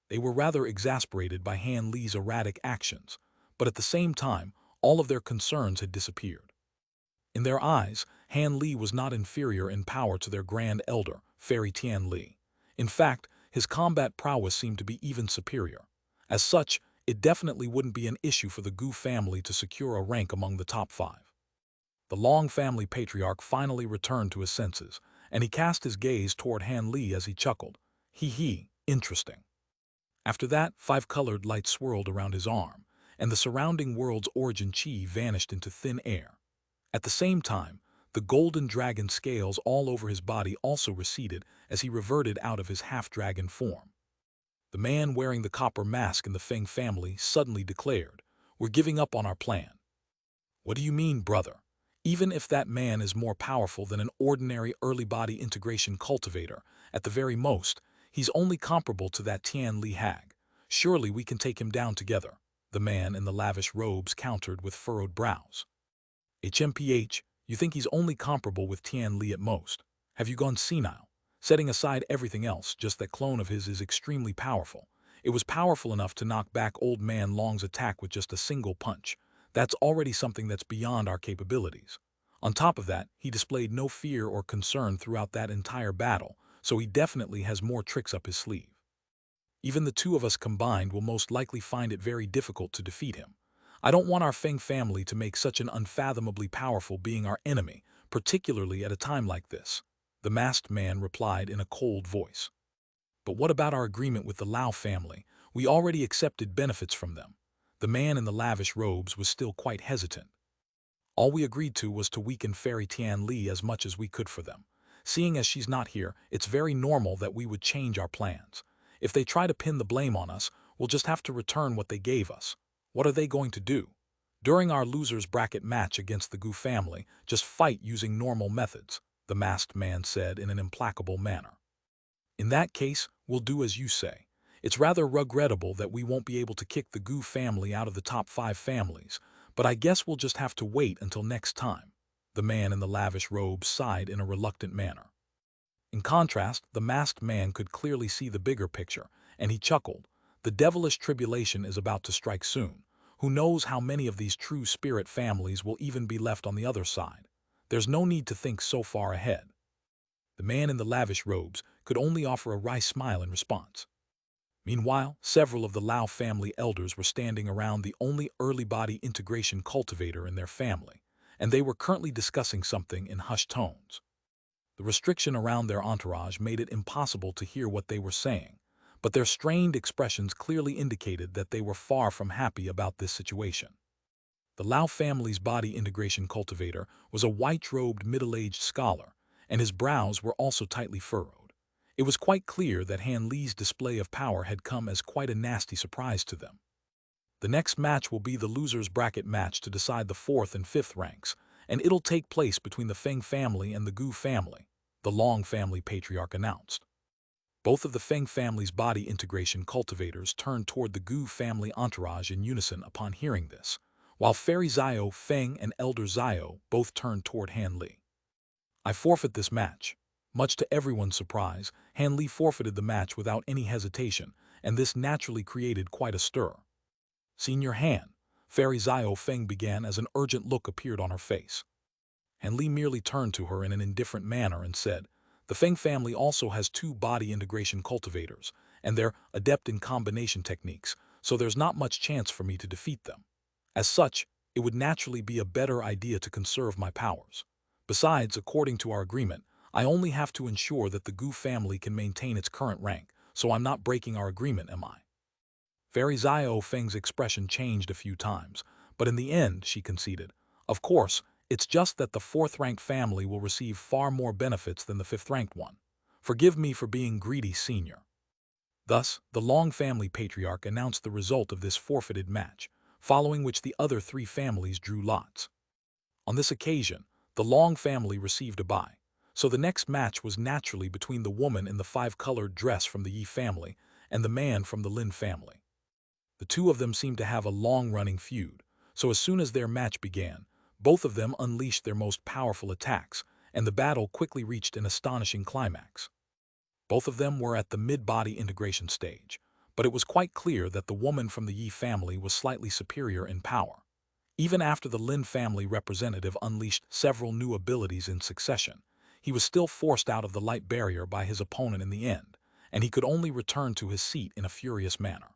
They were rather exasperated by Han Li's erratic actions, but at the same time, all of their concerns had disappeared. In their eyes, Han Li was not inferior in power to their Grand Elder, Fairy Tian Li. In fact, his combat prowess seemed to be even superior. As such, it definitely wouldn't be an issue for the Gu family to secure a rank among the top 5. The Long family patriarch finally returned to his senses, and he cast his gaze toward Han Li as he chuckled. "Hee, interesting." After that, 5-colored light swirled around his arm, and the surrounding world's origin chi vanished into thin air. At the same time, The golden dragon scales all over his body also receded as he reverted out of his half-dragon form. The man wearing the copper mask in the Feng family suddenly declared, "We're giving up on our plan." "What do you mean, brother? Even if that man is more powerful than an ordinary early body integration cultivator, at the very most, he's only comparable to that Tian Li hag. Surely we can take him down together," the man in the lavish robes countered with furrowed brows. "HMPH, you think he's only comparable with Tian Li at most? Have you gone senile? Setting aside everything else, just that clone of his is extremely powerful. It was powerful enough to knock back old man Long's attack with just a single punch. That's already something that's beyond our capabilities. On top of that, he displayed no fear or concern throughout that entire battle, so he definitely has more tricks up his sleeve. Even the two of us combined will most likely find it very difficult to defeat him. I don't want our Feng family to make such an unfathomably powerful being our enemy, particularly at a time like this," the masked man replied in a cold voice. "But what about our agreement with the Lao family? We already accepted benefits from them." The man in the lavish robes was still quite hesitant. "All we agreed to was to weaken Fairy Tian Li as much as we could for them. Seeing as she's not here, it's very normal that we would change our plans. If they try to pin the blame on us, we'll just have to return what they gave us. What are they going to do? During our losers bracket match against the Gu family, just fight using normal methods," the masked man said in an implacable manner. "In that case, we'll do as you say. It's rather regrettable that we won't be able to kick the Gu family out of the top 5 families, but I guess we'll just have to wait until next time," the man in the lavish robes sighed in a reluctant manner. In contrast, the masked man could clearly see the bigger picture, and he chuckled. "The devilish tribulation is about to strike soon. Who knows how many of these true spirit families will even be left on the other side? There's no need to think so far ahead." The man in the lavish robes could only offer a wry smile in response. Meanwhile, several of the Lao family elders were standing around the only early body integration cultivator in their family, and they were currently discussing something in hushed tones. The restriction around their entourage made it impossible to hear what they were saying, but their strained expressions clearly indicated that they were far from happy about this situation. The Lao family's body integration cultivator was a white-robed middle-aged scholar, and his brows were also tightly furrowed. It was quite clear that Han Li's display of power had come as quite a nasty surprise to them. "The next match will be the losers bracket match to decide the 4th and 5th ranks, and it'll take place between the Feng family and the Gu family," the Long family patriarch announced. Both of the Feng family's body integration cultivators turned toward the Gu family entourage in unison upon hearing this, while Fairy Xiao Feng and Elder Xiao both turned toward Han Li. "I forfeit this match." Much to everyone's surprise, Han Li forfeited the match without any hesitation, and this naturally created quite a stir. "Senior Han," Fairy Xiao Feng began as an urgent look appeared on her face. Han Li merely turned to her in an indifferent manner and said, "The Feng family also has 2 body integration cultivators, and they're adept in combination techniques, so there's not much chance for me to defeat them. As such, it would naturally be a better idea to conserve my powers. Besides, according to our agreement, I only have to ensure that the Gu family can maintain its current rank, so I'm not breaking our agreement, am I?" Fairy Xiao Feng's expression changed a few times, but in the end she conceded, "Of course, it's just that the 4th-ranked family will receive far more benefits than the 5th-ranked one. Forgive me for being greedy, senior." Thus, the Long family patriarch announced the result of this forfeited match, following which the other 3 families drew lots. On this occasion, the Long family received a bye, so the next match was naturally between the woman in the 5-colored dress from the Yi family and the man from the Lin family. The two of them seemed to have a long-running feud, so as soon as their match began, both of them unleashed their most powerful attacks, and the battle quickly reached an astonishing climax. Both of them were at the mid-body integration stage, but it was quite clear that the woman from the Yi family was slightly superior in power. Even after the Lin family representative unleashed several new abilities in succession, he was still forced out of the light barrier by his opponent in the end, and he could only return to his seat in a furious manner.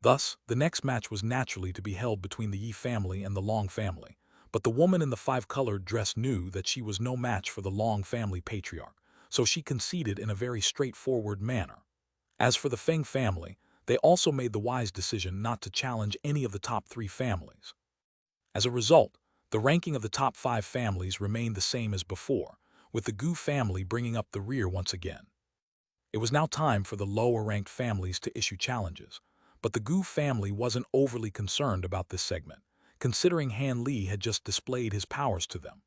Thus, the next match was naturally to be held between the Yi family and the Long family, but the woman in the 5-colored dress knew that she was no match for the Long family patriarch, so she conceded in a very straightforward manner. As for the Feng family, they also made the wise decision not to challenge any of the top 3 families. As a result, The ranking of the top 5 families remained the same as before, with the Gu family bringing up the rear once again. It was now time for the lower-ranked families to issue challenges, but the Gu family wasn't overly concerned about this segment, considering Han Li had just displayed his powers to them.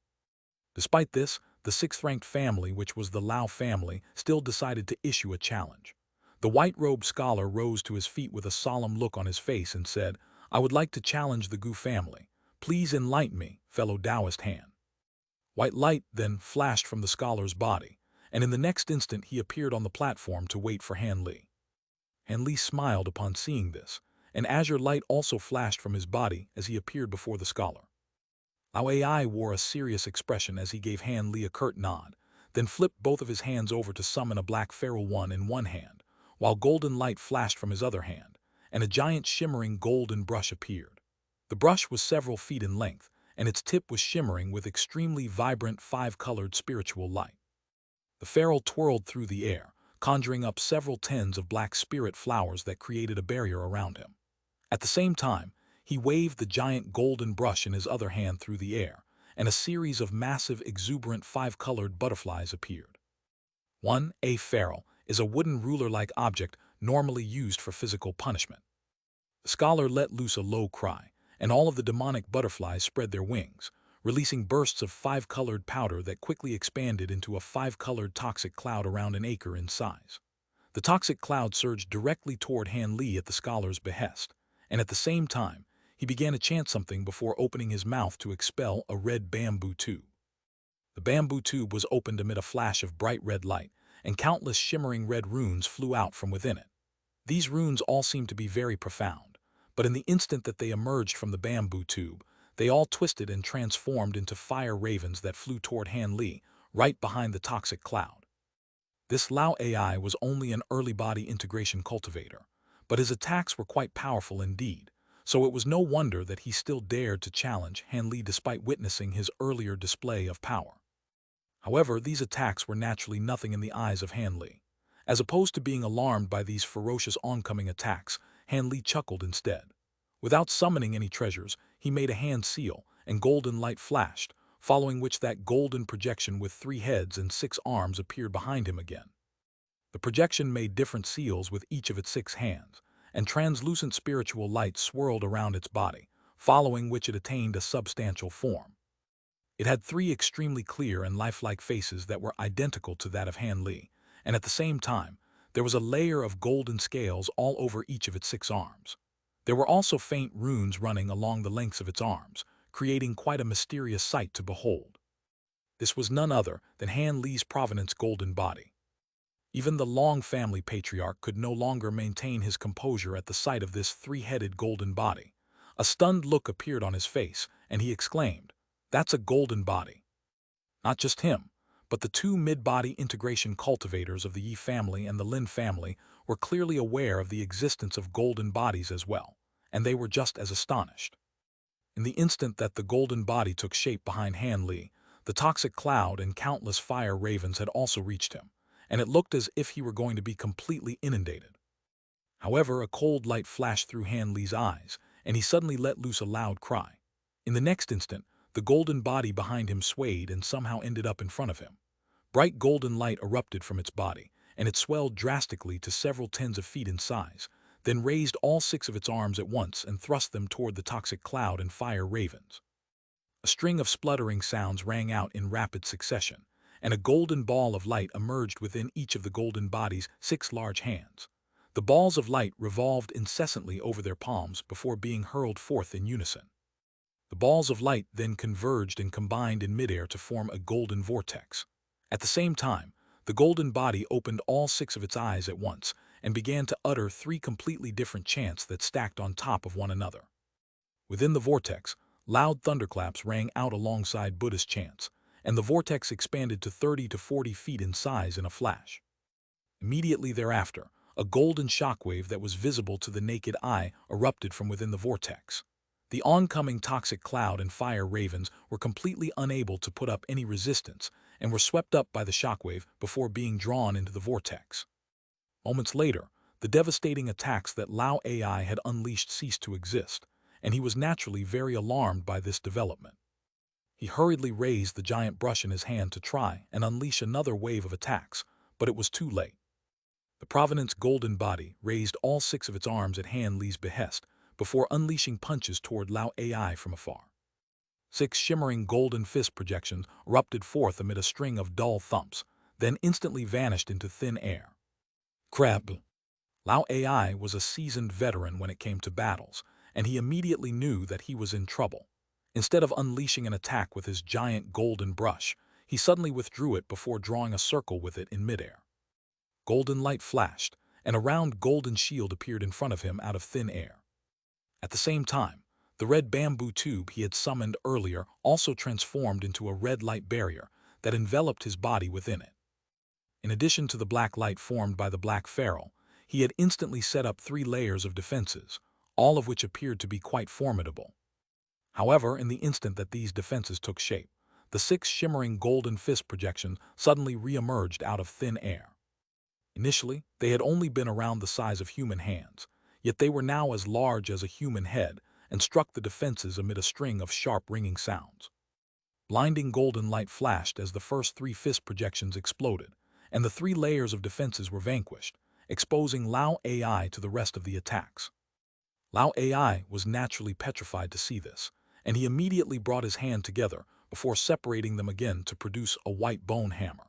Despite this, the 6th-ranked family, which was the Lao family, still decided to issue a challenge. The white-robed scholar rose to his feet with a solemn look on his face and said, "I would like to challenge the Gu family. Please enlighten me, fellow Taoist Han." White light then flashed from the scholar's body, and in the next instant he appeared on the platform to wait for Han Li. Han Li smiled upon seeing this, and azure light also flashed from his body as he appeared before the scholar. Lao AI wore a serious expression as he gave Han Li a curt nod, then flipped both of his hands over to summon a black feral one in one hand, while golden light flashed from his other hand, and a giant shimmering golden brush appeared. The brush was several feet in length, and its tip was shimmering with extremely vibrant 5-colored spiritual light. The feral twirled through the air, conjuring up several tens of black spirit flowers that created a barrier around him. At the same time, he waved the giant golden brush in his other hand through the air, and a series of massive, exuberant 5-colored butterflies appeared. A feral is a wooden ruler-like object normally used for physical punishment. The scholar let loose a low cry, and all of the demonic butterflies spread their wings, releasing bursts of 5-colored powder that quickly expanded into a 5-colored toxic cloud around an acre in size. The toxic cloud surged directly toward Han Li at the scholar's behest, and at the same time, he began to chant something before opening his mouth to expel a red bamboo tube. The bamboo tube was opened amid a flash of bright red light, and countless shimmering red runes flew out from within it. These runes all seemed to be very profound, but in the instant that they emerged from the bamboo tube, they all twisted and transformed into fire ravens that flew toward Han Li, right behind the toxic cloud. This Lao AI was only an early body integration cultivator, but his attacks were quite powerful indeed, so it was no wonder that he still dared to challenge Han Li despite witnessing his earlier display of power. However, these attacks were naturally nothing in the eyes of Han Li. As opposed to being alarmed by these ferocious oncoming attacks, Han Li chuckled instead. Without summoning any treasures, he made a hand seal, and golden light flashed, following which that golden projection with 3 heads and 6 arms appeared behind him again. The projection made different seals with each of its 6 hands, and translucent spiritual light swirled around its body, following which it attained a substantial form. It had 3 extremely clear and lifelike faces that were identical to that of Han Li, and at the same time, there was a layer of golden scales all over each of its 6 arms. There were also faint runes running along the lengths of its arms, creating quite a mysterious sight to behold. This was none other than Han Li's provenance golden body. Even the Long family patriarch could no longer maintain his composure at the sight of this 3-headed golden body. A stunned look appeared on his face, and he exclaimed, "That's a golden body." Not just him, but the 2 mid-body integration cultivators of the Yi family and the Lin family were clearly aware of the existence of golden bodies as well, and they were just as astonished. In the instant that the golden body took shape behind Han Li, the toxic cloud and countless fire ravens had also reached him, and it looked as if he were going to be completely inundated. However, a cold light flashed through Han Li's eyes, and he suddenly let loose a loud cry. In the next instant, the golden body behind him swayed and somehow ended up in front of him. Bright golden light erupted from its body, and it swelled drastically to several tens of feet in size, then raised all 6 of its arms at once and thrust them toward the toxic cloud and fire ravens. A string of spluttering sounds rang out in rapid succession, and a golden ball of light emerged within each of the golden body's 6 large hands. The balls of light revolved incessantly over their palms before being hurled forth in unison. The balls of light then converged and combined in midair to form a golden vortex. At the same time, the golden body opened all 6 of its eyes at once and began to utter 3 completely different chants that stacked on top of one another. Within the vortex, loud thunderclaps rang out alongside Buddhist chants, and the vortex expanded to 30 to 40 feet in size in a flash. Immediately thereafter, a golden shockwave that was visible to the naked eye erupted from within the vortex. The oncoming toxic cloud and fire ravens were completely unable to put up any resistance and were swept up by the shockwave before being drawn into the vortex. Moments later, the devastating attacks that Lao AI had unleashed ceased to exist, and he was naturally very alarmed by this development. He hurriedly raised the giant brush in his hand to try and unleash another wave of attacks, but it was too late. The Provenant's golden body raised all 6 of its arms at Han Li's behest before unleashing punches toward Lao AI from afar. 6 shimmering golden fist projections erupted forth amid a string of dull thumps, then instantly vanished into thin air. Crab. Lao AI was a seasoned veteran when it came to battles, and he immediately knew that he was in trouble. Instead of unleashing an attack with his giant golden brush, he suddenly withdrew it before drawing a circle with it in midair. Golden light flashed, and a round golden shield appeared in front of him out of thin air. At the same time, the red bamboo tube he had summoned earlier also transformed into a red light barrier that enveloped his body within it. In addition to the black light formed by the black feral, he had instantly set up 3 layers of defenses, all of which appeared to be quite formidable. However, in the instant that these defenses took shape, the 6 shimmering golden fist projections suddenly re-emerged out of thin air. Initially, they had only been around the size of human hands, yet they were now as large as a human head and struck the defenses amid a string of sharp ringing sounds. Blinding golden light flashed as the first 3 fist projections exploded, and the 3 layers of defenses were vanquished, exposing Lao AI to the rest of the attacks. Lao AI was naturally petrified to see this, and he immediately brought his hand together before separating them again to produce a white bone hammer.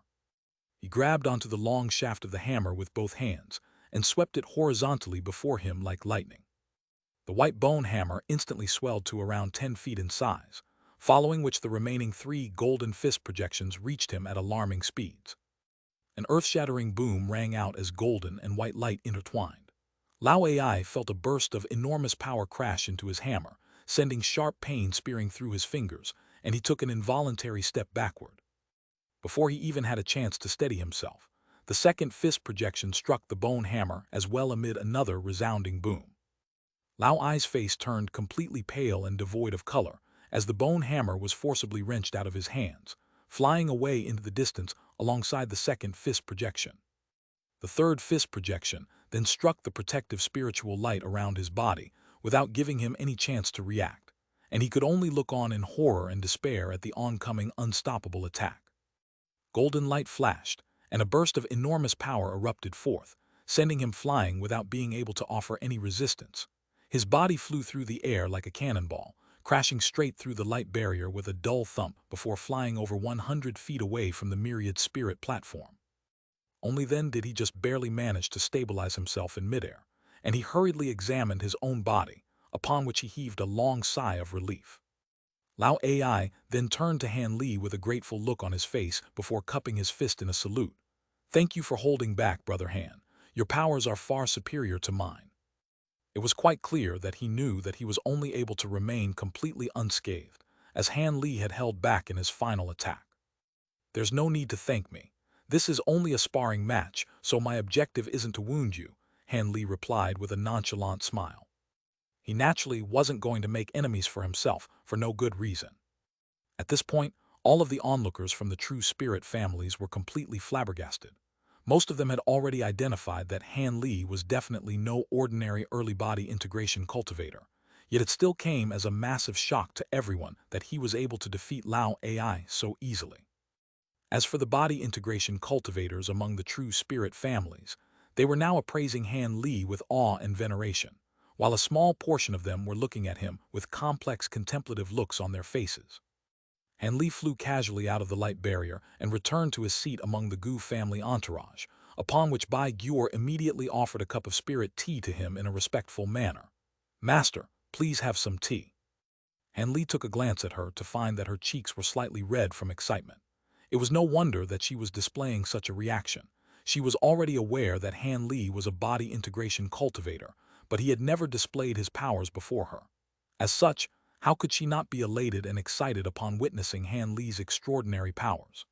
He grabbed onto the long shaft of the hammer with both hands and swept it horizontally before him like lightning. The white bone hammer instantly swelled to around 10 feet in size, following which the remaining 3 golden fist projections reached him at alarming speeds. An earth-shattering boom rang out as golden and white light intertwined. Lao AI felt a burst of enormous power crash into his hammer, sending sharp pain spearing through his fingers, and he took an involuntary step backward. Before he even had a chance to steady himself, the second fist projection struck the bone hammer as well amid another resounding boom. Lao Ai's face turned completely pale and devoid of color as the bone hammer was forcibly wrenched out of his hands, flying away into the distance alongside the second fist projection. The third fist projection then struck the protective spiritual light around his body without giving him any chance to react, and he could only look on in horror and despair at the oncoming unstoppable attack. Golden light flashed, and a burst of enormous power erupted forth, sending him flying without being able to offer any resistance. His body flew through the air like a cannonball, crashing straight through the light barrier with a dull thump before flying over 100 feet away from the myriad spirit platform. Only then did he just barely manage to stabilize himself in midair, and he hurriedly examined his own body, upon which he heaved a long sigh of relief. Lao AI then turned to Han Li with a grateful look on his face before cupping his fist in a salute. "Thank you for holding back, Brother Han. Your powers are far superior to mine." It was quite clear that he knew that he was only able to remain completely unscathed, as Han Li had held back in his final attack. "There's no need to thank me. This is only a sparring match, so my objective isn't to wound you," Han Li replied with a nonchalant smile. He naturally wasn't going to make enemies for himself for no good reason. At this point, all of the onlookers from the true spirit families were completely flabbergasted. Most of them had already identified that Han Li was definitely no ordinary early body integration cultivator, yet it still came as a massive shock to everyone that he was able to defeat Lao AI so easily. As for the body integration cultivators among the true spirit families, they were now appraising Han Li with awe and veneration, while a small portion of them were looking at him with complex contemplative looks on their faces. Han Li flew casually out of the light barrier and returned to his seat among the Gu family entourage, upon which Bai Gyur immediately offered a cup of spirit tea to him in a respectful manner. "Master, please have some tea." Han Li took a glance at her to find that her cheeks were slightly red from excitement. It was no wonder that she was displaying such a reaction. She was already aware that Han Li was a body integration cultivator, but he had never displayed his powers before her. As such, how could she not be elated and excited upon witnessing Han Li's extraordinary powers?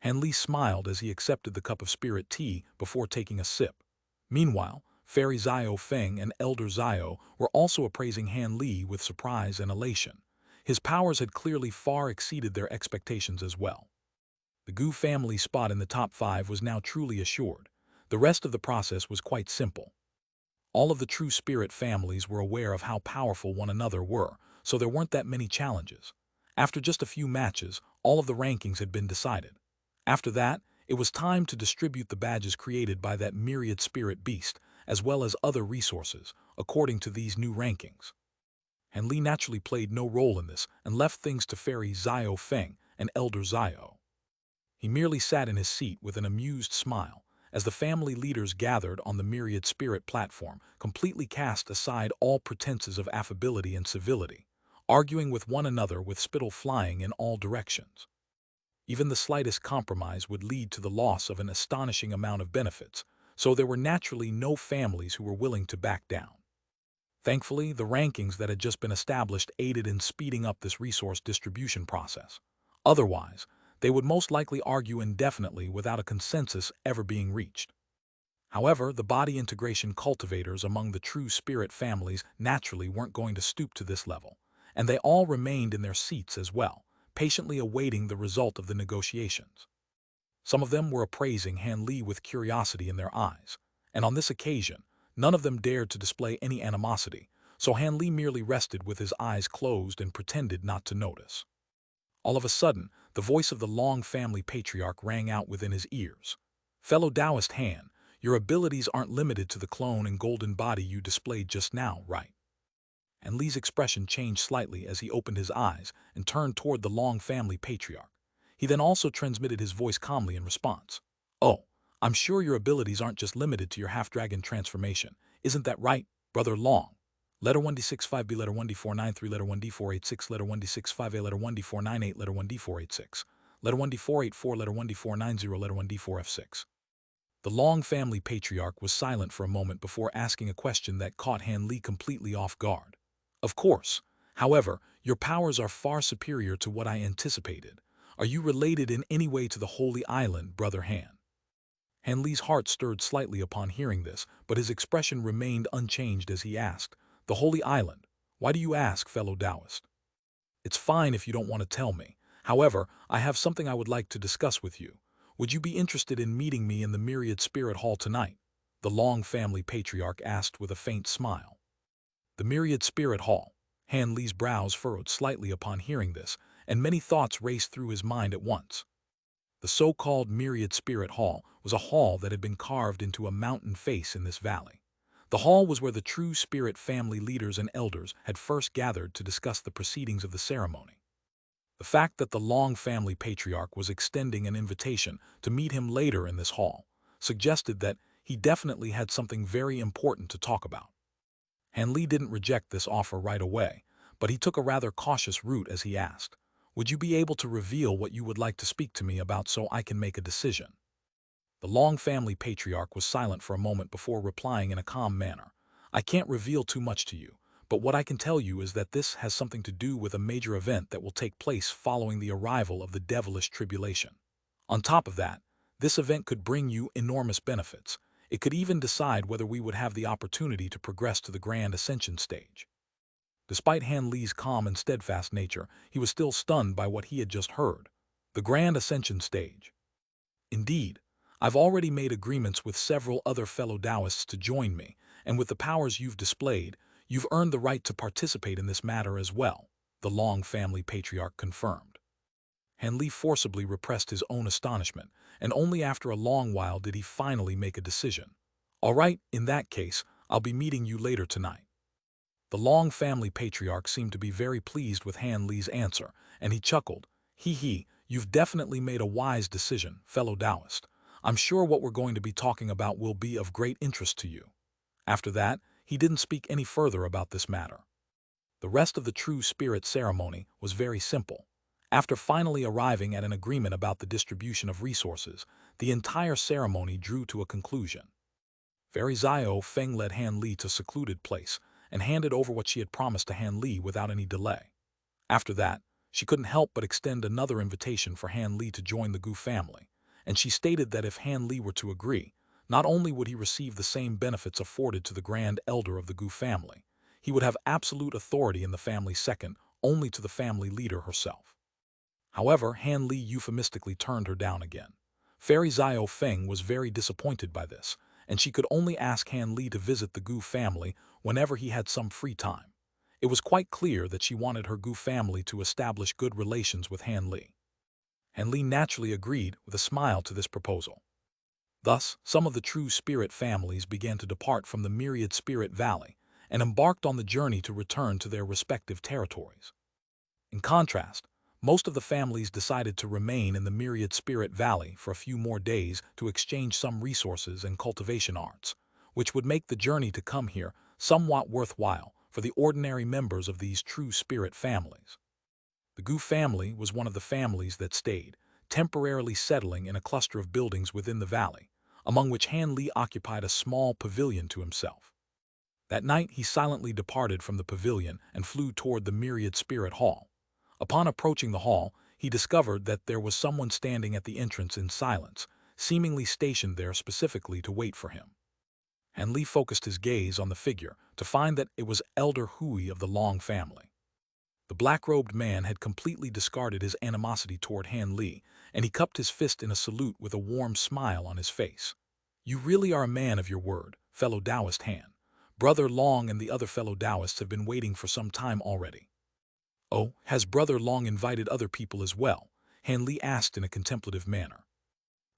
Han Li smiled as he accepted the cup of spirit tea before taking a sip. Meanwhile, Fairy Zio Feng and Elder Zio were also appraising Han Li with surprise and elation. His powers had clearly far exceeded their expectations as well. The Gu family spot in the top 5 was now truly assured. The rest of the process was quite simple. All of the true spirit families were aware of how powerful one another were, so there weren't that many challenges. After just a few matches, all of the rankings had been decided. After that, it was time to distribute the badges created by that myriad spirit beast, as well as other resources, according to these new rankings. And Li naturally played no role in this and left things to Fairy Xiao Feng and Elder Xiao. He merely sat in his seat with an amused smile, as the family leaders gathered on the myriad spirit platform, completely cast aside all pretenses of affability and civility, arguing with one another with spittle flying in all directions. Even the slightest compromise would lead to the loss of an astonishing amount of benefits, so there were naturally no families who were willing to back down. Thankfully, the rankings that had just been established aided in speeding up this resource distribution process. Otherwise, they would most likely argue indefinitely without a consensus ever being reached. However, the body integration cultivators among the true spirit families naturally weren't going to stoop to this level, and they all remained in their seats as well, patiently awaiting the result of the negotiations. Some of them were appraising Han Li with curiosity in their eyes, and on this occasion, none of them dared to display any animosity, so Han Li merely rested with his eyes closed and pretended not to notice. All of a sudden, the voice of the Long family patriarch rang out within his ears. "Fellow Taoist Han, your abilities aren't limited to the clone and golden body you displayed just now, right?" And Li's expression changed slightly as he opened his eyes and turned toward the Long family patriarch. He then also transmitted his voice calmly in response. "Oh, I'm sure your abilities aren't just limited to your half-dragon transformation. Isn't that right, Brother Long? Letter 1D65B, letter 1D493, letter 1D486, letter 1D65A, letter 1D498, letter 1D486, letter 1D484, letter 1D490, letter 1D4F6. The Long family patriarch was silent for a moment before asking a question that caught Han Li completely off guard. "Of course. However, your powers are far superior to what I anticipated. Are you related in any way to the Holy Island, Brother Han?" Han Li's heart stirred slightly upon hearing this, but his expression remained unchanged as he asked, "The Holy Island? Why do you ask, fellow Taoist?" "It's fine if you don't want to tell me. However, I have something I would like to discuss with you. Would you be interested in meeting me in the Myriad Spirit Hall tonight?" The Long family patriarch asked with a faint smile. The Myriad Spirit Hall. Han Li's brows furrowed slightly upon hearing this, and many thoughts raced through his mind at once. The so-called Myriad Spirit Hall was a hall that had been carved into a mountain face in this valley. The hall was where the true spirit family leaders and elders had first gathered to discuss the proceedings of the ceremony. The fact that the Long family patriarch was extending an invitation to meet him later in this hall suggested that he definitely had something very important to talk about. Han Li didn't reject this offer right away, but he took a rather cautious route as he asked, "Would you be able to reveal what you would like to speak to me about so I can make a decision?" The Long family patriarch was silent for a moment before replying in a calm manner. "I can't reveal too much to you, but what I can tell you is that this has something to do with a major event that will take place following the arrival of the devilish tribulation. On top of that, this event could bring you enormous benefits. It could even decide whether we would have the opportunity to progress to the Grand Ascension stage." Despite Han Li's calm and steadfast nature, he was still stunned by what he had just heard. The Grand Ascension stage. "Indeed, I've already made agreements with several other fellow Taoists to join me, and with the powers you've displayed, you've earned the right to participate in this matter as well," the Long family patriarch confirmed. Han Li forcibly repressed his own astonishment, and only after a long while did he finally make a decision. "All right, in that case, I'll be meeting you later tonight." The Long family patriarch seemed to be very pleased with Han Li's answer, and he chuckled, "Hee, you've definitely made a wise decision, fellow Taoist. I'm sure what we're going to be talking about will be of great interest to you." After that, he didn't speak any further about this matter. The rest of the True Spirit ceremony was very simple. After finally arriving at an agreement about the distribution of resources, the entire ceremony drew to a conclusion. Fairy Xiao Feng led Han Li to a secluded place and handed over what she had promised to Han Li without any delay. After that, she couldn't help but extend another invitation for Han Li to join the Gu family, and she stated that if Han Li were to agree, not only would he receive the same benefits afforded to the Grand Elder of the Gu family, he would have absolute authority in the family second only to the family leader herself. However, Han Li euphemistically turned her down again. Fairy Xiao Feng was very disappointed by this, and she could only ask Han Li to visit the Gu family whenever he had some free time. It was quite clear that she wanted her Gu family to establish good relations with Han Li. Han Li naturally agreed with a smile to this proposal. Thus, some of the true spirit families began to depart from the myriad Spirit Valley and embarked on the journey to return to their respective territories. In contrast, most of the families decided to remain in the myriad Spirit Valley for a few more days to exchange some resources and cultivation arts, which would make the journey to come here somewhat worthwhile for the ordinary members of these true spirit families. The Gu family was one of the families that stayed, temporarily settling in a cluster of buildings within the valley, among which Han Li occupied a small pavilion to himself. That night he silently departed from the pavilion and flew toward the myriad spirit hall. Upon approaching the hall, he discovered that there was someone standing at the entrance in silence, seemingly stationed there specifically to wait for him. Han Li focused his gaze on the figure to find that it was Elder Hui of the Long family. The black-robed man had completely discarded his animosity toward Han Li, and he cupped his fist in a salute with a warm smile on his face. "You really are a man of your word, fellow Taoist Han. Brother Long and the other fellow Taoists have been waiting for some time already." "Oh, has Brother Long invited other people as well?" Han Li asked in a contemplative manner.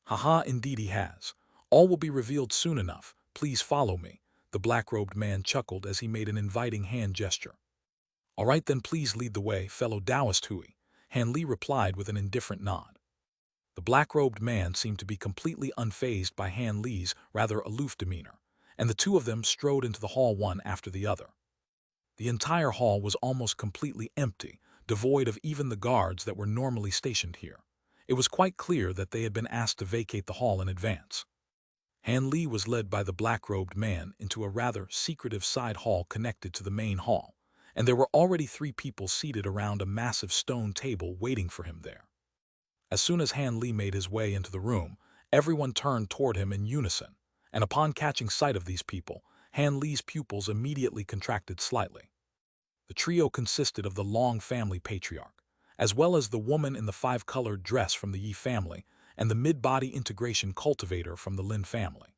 "Haha, indeed he has. All will be revealed soon enough. Please follow me," the black-robed man chuckled as he made an inviting hand gesture. "All right then, please lead the way, fellow Taoist Hui," Han Li replied with an indifferent nod. The black-robed man seemed to be completely unfazed by Han Li's rather aloof demeanor, and the two of them strode into the hall one after the other. The entire hall was almost completely empty, devoid of even the guards that were normally stationed here. It was quite clear that they had been asked to vacate the hall in advance. Han Li was led by the black-robed man into a rather secretive side hall connected to the main hall, and there were already 3 people seated around a massive stone table waiting for him there. As soon as Han Li made his way into the room, everyone turned toward him in unison, and upon catching sight of these people, Han Li's pupils immediately contracted slightly. The trio consisted of the Long family patriarch, as well as the woman in the 5-colored dress from the Yi family, and the mid-body integration cultivator from the Lin family.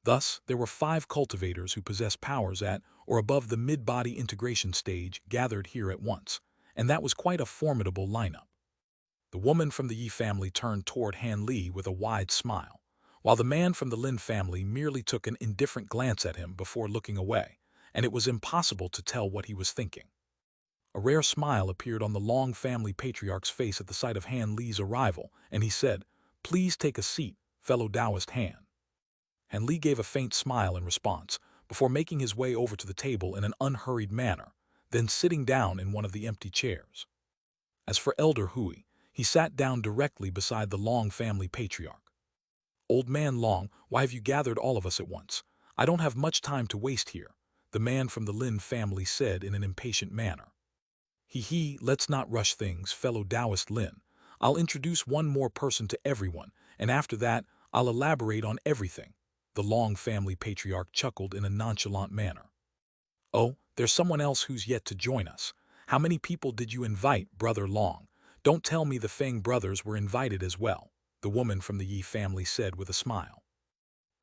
Thus, there were 5 cultivators who possessed powers at or above the mid-body integration stage gathered here at once, and that was quite a formidable lineup. The woman from the Yi family turned toward Han Li with a wide smile, while the man from the Lin family merely took an indifferent glance at him before looking away, and it was impossible to tell what he was thinking. A rare smile appeared on the Long family patriarch's face at the sight of Han Li's arrival, and he said, "Please take a seat, fellow Taoist Han." Han Li gave a faint smile in response, before making his way over to the table in an unhurried manner, then sitting down in one of the empty chairs. As for Elder Hui, he sat down directly beside the Long family patriarch. "Old man Long, why have you gathered all of us at once? I don't have much time to waste here," the man from the Lin family said in an impatient manner. "He, let's not rush things, fellow Taoist Lin. I'll introduce one more person to everyone, and after that, I'll elaborate on everything," the Long family patriarch chuckled in a nonchalant manner. "Oh, there's someone else who's yet to join us. How many people did you invite, Brother Long? Don't tell me the Feng brothers were invited as well," the woman from the Yi family said with a smile.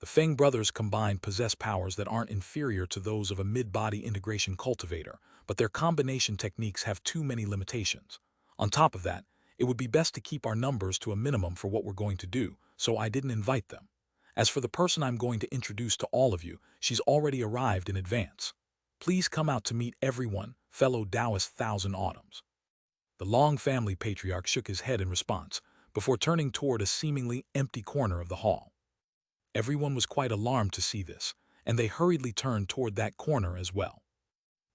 The Feng brothers combined possess powers that aren't inferior to those of a mid-body integration cultivator, but their combination techniques have too many limitations. On top of that, it would be best to keep our numbers to a minimum for what we're going to do, so I didn't invite them. As for the person I'm going to introduce to all of you, she's already arrived in advance. Please come out to meet everyone, fellow Taoist Thousand Autumns." The Long family patriarch shook his head in response, before turning toward a seemingly empty corner of the hall. Everyone was quite alarmed to see this, and they hurriedly turned toward that corner as well.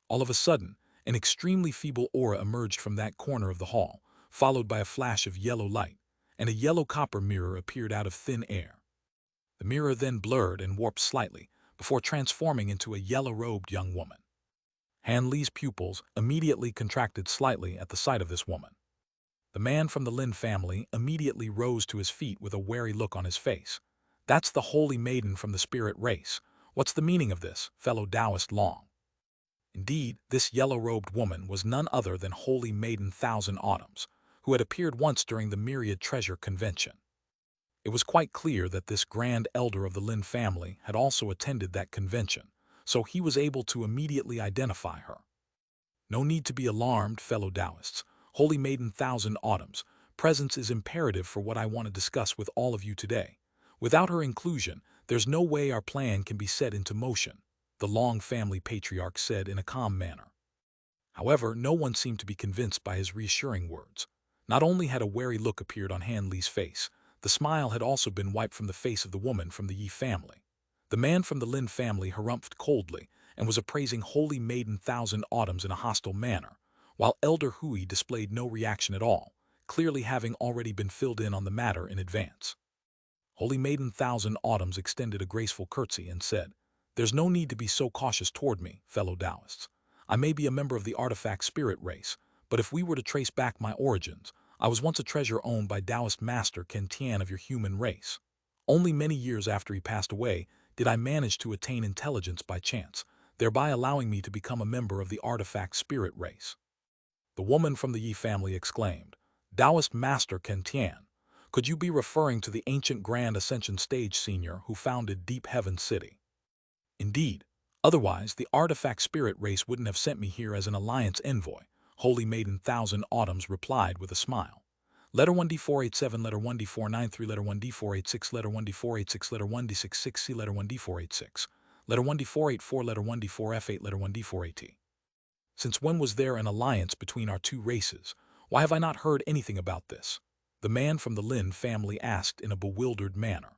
All of a sudden, an extremely feeble aura emerged from that corner of the hall, followed by a flash of yellow light, and a yellow copper mirror appeared out of thin air. The mirror then blurred and warped slightly, before transforming into a yellow-robed young woman. Han Li's pupils immediately contracted slightly at the sight of this woman. The man from the Lin family immediately rose to his feet with a wary look on his face. "That's the holy maiden from the spirit race. What's the meaning of this, fellow Taoist Long?" Indeed, this yellow-robed woman was none other than Holy Maiden Thousand Autumns, who had appeared once during the Myriad Treasure Convention. It was quite clear that this grand elder of the Lin family had also attended that convention, so he was able to immediately identify her. No need to be alarmed, fellow Taoists. Holy Maiden Thousand Autumns, presence is imperative for what I want to discuss with all of you today. Without her inclusion, there's no way our plan can be set into motion, the Long family patriarch said in a calm manner. However, no one seemed to be convinced by his reassuring words. Not only had a wary look appeared on Han Li's face, the smile had also been wiped from the face of the woman from the Yi family. The man from the Lin family harumphed coldly and was appraising Holy Maiden Thousand Autumns in a hostile manner, while Elder Hui displayed no reaction at all, clearly having already been filled in on the matter in advance. Holy Maiden Thousand Autumns extended a graceful curtsy and said, "There's no need to be so cautious toward me, fellow Taoists. I may be a member of the artifact spirit race, but if we were to trace back my origins, I was once a treasure owned by Taoist master Ken Tian of your human race. Only many years after he passed away did I manage to attain intelligence by chance, thereby allowing me to become a member of the artifact spirit race." The woman from the Yi family exclaimed, "Taoist master Ken Tian, could you be referring to the ancient Grand Ascension Stage senior who founded Deep Heaven City?" "Indeed. Otherwise, the artifact spirit race wouldn't have sent me here as an alliance envoy," Holy Maiden Thousand Autumns replied with a smile. Letter 1D487, letter 1D493, letter 1D486, letter 1D486, letter 1D66C, letter 1D486, letter 1D484, letter 1D4F8, letter 1D4AT. Since when was there an alliance between our two races? Why have I not heard anything about this? The man from the Lin family asked in a bewildered manner.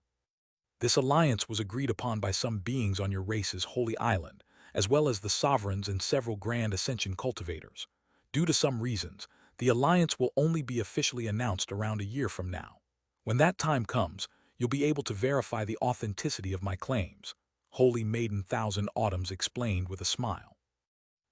This alliance was agreed upon by some beings on your race's holy island, as well as the sovereigns and several Grand Ascension cultivators. Due to some reasons, the alliance will only be officially announced around a year from now. When that time comes, you'll be able to verify the authenticity of my claims, Holy Maiden Thousand Autumns explained with a smile.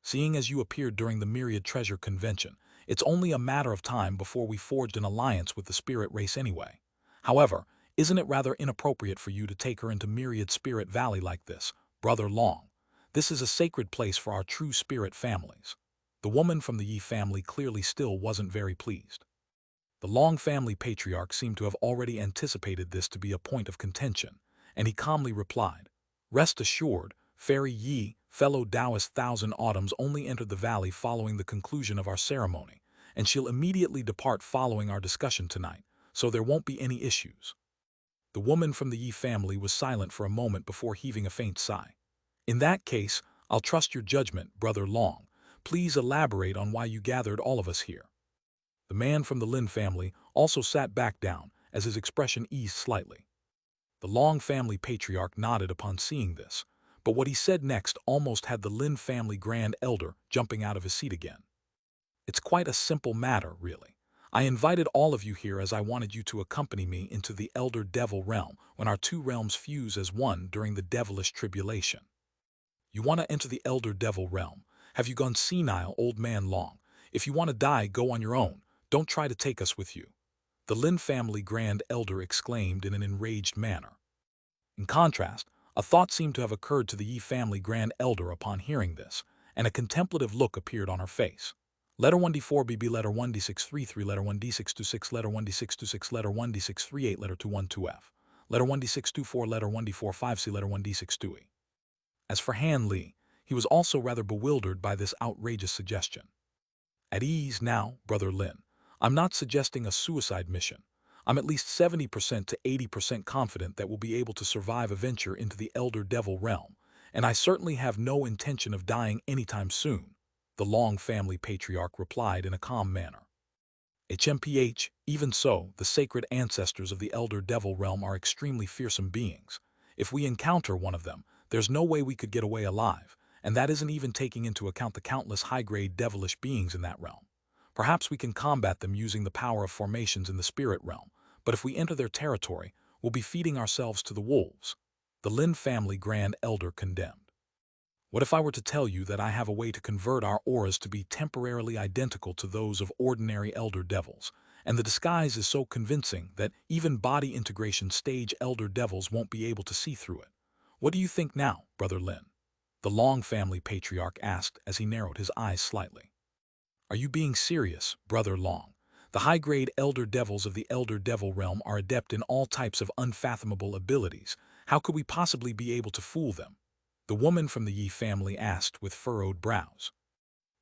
Seeing as you appeared during the Myriad Treasure Convention, it's only a matter of time before we forged an alliance with the spirit race anyway. However, isn't it rather inappropriate for you to take her into Myriad Spirit Valley like this, Brother Long? This is a sacred place for our true spirit families. The woman from the Yi family clearly still wasn't very pleased. The Long family patriarch seemed to have already anticipated this to be a point of contention, and he calmly replied, "Rest assured, Fairy Yi, fellow Taoist Thousand Autumns only entered the valley following the conclusion of our ceremony, and she'll immediately depart following our discussion tonight, so there won't be any issues." The woman from the Yi family was silent for a moment before heaving a faint sigh. "In that case, I'll trust your judgment, Brother Long. Please elaborate on why you gathered all of us here." The man from the Lin family also sat back down as his expression eased slightly. The Long family patriarch nodded upon seeing this, but what he said next almost had the Lin family grand elder jumping out of his seat again. "It's quite a simple matter, really. I invited all of you here as I wanted you to accompany me into the Elder Devil realm when our two realms fuse as one during the devilish tribulation." "You want to enter the Elder Devil realm? Have you gone senile, old man Long? If you want to die, go on your own. Don't try to take us with you," the Lin family grand elder exclaimed in an enraged manner. In contrast, a thought seemed to have occurred to the Yi family grand elder upon hearing this, and a contemplative look appeared on her face. Letter 1D4BB, letter 1D633, letter 1D626, letter 1D626, letter 1D638, letter 212F, letter 1D624, letter 1D45C, letter 1D62E. As for Han Li, he was also rather bewildered by this outrageous suggestion. "At ease now, Brother Lin. I'm not suggesting a suicide mission. I'm at least 70% to 80% confident that we'll be able to survive a venture into the Elder Devil realm, and I certainly have no intention of dying anytime soon," the Long family patriarch replied in a calm manner. "HMPH, even so, the sacred ancestors of the Elder Devil realm are extremely fearsome beings. If we encounter one of them, there's no way we could get away alive, and that isn't even taking into account the countless high-grade devilish beings in that realm. Perhaps we can combat them using the power of formations in the spirit realm, but if we enter their territory, we'll be feeding ourselves to the wolves," the Lin family grand elder condemned. "What if I were to tell you that I have a way to convert our auras to be temporarily identical to those of ordinary elder devils, and the disguise is so convincing that even body integration stage elder devils won't be able to see through it? What do you think now, Brother Lin?" the Long family patriarch asked as he narrowed his eyes slightly. "Are you being serious, Brother Long? The high-grade elder devils of the Elder Devil realm are adept in all types of unfathomable abilities. How could we possibly be able to fool them?" the woman from the Yi family asked with furrowed brows.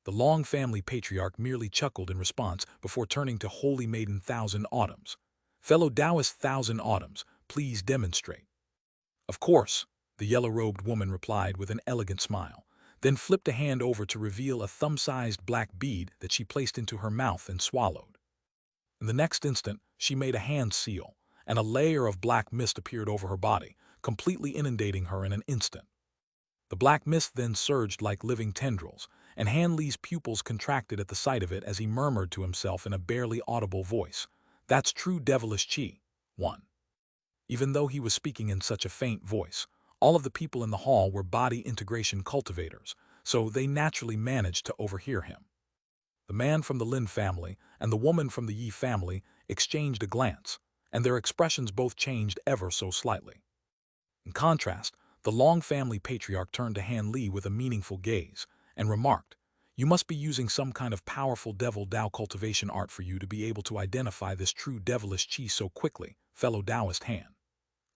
The Long family patriarch merely chuckled in response before turning to Holy Maiden Thousand Autumns. Fellow Taoist Thousand Autumns, please demonstrate. Of course, the yellow-robed woman replied with an elegant smile, then flipped a hand over to reveal a thumb-sized black bead that she placed into her mouth and swallowed. In the next instant, she made a hand seal, and a layer of black mist appeared over her body, completely inundating her in an instant. The black mist then surged like living tendrils, and Han Li's pupils contracted at the sight of it as he murmured to himself in a barely audible voice, "That's true devilish chi." 1. Even though he was speaking in such a faint voice, all of the people in the hall were body integration cultivators, so they naturally managed to overhear him. The man from the Lin family and the woman from the Yi family exchanged a glance, and their expressions both changed ever so slightly. In contrast, the Long family patriarch turned to Han Li with a meaningful gaze and remarked, "You must be using some kind of powerful devil Dao cultivation art for you to be able to identify this true devilish chi so quickly, fellow Taoist Han.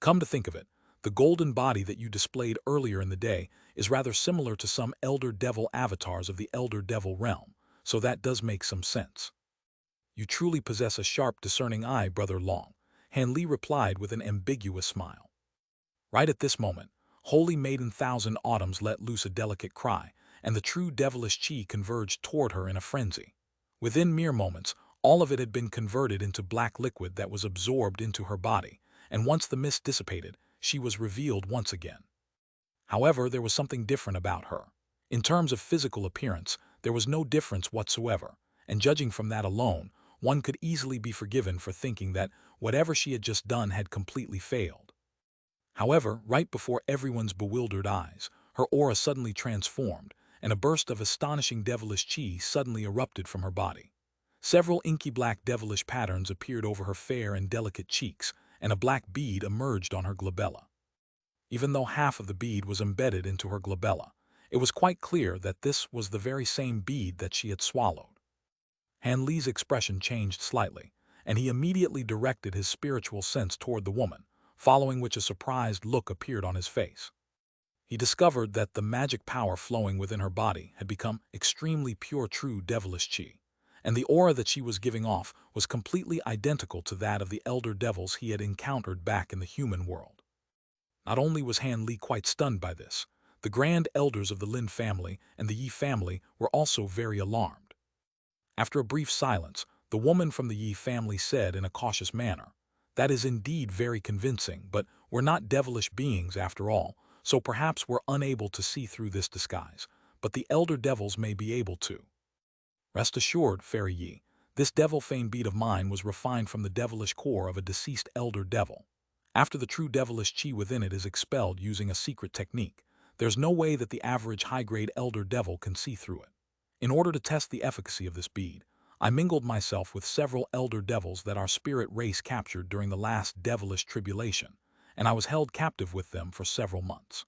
Come to think of it, the golden body that you displayed earlier in the day is rather similar to some elder devil avatars of the elder devil realm, so that does make some sense." "You truly possess a sharp, discerning eye, Brother Long," Han Li replied with an ambiguous smile. Right at this moment, Holy Maiden Thousand Autumns let loose a delicate cry, and the true devilish chi converged toward her in a frenzy. Within mere moments, all of it had been converted into black liquid that was absorbed into her body, and once the mist dissipated, she was revealed once again. However, there was something different about her. In terms of physical appearance, there was no difference whatsoever, and judging from that alone, one could easily be forgiven for thinking that whatever she had just done had completely failed. However, right before everyone's bewildered eyes, her aura suddenly transformed, and a burst of astonishing devilish chi suddenly erupted from her body. Several inky black devilish patterns appeared over her fair and delicate cheeks, and a black bead emerged on her glabella. Even though half of the bead was embedded into her glabella, it was quite clear that this was the very same bead that she had swallowed. Han Li's expression changed slightly, and he immediately directed his spiritual sense toward the woman, following which a surprised look appeared on his face. He discovered that the magic power flowing within her body had become extremely pure true devilish chi, and the aura that she was giving off was completely identical to that of the elder devils he had encountered back in the human world. Not only was Han Li quite stunned by this, the grand elders of the Lin family and the Yi family were also very alarmed. After a brief silence, the woman from the Yi family said in a cautious manner, "That is indeed very convincing, but we're not devilish beings after all, so perhaps we're unable to see through this disguise, but the elder devils may be able to. Rest assured, Fairy Yi, this devil fane bead of mine was refined from the devilish core of a deceased elder devil. After the true devilish chi within it is expelled using a secret technique, there's no way that the average high-grade elder devil can see through it. In order to test the efficacy of this bead, I mingled myself with several elder devils that our spirit race captured during the last devilish tribulation, and I was held captive with them for several months.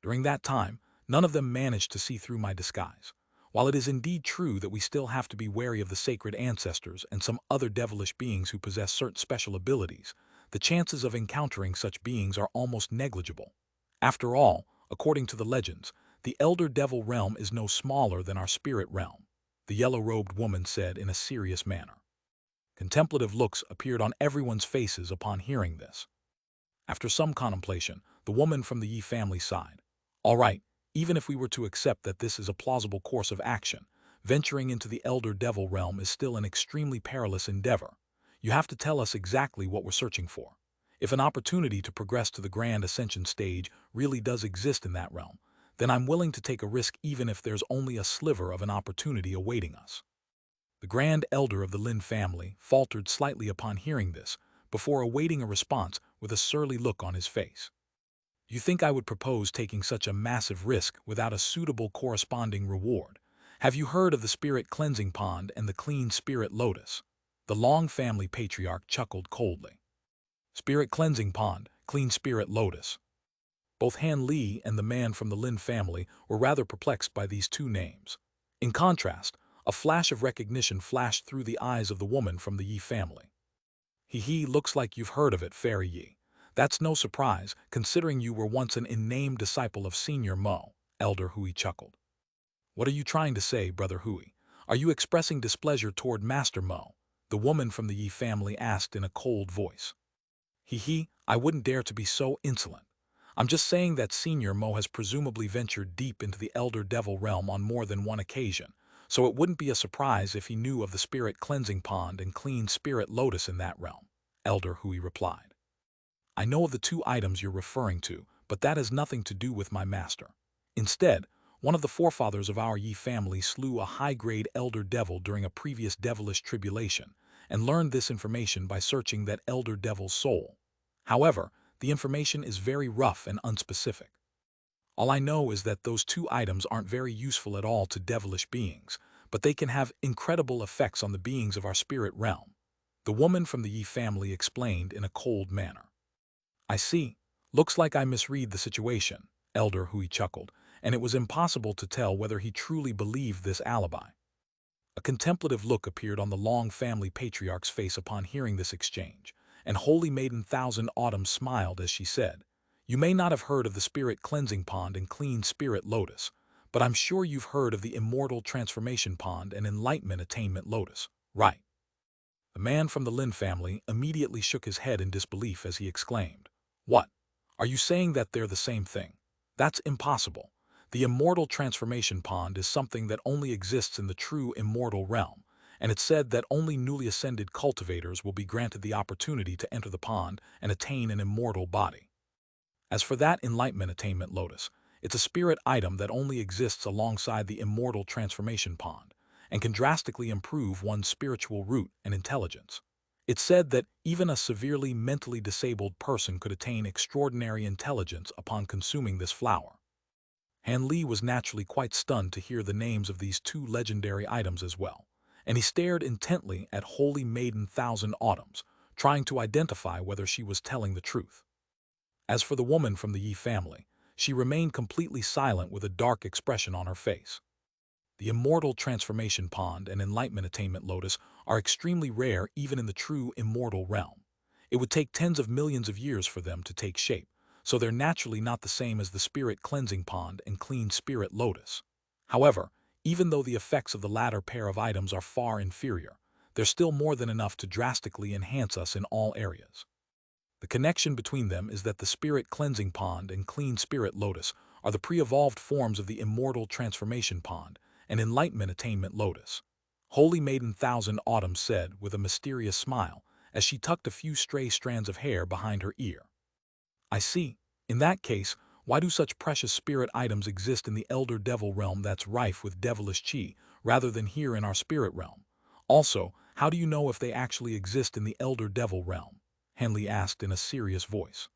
During that time, none of them managed to see through my disguise. While it is indeed true that we still have to be wary of the sacred ancestors and some other devilish beings who possess certain special abilities, the chances of encountering such beings are almost negligible. After all, according to the legends, the elder devil realm is no smaller than our spirit realm," the yellow-robed woman said in a serious manner. Contemplative looks appeared on everyone's faces upon hearing this. After some contemplation, the woman from the Yi family sighed. "All right, even if we were to accept that this is a plausible course of action, venturing into the elder devil realm is still an extremely perilous endeavor. You have to tell us exactly what we're searching for. If an opportunity to progress to the grand ascension stage really does exist in that realm, then I'm willing to take a risk even if there's only a sliver of an opportunity awaiting us." The grand elder of the Lin family faltered slightly upon hearing this, before awaiting a response with a surly look on his face. "You think I would propose taking such a massive risk without a suitable corresponding reward? Have you heard of the spirit cleansing pond and the clean spirit lotus?" The Long family patriarch chuckled coldly. Spirit cleansing pond, clean spirit lotus. Both Han Li and the man from the Lin family were rather perplexed by these two names. In contrast, a flash of recognition flashed through the eyes of the woman from the Yi family. "He looks like you've heard of it, Fairy Yi. That's no surprise, considering you were once an unnamed disciple of Senior Mo," Elder Hui chuckled. What are you trying to say, Brother Hui? Are you expressing displeasure toward Master Mo? The woman from the Yi family asked in a cold voice. He, I wouldn't dare to be so insolent. I'm just saying that Senior Mo has presumably ventured deep into the Elder Devil realm on more than one occasion, so it wouldn't be a surprise if he knew of the Spirit Cleansing Pond and Clean Spirit Lotus in that realm, Elder Hui replied. I know of the two items you're referring to, but that has nothing to do with my master. Instead, one of the forefathers of our Yi family slew a high-grade elder devil during a previous devilish tribulation, and learned this information by searching that elder devil's soul. However, the information is very rough and unspecific. All I know is that those two items aren't very useful at all to devilish beings, but they can have incredible effects on the beings of our spirit realm. The woman from the Yi family explained in a cold manner. I see. Looks like I misread the situation, Elder Hui chuckled, and it was impossible to tell whether he truly believed this alibi. A contemplative look appeared on the Long family patriarch's face upon hearing this exchange, and Holy Maiden Thousand Autumn smiled as she said, You may not have heard of the Spirit Cleansing Pond and Clean Spirit Lotus, but I'm sure you've heard of the Immortal Transformation Pond and Enlightenment Attainment Lotus, right? The man from the Lin family immediately shook his head in disbelief as he exclaimed, What? Are you saying that they're the same thing? That's impossible. The Immortal Transformation Pond is something that only exists in the true immortal realm, and it's said that only newly ascended cultivators will be granted the opportunity to enter the pond and attain an immortal body. As for that Enlightenment Attainment Lotus, it's a spirit item that only exists alongside the Immortal Transformation Pond, and can drastically improve one's spiritual root and intelligence. It's said that even a severely mentally disabled person could attain extraordinary intelligence upon consuming this flower. Han Li was naturally quite stunned to hear the names of these two legendary items as well, and he stared intently at Holy Maiden Thousand Autumns, trying to identify whether she was telling the truth. As for the woman from the Yi family, she remained completely silent with a dark expression on her face. The Immortal Transformation Pond and Enlightenment Attainment Lotus are extremely rare even in the true immortal realm. It would take tens of millions of years for them to take shape, so they're naturally not the same as the Spirit Cleansing Pond and Clean Spirit Lotus. However, even though the effects of the latter pair of items are far inferior, they're still more than enough to drastically enhance us in all areas. The connection between them is that the Spirit Cleansing Pond and Clean Spirit Lotus are the pre-evolved forms of the Immortal Transformation Pond and Enlightenment Attainment Lotus. Holy Maiden Thousand Autumn said with a mysterious smile as she tucked a few stray strands of hair behind her ear. I see. In that case, why do such precious spirit items exist in the Elder Devil realm that's rife with devilish chi, rather than here in our spirit realm? Also, how do you know if they actually exist in the Elder Devil realm? Henley asked in a serious voice.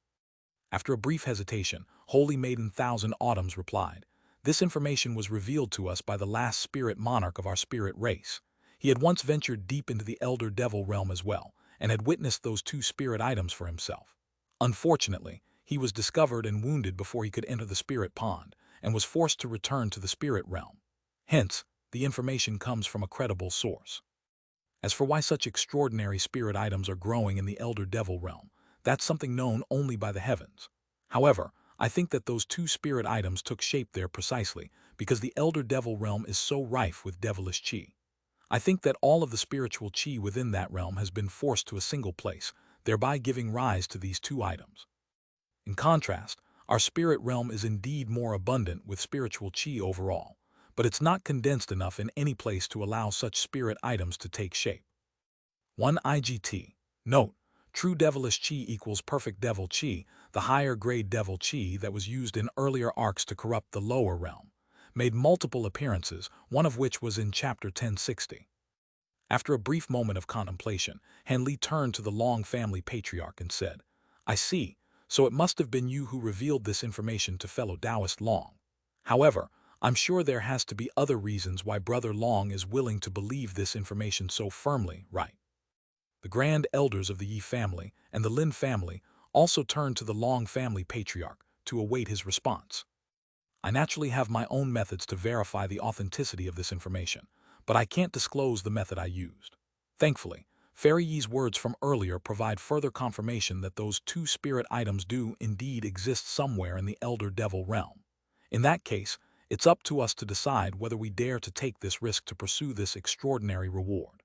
After a brief hesitation, Holy Maiden Thousand Autumns replied, This information was revealed to us by the last spirit monarch of our spirit race. He had once ventured deep into the Elder Devil realm as well, and had witnessed those two spirit items for himself. Unfortunately, he was discovered and wounded before he could enter the spirit pond, and was forced to return to the spirit realm. Hence, the information comes from a credible source. As for why such extraordinary spirit items are growing in the Elder Devil realm, that's something known only by the heavens. However, I think that those two spirit items took shape there precisely because the Elder Devil realm is so rife with devilish chi. I think that all of the spiritual chi within that realm has been forced to a single place, thereby giving rise to these two items. In contrast, our spirit realm is indeed more abundant with spiritual chi overall, but it's not condensed enough in any place to allow such spirit items to take shape. 1 IGT. Note, true devilish chi equals perfect devil chi, the higher grade devil chi that was used in earlier arcs to corrupt the lower realm, made multiple appearances, one of which was in chapter 1060. After a brief moment of contemplation, Henley turned to the Long family patriarch and said, I see, so it must have been you who revealed this information to fellow Taoist Long. However, I'm sure there has to be other reasons why Brother Long is willing to believe this information so firmly, right? The grand elders of the Yi family and the Lin family also turned to the Long family patriarch to await his response. I naturally have my own methods to verify the authenticity of this information, but I can't disclose the method I used. Thankfully, Fairy Yi's words from earlier provide further confirmation that those two spirit items do indeed exist somewhere in the Elder Devil realm. In that case, It's up to us to decide whether we dare to take this risk to pursue this extraordinary reward.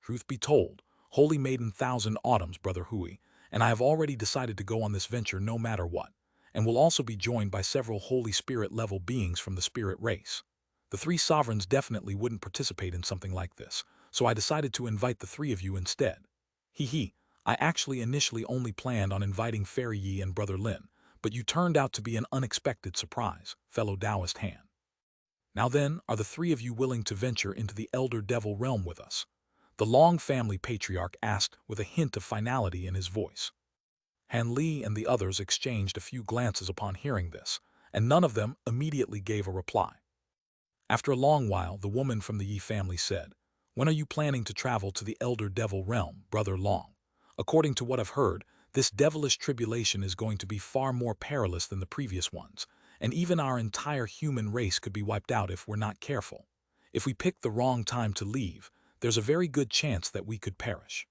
Truth be told, Holy Maiden Thousand Autumns, Brother Hui, and I have already decided to go on this venture no matter what, and will also be joined by several Holy Spirit-level beings from the spirit race. The three sovereigns definitely wouldn't participate in something like this, so I decided to invite the three of you instead. Hee, I actually initially only planned on inviting Fairy Yi and Brother Lin, but you turned out to be an unexpected surprise, fellow Taoist Han. Now then, are the three of you willing to venture into the Elder Devil realm with us? The Long family patriarch asked with a hint of finality in his voice. Han Li and the others exchanged a few glances upon hearing this, and none of them immediately gave a reply. After a long while, the woman from the Yi family said, "When are you planning to travel to the Elder Devil realm, Brother Long? According to what I've heard, this devilish tribulation is going to be far more perilous than the previous ones, and even our entire human race could be wiped out if we're not careful. If we pick the wrong time to leave, there's a very good chance that we could perish."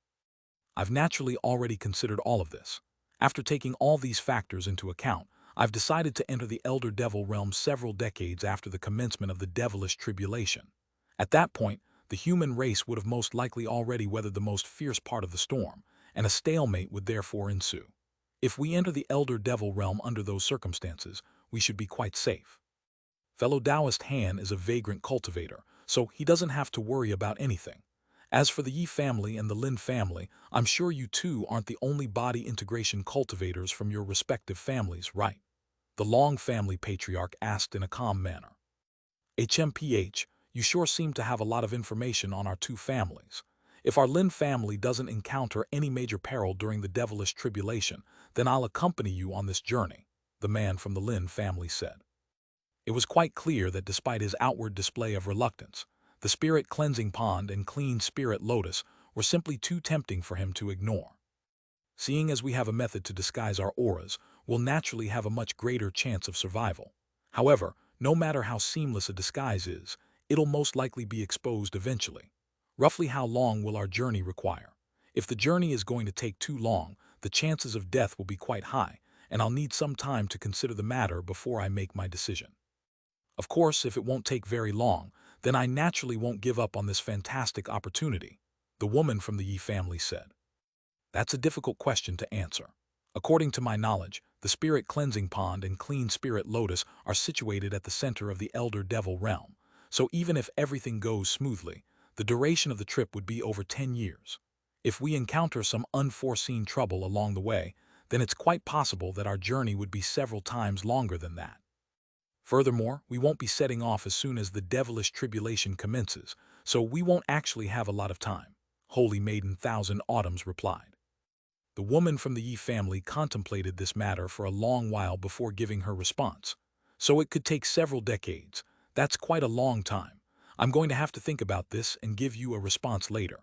I've naturally already considered all of this. After taking all these factors into account, I've decided to enter the Elder Devil realm several decades after the commencement of the devilish tribulation. At that point, the human race would have most likely already weathered the most fierce part of the storm, and a stalemate would therefore ensue. If we enter the Elder Devil realm under those circumstances, we should be quite safe. Fellow Taoist Han is a vagrant cultivator, so he doesn't have to worry about anything. As for the Yi family and the Lin family, I'm sure you two aren't the only body integration cultivators from your respective families, right? The Long family patriarch asked in a calm manner. HMPH, you sure seem to have a lot of information on our two families. If our Lin family doesn't encounter any major peril during the devilish tribulation, then I'll accompany you on this journey, the man from the Lin family said. It was quite clear that despite his outward display of reluctance, the spirit cleansing pond and clean spirit lotus were simply too tempting for him to ignore. Seeing as we have a method to disguise our auras, we'll naturally have a much greater chance of survival. However, no matter how seamless a disguise is, it'll most likely be exposed eventually. Roughly how long will our journey require? If the journey is going to take too long, the chances of death will be quite high, and I'll need some time to consider the matter before I make my decision. Of course, if it won't take very long, then I naturally won't give up on this fantastic opportunity, the woman from the Yi family said. That's a difficult question to answer. According to my knowledge, the spirit cleansing pond and clean spirit lotus are situated at the center of the Elder Devil realm, so even if everything goes smoothly, the duration of the trip would be over 10 years. If we encounter some unforeseen trouble along the way, then it's quite possible that our journey would be several times longer than that. Furthermore, we won't be setting off as soon as the devilish tribulation commences, so we won't actually have a lot of time, Holy Maiden Thousand Autumns replied. The woman from the Yi family contemplated this matter for a long while before giving her response. So it could take several decades. That's quite a long time. I'm going to have to think about this and give you a response later.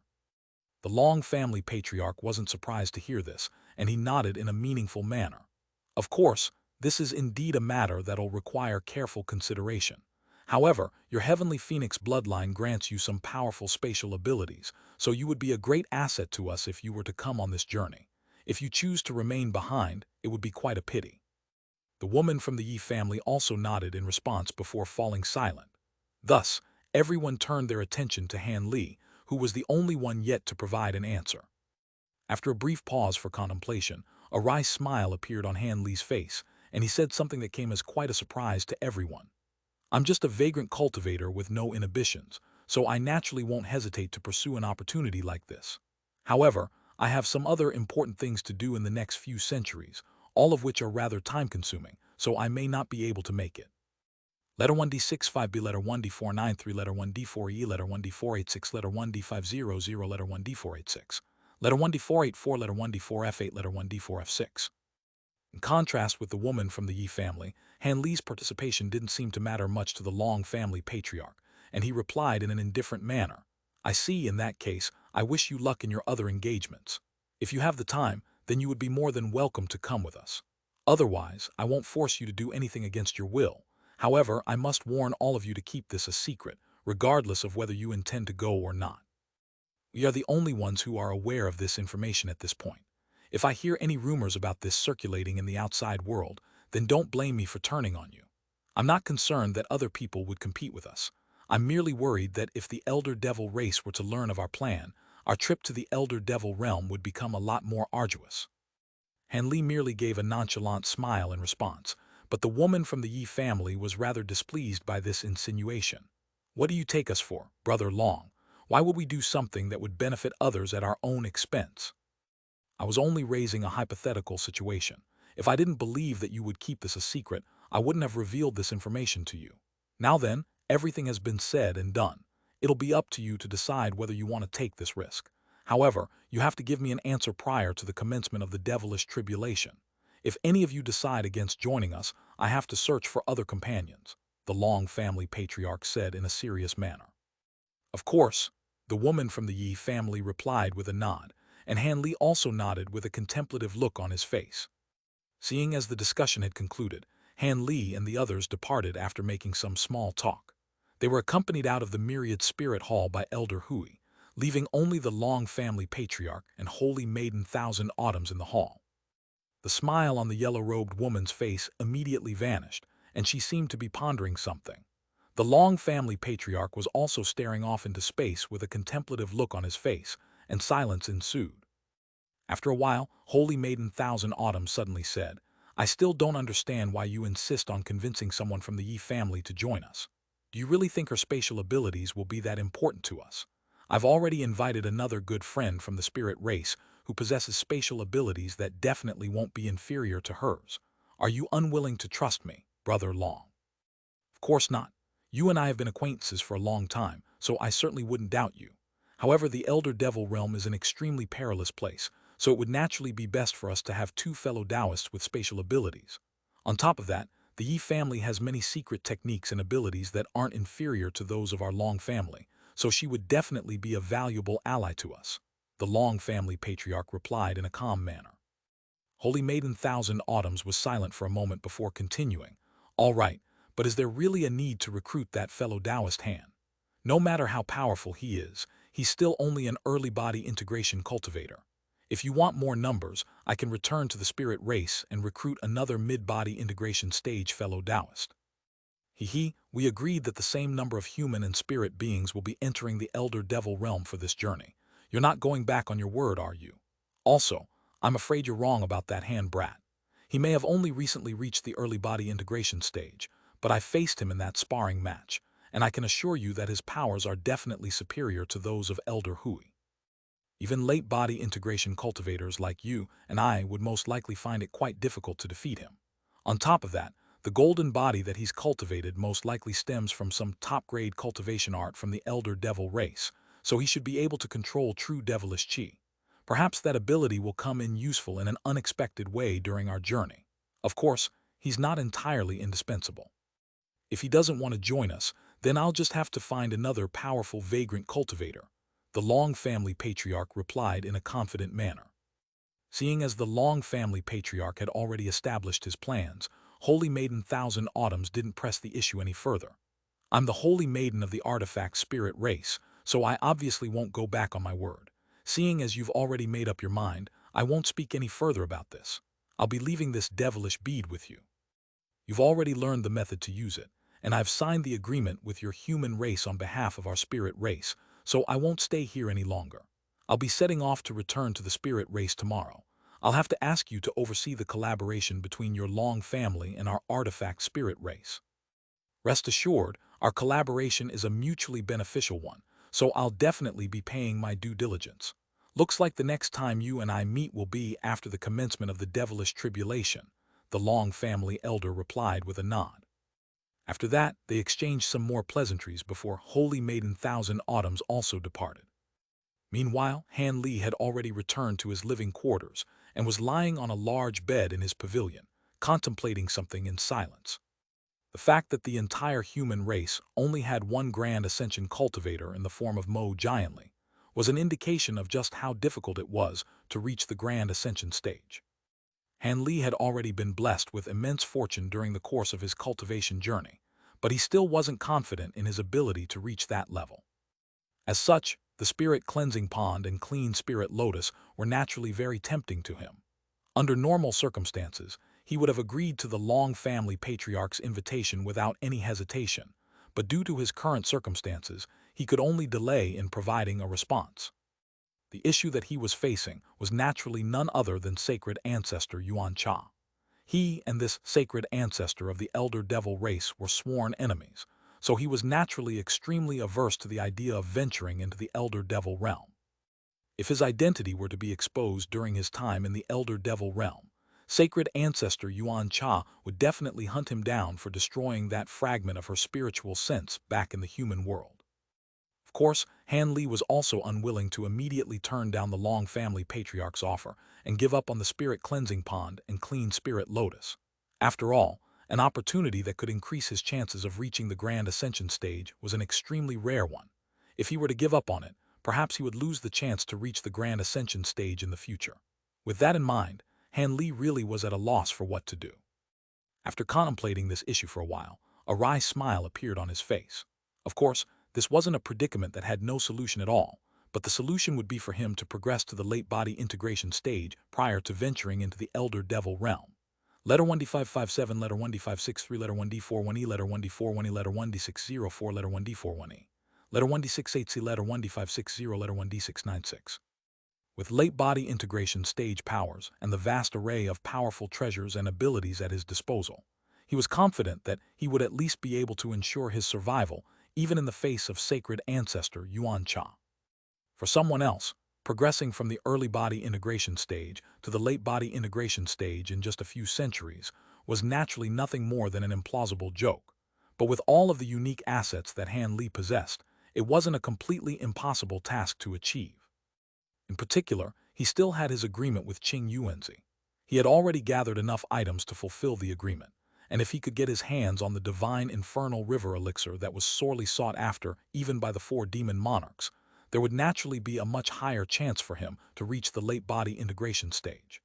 The Long family patriarch wasn't surprised to hear this, and he nodded in a meaningful manner. Of course, this is indeed a matter that'll require careful consideration. However, your heavenly phoenix bloodline grants you some powerful spatial abilities, so you would be a great asset to us if you were to come on this journey. If you choose to remain behind, it would be quite a pity. The woman from the Yi family also nodded in response before falling silent. Thus, everyone turned their attention to Han Li, who was the only one yet to provide an answer. After a brief pause for contemplation, a wry smile appeared on Han Li's face, and he said something that came as quite a surprise to everyone. I'm just a vagrant cultivator with no inhibitions, so I naturally won't hesitate to pursue an opportunity like this. However, I have some other important things to do in the next few centuries, all of which are rather time-consuming, so I may not be able to make it. Letter 1D65B, letter 1D493, letter 1D4E, letter 1D486, letter 1D500, letter 1D486, letter 1D484, letter 1D4F8, letter 1D4F6. In contrast with the woman from the Yi family, Han Li's participation didn't seem to matter much to the Long family patriarch, and he replied in an indifferent manner. I see, in that case, I wish you luck in your other engagements. If you have the time, then you would be more than welcome to come with us. Otherwise, I won't force you to do anything against your will. However, I must warn all of you to keep this a secret, regardless of whether you intend to go or not. We are the only ones who are aware of this information at this point. If I hear any rumors about this circulating in the outside world, then don't blame me for turning on you. I'm not concerned that other people would compete with us. I'm merely worried that if the Elder Devil race were to learn of our plan, our trip to the Elder Devil realm would become a lot more arduous. Han Li merely gave a nonchalant smile in response, but the woman from the Yi family was rather displeased by this insinuation. What do you take us for, Brother Long? Why would we do something that would benefit others at our own expense? I was only raising a hypothetical situation. If I didn't believe that you would keep this a secret, I wouldn't have revealed this information to you. Now then, everything has been said and done. It'll be up to you to decide whether you want to take this risk. However, you have to give me an answer prior to the commencement of the devilish tribulation. If any of you decide against joining us, I have to search for other companions, the Long family patriarch said in a serious manner. Of course, the woman from the Yi family replied with a nod, and Han Li also nodded with a contemplative look on his face. Seeing as the discussion had concluded, Han Li and the others departed after making some small talk. They were accompanied out of the myriad spirit hall by Elder Hui, leaving only the Long family patriarch and Holy Maiden Thousand Autumns in the hall. The smile on the yellow-robed woman's face immediately vanished, and she seemed to be pondering something. The Long family patriarch was also staring off into space with a contemplative look on his face, and silence ensued. After a while, Holy Maiden Thousand Autumn suddenly said, I still don't understand why you insist on convincing someone from the Yi family to join us. Do you really think her spatial abilities will be that important to us? I've already invited another good friend from the spirit race who possesses spatial abilities that definitely won't be inferior to hers. Are you unwilling to trust me, Brother Long? Of course not. You and I have been acquaintances for a long time, so I certainly wouldn't doubt you. However, the Elder Devil realm is an extremely perilous place, so it would naturally be best for us to have two fellow Taoists with spatial abilities. On top of that, the Yi family has many secret techniques and abilities that aren't inferior to those of our Long family, so she would definitely be a valuable ally to us, the Long family patriarch replied in a calm manner. Holy Maiden Thousand Autumns was silent for a moment before continuing. All right, but is there really a need to recruit that fellow Taoist Han? No matter how powerful he is, he's still only an early body integration cultivator. If you want more numbers, I can return to the spirit race and recruit another mid-body integration stage fellow Taoist. We agreed that the same number of human and spirit beings will be entering the Elder Devil realm for this journey. You're not going back on your word, are you? Also, I'm afraid you're wrong about that Han brat. He may have only recently reached the early body integration stage, but I faced him in that sparring match, and I can assure you that his powers are definitely superior to those of Elder Hui. Even late body integration cultivators like you and I would most likely find it quite difficult to defeat him. On top of that, the golden body that he's cultivated most likely stems from some top-grade cultivation art from the Elder Devil race, so he should be able to control true devilish chi. Perhaps that ability will come in useful in an unexpected way during our journey. Of course, he's not entirely indispensable. If he doesn't want to join us, then I'll just have to find another powerful vagrant cultivator, the Long family patriarch replied in a confident manner. Seeing as the Long family patriarch had already established his plans, Holy Maiden Thousand Autumns didn't press the issue any further. I'm the Holy Maiden of the artifact spirit race, so I obviously won't go back on my word. Seeing as you've already made up your mind, I won't speak any further about this. I'll be leaving this devilish bead with you. You've already learned the method to use it, and I've signed the agreement with your human race on behalf of our spirit race, so I won't stay here any longer. I'll be setting off to return to the spirit race tomorrow. I'll have to ask you to oversee the collaboration between your Long family and our artifact spirit race. Rest assured, our collaboration is a mutually beneficial one, so I'll definitely be paying my due diligence. Looks like the next time you and I meet will be after the commencement of the devilish tribulation, the Long family elder replied with a nod. After that, they exchanged some more pleasantries before Holy Maiden Thousand Autumns also departed. Meanwhile, Han Li had already returned to his living quarters and was lying on a large bed in his pavilion, contemplating something in silence. The fact that the entire human race only had one grand ascension cultivator in the form of Mo Giantly was an indication of just how difficult it was to reach the grand ascension stage. Han Li had already been blessed with immense fortune during the course of his cultivation journey, but he still wasn't confident in his ability to reach that level. As such, the spirit cleansing pond and clean spirit lotus were naturally very tempting to him. Under normal circumstances, he would have agreed to the Long family patriarch's invitation without any hesitation, but due to his current circumstances, he could only delay in providing a response. The issue that he was facing was naturally none other than sacred ancestor Xianxia. He and this sacred ancestor of the elder devil race were sworn enemies, so he was naturally extremely averse to the idea of venturing into the elder devil realm. If his identity were to be exposed during his time in the elder devil realm, sacred ancestor Xianxia would definitely hunt him down for destroying that fragment of her spiritual sense back in the human world. Of course, Han Li was also unwilling to immediately turn down the Long family patriarch's offer and give up on the spirit cleansing pond and clean spirit lotus. After all, an opportunity that could increase his chances of reaching the grand ascension stage was an extremely rare one. If he were to give up on it, perhaps he would lose the chance to reach the grand ascension stage in the future. With that in mind, Han Li really was at a loss for what to do. After contemplating this issue for a while, a wry smile appeared on his face. Of course, this wasn't a predicament that had no solution at all, but the solution would be for him to progress to the late body integration stage prior to venturing into the elder devil realm. Letter 1D557, letter 1D563, letter 1D41E, letter 1D41E, letter 1D604, letter 1D41E, letter 1D680, letter 1D560, letter 1D696. With late body integration stage powers and the vast array of powerful treasures and abilities at his disposal, he was confident that he would at least be able to ensure his survival even in the face of sacred ancestor Xianxia. For someone else, progressing from the early body integration stage to the late body integration stage in just a few centuries was naturally nothing more than an implausible joke. But with all of the unique assets that Han Li possessed, it wasn't a completely impossible task to achieve. In particular, he still had his agreement with Qing Yuanzi. He had already gathered enough items to fulfill the agreement, and if he could get his hands on the divine infernal river elixir that was sorely sought after even by the 4 demon monarchs, there would naturally be a much higher chance for him to reach the late body integration stage.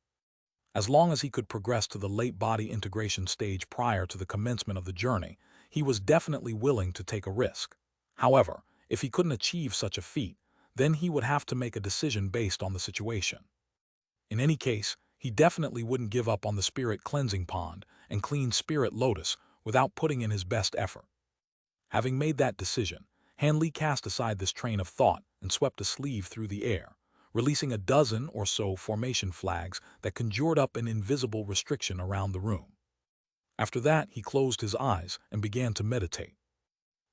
As long as he could progress to the late body integration stage prior to the commencement of the journey, he was definitely willing to take a risk. However, if he couldn't achieve such a feat, then he would have to make a decision based on the situation. In any case, he definitely wouldn't give up on the spirit cleansing pond and clean spirit lotus without putting in his best effort. Having made that decision, Han Li cast aside this train of thought and swept a sleeve through the air, releasing a dozen or so formation flags that conjured up an invisible restriction around the room. After that, he closed his eyes and began to meditate.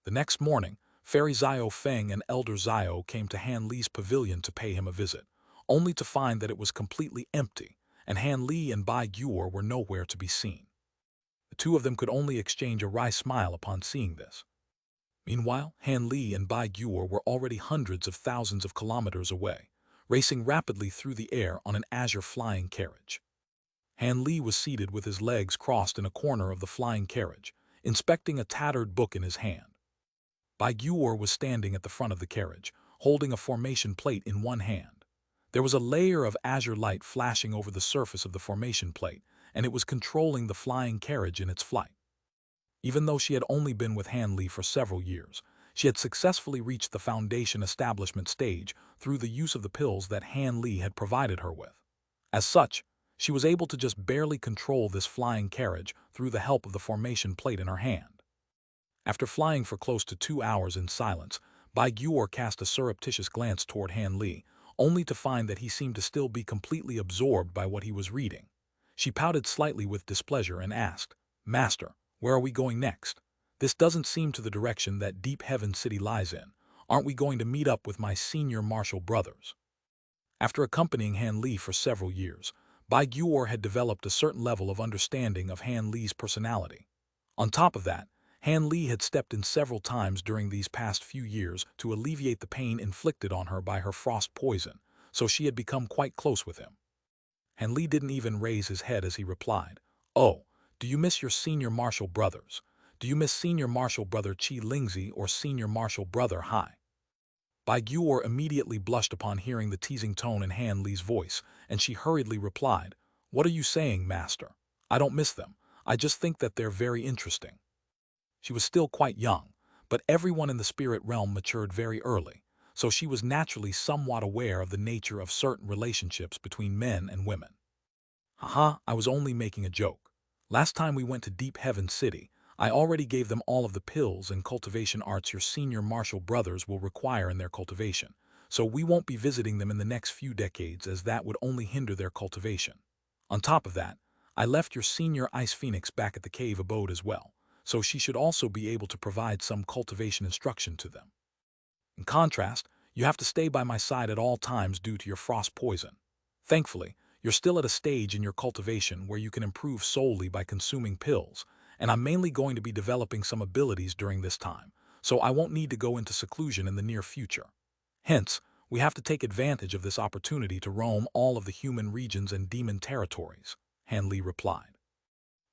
The next morning, Fairy Xiao Feng and Elder Xiao came to Han Li's pavilion to pay him a visit, only to find that it was completely empty, and Han Li and Bai Guor were nowhere to be seen. The two of them could only exchange a wry smile upon seeing this. Meanwhile, Han Li and Bai Guor were already hundreds of thousands of kilometers away, racing rapidly through the air on an azure flying carriage. Han Li was seated with his legs crossed in a corner of the flying carriage, inspecting a tattered book in his hand. Bai Guor was standing at the front of the carriage, holding a formation plate in one hand. There was a layer of azure light flashing over the surface of the formation plate, and it was controlling the flying carriage in its flight. Even though she had only been with Han Li for several years, she had successfully reached the foundation establishment stage through the use of the pills that Han Li had provided her with. As such, she was able to just barely control this flying carriage through the help of the formation plate in her hand. After flying for close to 2 hours in silence, Bai Guor cast a surreptitious glance toward Han Li, only to find that he seemed to still be completely absorbed by what he was reading. She pouted slightly with displeasure and asked, "Master, where are we going next? This doesn't seem to the direction that Deep Heaven City lies in. Aren't we going to meet up with my senior martial brothers?" After accompanying Han Li for several years, Bai Guor had developed a certain level of understanding of Han Li's personality. On top of that, Han Li had stepped in several times during these past few years to alleviate the pain inflicted on her by her frost poison, so she had become quite close with him. Han Li didn't even raise his head as he replied, "Oh, do you miss your senior martial brothers? Do you miss senior martial brother Qi Lingzi or senior martial brother Hai?" Bai Guor immediately blushed upon hearing the teasing tone in Han Li's voice, and she hurriedly replied, "What are you saying, master? I don't miss them. I just think that they're very interesting." She was still quite young, but everyone in the spirit realm matured very early, so she was naturally somewhat aware of the nature of certain relationships between men and women. "Haha, I was only making a joke. Last time we went to Deep Heaven City, I already gave them all of the pills and cultivation arts your senior martial brothers will require in their cultivation, so we won't be visiting them in the next few decades as that would only hinder their cultivation. On top of that, I left your senior Ice Phoenix back at the cave abode as well, so she should also be able to provide some cultivation instruction to them. In contrast, you have to stay by my side at all times due to your frost poison. Thankfully, you're still at a stage in your cultivation where you can improve solely by consuming pills, and I'm mainly going to be developing some abilities during this time, so I won't need to go into seclusion in the near future. Hence, we have to take advantage of this opportunity to roam all of the human regions and demon territories, Han Li replied.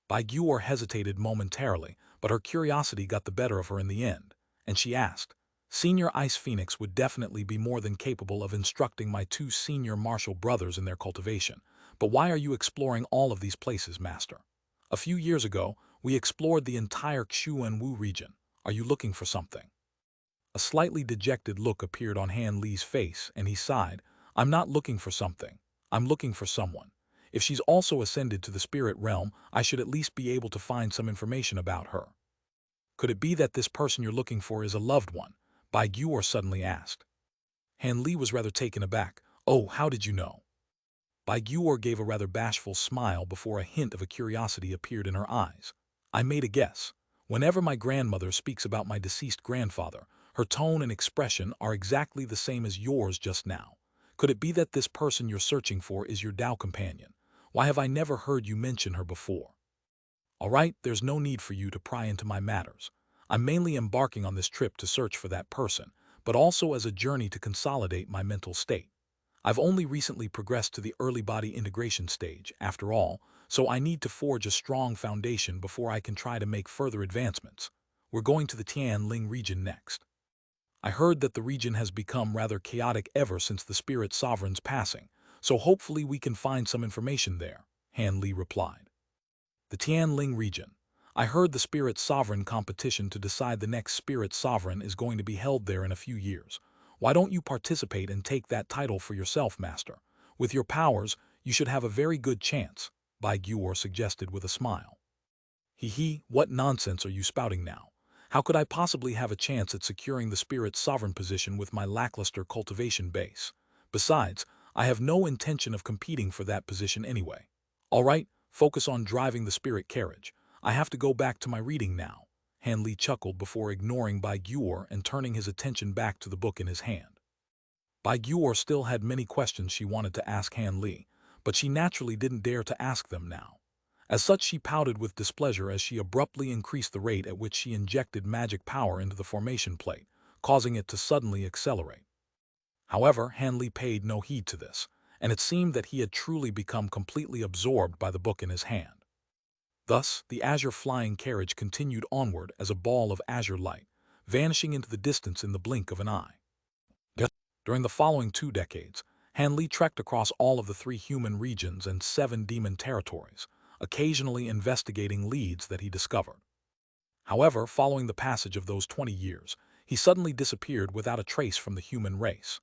Bai Guor hesitated momentarily, but her curiosity got the better of her in the end, and she asked, Senior Ice Phoenix would definitely be more than capable of instructing my two senior martial brothers in their cultivation, but why are you exploring all of these places, Master? A few years ago, we explored the entire Xu and Wu region. Are you looking for something? A slightly dejected look appeared on Han Li's face, and he sighed, I'm not looking for something. I'm looking for someone. If she's also ascended to the spirit realm, I should at least be able to find some information about her. Could it be that this person you're looking for is a loved one? Bai Guor suddenly asked. Han Li was rather taken aback. Oh, how did you know? Bai Guor gave a rather bashful smile before a hint of a curiosity appeared in her eyes. I made a guess. Whenever my grandmother speaks about my deceased grandfather, her tone and expression are exactly the same as yours just now. Could it be that this person you're searching for is your Dao companion? Why have I never heard you mention her before? All right, there's no need for you to pry into my matters. I'm mainly embarking on this trip to search for that person, but also as a journey to consolidate my mental state. I've only recently progressed to the early body integration stage, after all, so I need to forge a strong foundation before I can try to make further advancements. We're going to the Tianling region next. I heard that the region has become rather chaotic ever since the spirit sovereign's passing, so hopefully we can find some information there, Han Li replied. The Tianling region. I heard the Spirit Sovereign competition to decide the next Spirit Sovereign is going to be held there in a few years. Why don't you participate and take that title for yourself, Master? With your powers, you should have a very good chance, Bai Guor suggested with a smile. What nonsense are you spouting now? How could I possibly have a chance at securing the Spirit Sovereign position with my lackluster cultivation base? Besides, I have no intention of competing for that position anyway. All right, focus on driving the spirit carriage. I have to go back to my reading now. Han Li chuckled before ignoring Bai Guor and turning his attention back to the book in his hand. Bai Guor still had many questions she wanted to ask Han Li, but she naturally didn't dare to ask them now. As such, she pouted with displeasure as she abruptly increased the rate at which she injected magic power into the formation plate, causing it to suddenly accelerate. However, Han Li paid no heed to this, and it seemed that he had truly become completely absorbed by the book in his hand. Thus, the azure flying carriage continued onward as a ball of azure light, vanishing into the distance in the blink of an eye. During the following 2 decades, Han Li trekked across all of the 3 human regions and 7 demon territories, occasionally investigating leads that he discovered. However, following the passage of those 20 years, he suddenly disappeared without a trace from the human race.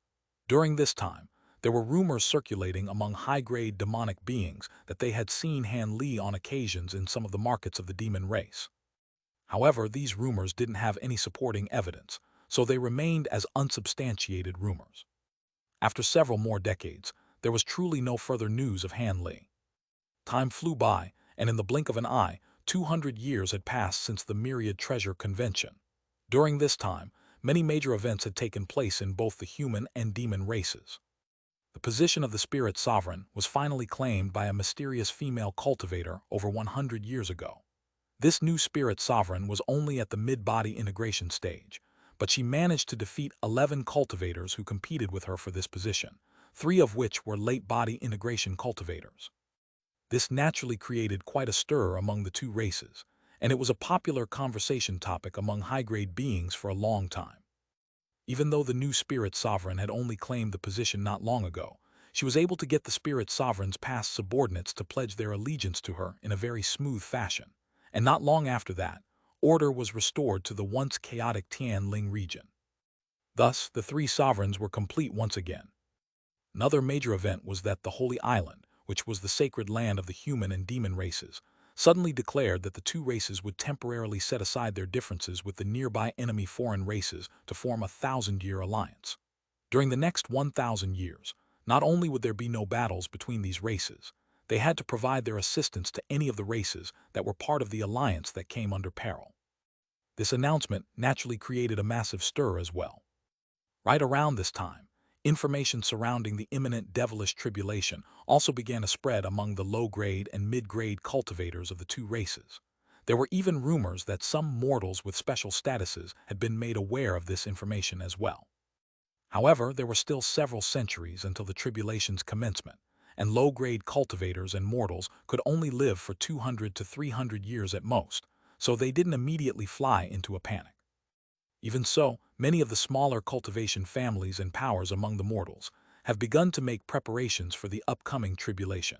During this time, there were rumors circulating among high-grade demonic beings that they had seen Han Li on occasions in some of the markets of the demon race. However, these rumors didn't have any supporting evidence, so they remained as unsubstantiated rumors. After several more decades, there was truly no further news of Han Li. Time flew by, and in the blink of an eye, 200 years had passed since the Myriad Treasure Convention. During this time, many major events had taken place in both the human and demon races. The position of the Spirit Sovereign was finally claimed by a mysterious female cultivator over 100 years ago. This new Spirit Sovereign was only at the mid-body integration stage, but she managed to defeat 11 cultivators who competed with her for this position, 3 of which were late-body integration cultivators. This naturally created quite a stir among the 2 races, and it was a popular conversation topic among high-grade beings for a long time. Even though the new Spirit Sovereign had only claimed the position not long ago, she was able to get the Spirit Sovereign's past subordinates to pledge their allegiance to her in a very smooth fashion, and not long after that, order was restored to the once chaotic Tianling region. Thus, the 3 sovereigns were complete once again. Another major event was that the Holy Island, which was the sacred land of the human and demon races, suddenly declared that the two races would temporarily set aside their differences with the nearby enemy foreign races to form a 1,000-year alliance. During the next 1,000 years, not only would there be no battles between these races, they had to provide their assistance to any of the races that were part of the alliance that came under peril. This announcement naturally created a massive stir as well. Right around this time, information surrounding the imminent devilish tribulation also began to spread among the low-grade and mid-grade cultivators of the two races. There were even rumors that some mortals with special statuses had been made aware of this information as well. However, there were still several centuries until the tribulation's commencement, and low-grade cultivators and mortals could only live for 200 to 300 years at most, so they didn't immediately fly into a panic. Even so, many of the smaller cultivation families and powers among the mortals have begun to make preparations for the upcoming tribulation.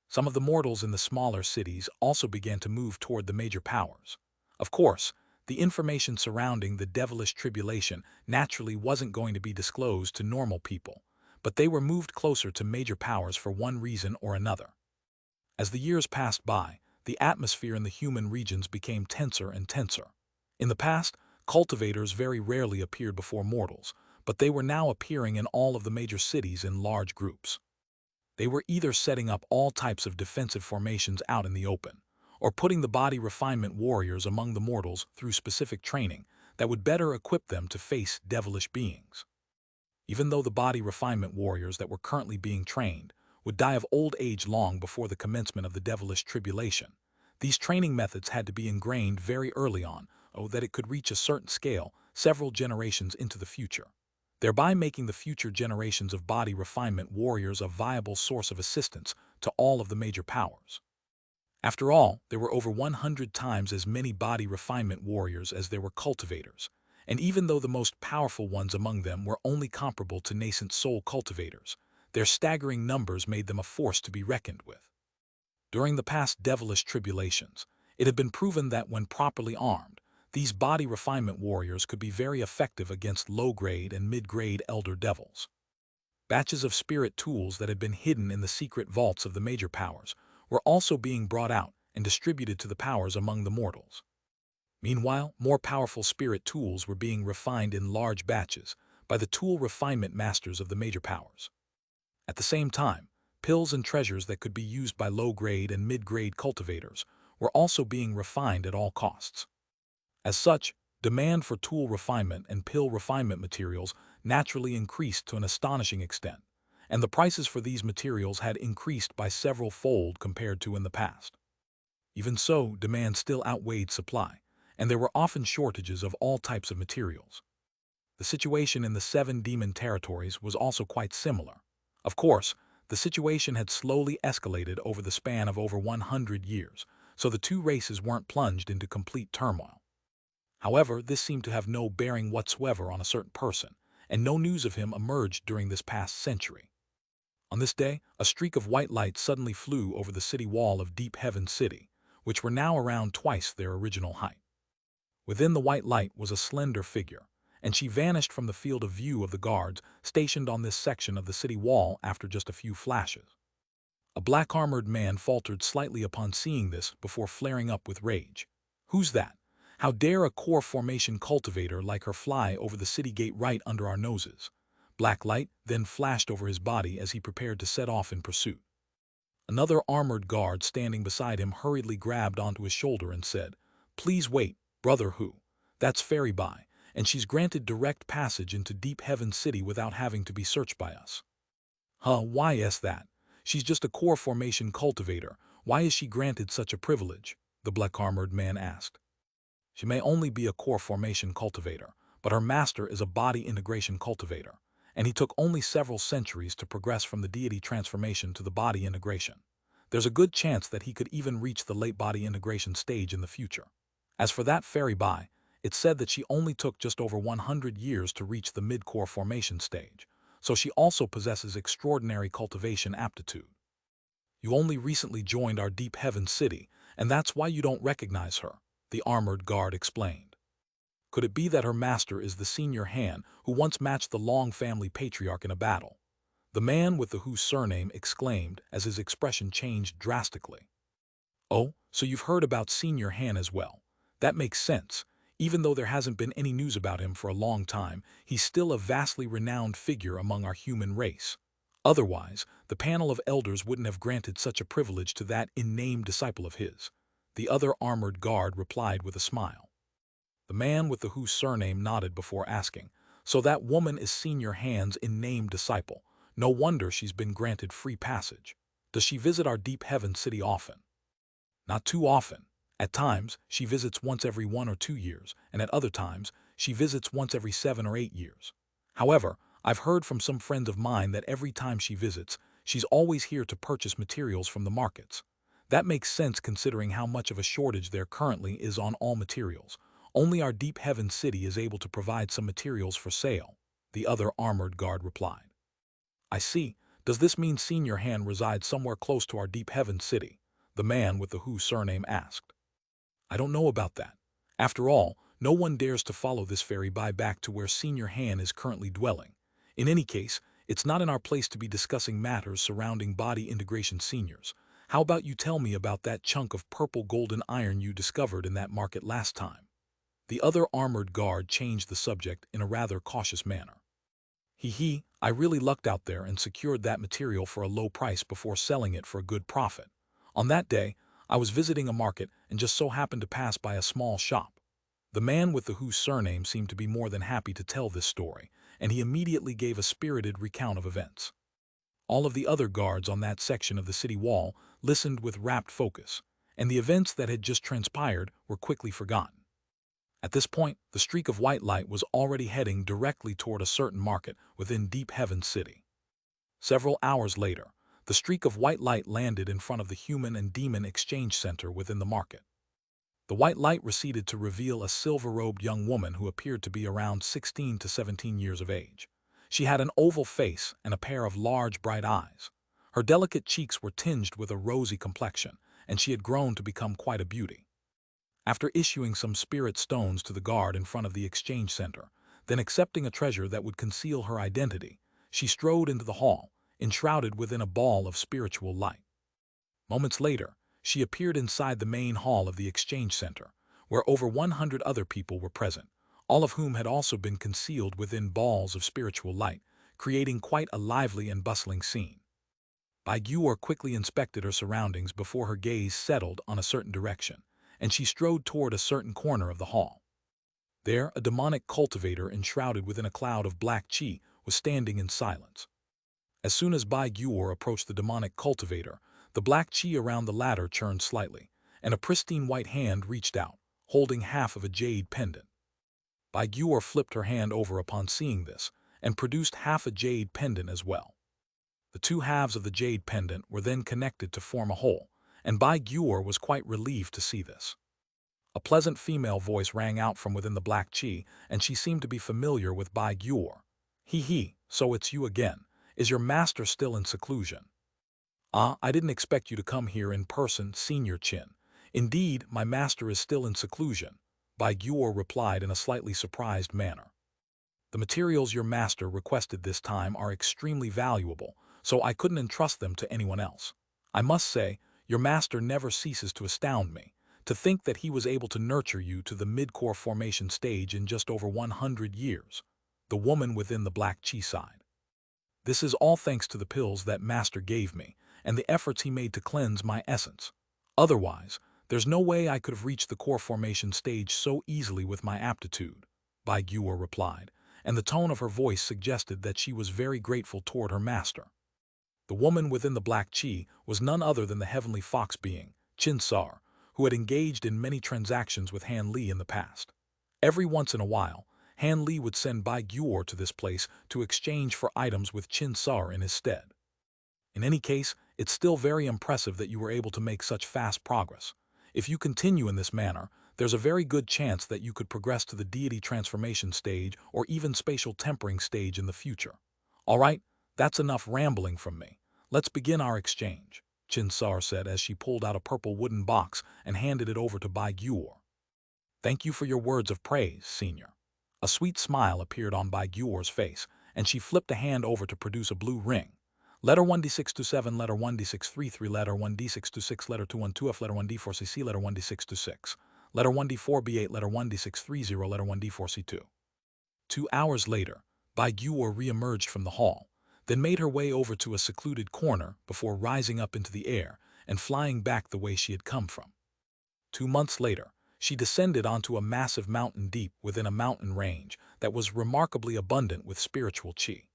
Some of the mortals in the smaller cities also began to move toward the major powers. Of course, the information surrounding the devilish tribulation naturally wasn't going to be disclosed to normal people, but they were moved closer to major powers for one reason or another. As the years passed by, the atmosphere in the human regions became tenser and tenser. In the past, cultivators very rarely appeared before mortals, but they were now appearing in all of the major cities in large groups. They were either setting up all types of defensive formations out in the open, or putting the body refinement warriors among the mortals through specific training that would better equip them to face devilish beings. Even though the body refinement warriors that were currently being trained would die of old age long before the commencement of the devilish tribulation, these training methods had to be ingrained very early on, so that it could reach a certain scale several generations into the future, thereby making the future generations of body refinement warriors a viable source of assistance to all of the major powers. After all, there were over 100 times as many body refinement warriors as there were cultivators, and even though the most powerful ones among them were only comparable to nascent soul cultivators, their staggering numbers made them a force to be reckoned with. During the past devilish tribulations, it had been proven that when properly armed, these body refinement warriors could be very effective against low-grade and mid-grade elder devils. Batches of spirit tools that had been hidden in the secret vaults of the major powers were also being brought out and distributed to the powers among the mortals. Meanwhile, more powerful spirit tools were being refined in large batches by the tool refinement masters of the major powers. At the same time, pills and treasures that could be used by low-grade and mid-grade cultivators were also being refined at all costs. As such, demand for tool refinement and pill refinement materials naturally increased to an astonishing extent, and the prices for these materials had increased by several-fold compared to in the past. Even so, demand still outweighed supply, and there were often shortages of all types of materials. The situation in the 7 demon territories was also quite similar. Of course, the situation had slowly escalated over the span of over 100 years, so the two races weren't plunged into complete turmoil. However, this seemed to have no bearing whatsoever on a certain person, and no news of him emerged during this past century. On this day, a streak of white light suddenly flew over the city wall of Deep Heaven City, which were now around twice their original height. Within the white light was a slender figure, and she vanished from the field of view of the guards stationed on this section of the city wall after just a few flashes. A black-armored man faltered slightly upon seeing this before flaring up with rage. "Who's that? How dare a core formation cultivator like her fly over the city gate right under our noses?" Black light then flashed over his body as he prepared to set off in pursuit. Another armored guard standing beside him hurriedly grabbed onto his shoulder and said, "Please wait, brother who? That's Fairy By, and she's granted direct passage into Deep Heaven City without having to be searched by us." "Huh, why is that? She's just a core formation cultivator. Why is she granted such a privilege?" the black-armored man asked. "She may only be a core formation cultivator, but her master is a body integration cultivator, and he took only several centuries to progress from the deity transformation to the body integration. There's a good chance that he could even reach the late body integration stage in the future. As for that Fairy By, it's said that she only took just over 100 years to reach the mid-core formation stage, so she also possesses extraordinary cultivation aptitude. You only recently joined our Deep Heaven City, and that's why you don't recognize her," the armored guard explained. "Could it be that her master is the senior Han who once matched the Long family patriarch in a battle?" the man with the Who surname exclaimed as his expression changed drastically. "Oh, So you've heard about Senior Han as well. That makes sense. Even though there hasn't been any news about him for a long time, he's still a vastly renowned figure among our human race. Otherwise, the panel of elders wouldn't have granted such a privilege to that in-name disciple of his. The other armored guard replied with a smile. The man with the Hu surname nodded before asking, "So that woman is Senior Han's in-name disciple. No wonder she's been granted free passage. Does she visit our deep heaven city often?" "Not too often. At times, she visits once every 1 or 2 years, and at other times, she visits once every 7 or 8 years. However, I've heard from some friends of mine that every time she visits, she's always here to purchase materials from the markets. That makes sense considering how much of a shortage there currently is on all materials. Only our deep heaven city is able to provide some materials for sale," the other armored guard replied. "I see. Does this mean Senior Han resides somewhere close to our deep heaven city?" the man with the Hu surname asked. "I don't know about that. After all, no one dares to follow this ferry back to where Senior Han is currently dwelling. In any case, it's not in our place to be discussing matters surrounding body integration seniors. How about you tell me about that chunk of purple golden iron you discovered in that market last time?" The other armored guard changed the subject in a rather cautious manner. I really lucked out there and secured that material for a low price before selling it for a good profit. On that day, I was visiting a market and just so happened to pass by a small shop. The man with the Hu surname seemed to be more than happy to tell this story, and he immediately gave a spirited recount of events. All of the other guards on that section of the city wall listened with rapt focus, and the events that had just transpired were quickly forgotten. At this point, the streak of white light was already heading directly toward a certain market within Deep Heaven City. Several hours later, the streak of white light landed in front of the human and demon exchange center within the market. The white light receded to reveal a silver-robed young woman who appeared to be around 16 to 17 years of age. She had an oval face and a pair of large, bright eyes. Her delicate cheeks were tinged with a rosy complexion, and she had grown to become quite a beauty. After issuing some spirit stones to the guard in front of the exchange center, then accepting a treasure that would conceal her identity, she strode into the hall, enshrouded within a ball of spiritual light. Moments later, she appeared inside the main hall of the exchange center, where over 100 other people were present, all of whom had also been concealed within balls of spiritual light, creating quite a lively and bustling scene. Bai Guor quickly inspected her surroundings before her gaze settled on a certain direction, and she strode toward a certain corner of the hall. There, a demonic cultivator enshrouded within a cloud of black chi was standing in silence. As soon as Bai Guor approached the demonic cultivator, the black chi around the latter churned slightly, and a pristine white hand reached out, holding half of a jade pendant. Bai Guor flipped her hand over upon seeing this, and produced half a jade pendant as well. The two halves of the jade pendant were then connected to form a whole, and Bai Guor was quite relieved to see this. A pleasant female voice rang out from within the black chi, and she seemed to be familiar with Bai Guor. So it's you again. Is your master still in seclusion?" "Ah, I didn't expect you to come here in person, Senior Qin. Indeed, my master is still in seclusion," Bai Guor replied in a slightly surprised manner. "The materials your master requested this time are extremely valuable, so I couldn't entrust them to anyone else. I must say, your master never ceases to astound me. To think that he was able to nurture you to the mid-core formation stage in just over 100 years," the woman within the black chi sighed. "This is all thanks to the pills that master gave me, and the efforts he made to cleanse my essence. Otherwise, there's no way I could have reached the core formation stage so easily with my aptitude," Bai Guor replied, and the tone of her voice suggested that she was very grateful toward her master. The woman within the black chi was none other than the heavenly fox being, Qin Sar, who had engaged in many transactions with Han Li in the past. Every once in a while, Han Li would send Bai Guor to this place to exchange for items with Qin Sar in his stead. In any case, it's still very impressive that you were able to make such fast progress. If you continue in this manner, there's a very good chance that you could progress to the deity transformation stage or even spatial tempering stage in the future. All right, that's enough rambling from me. Let's begin our exchange," Qin Sar said as she pulled out a purple wooden box and handed it over to Bai Guor. "Thank you for your words of praise, Senior." A sweet smile appeared on Bai Guor's face, and she flipped a hand over to produce a blue ring. Letter 1d627, letter 1d633, letter 1d626, letter 212f, letter 1d4cc, letter 1d626, letter 1d4b8, letter 1d630, letter 1d4c2. 2 hours later, Bai Guo re-emerged from the hall, then made her way over to a secluded corner before rising up into the air and flying back the way she had come from. 2 months later, she descended onto a massive mountain deep within a mountain range that was remarkably abundant with spiritual qi.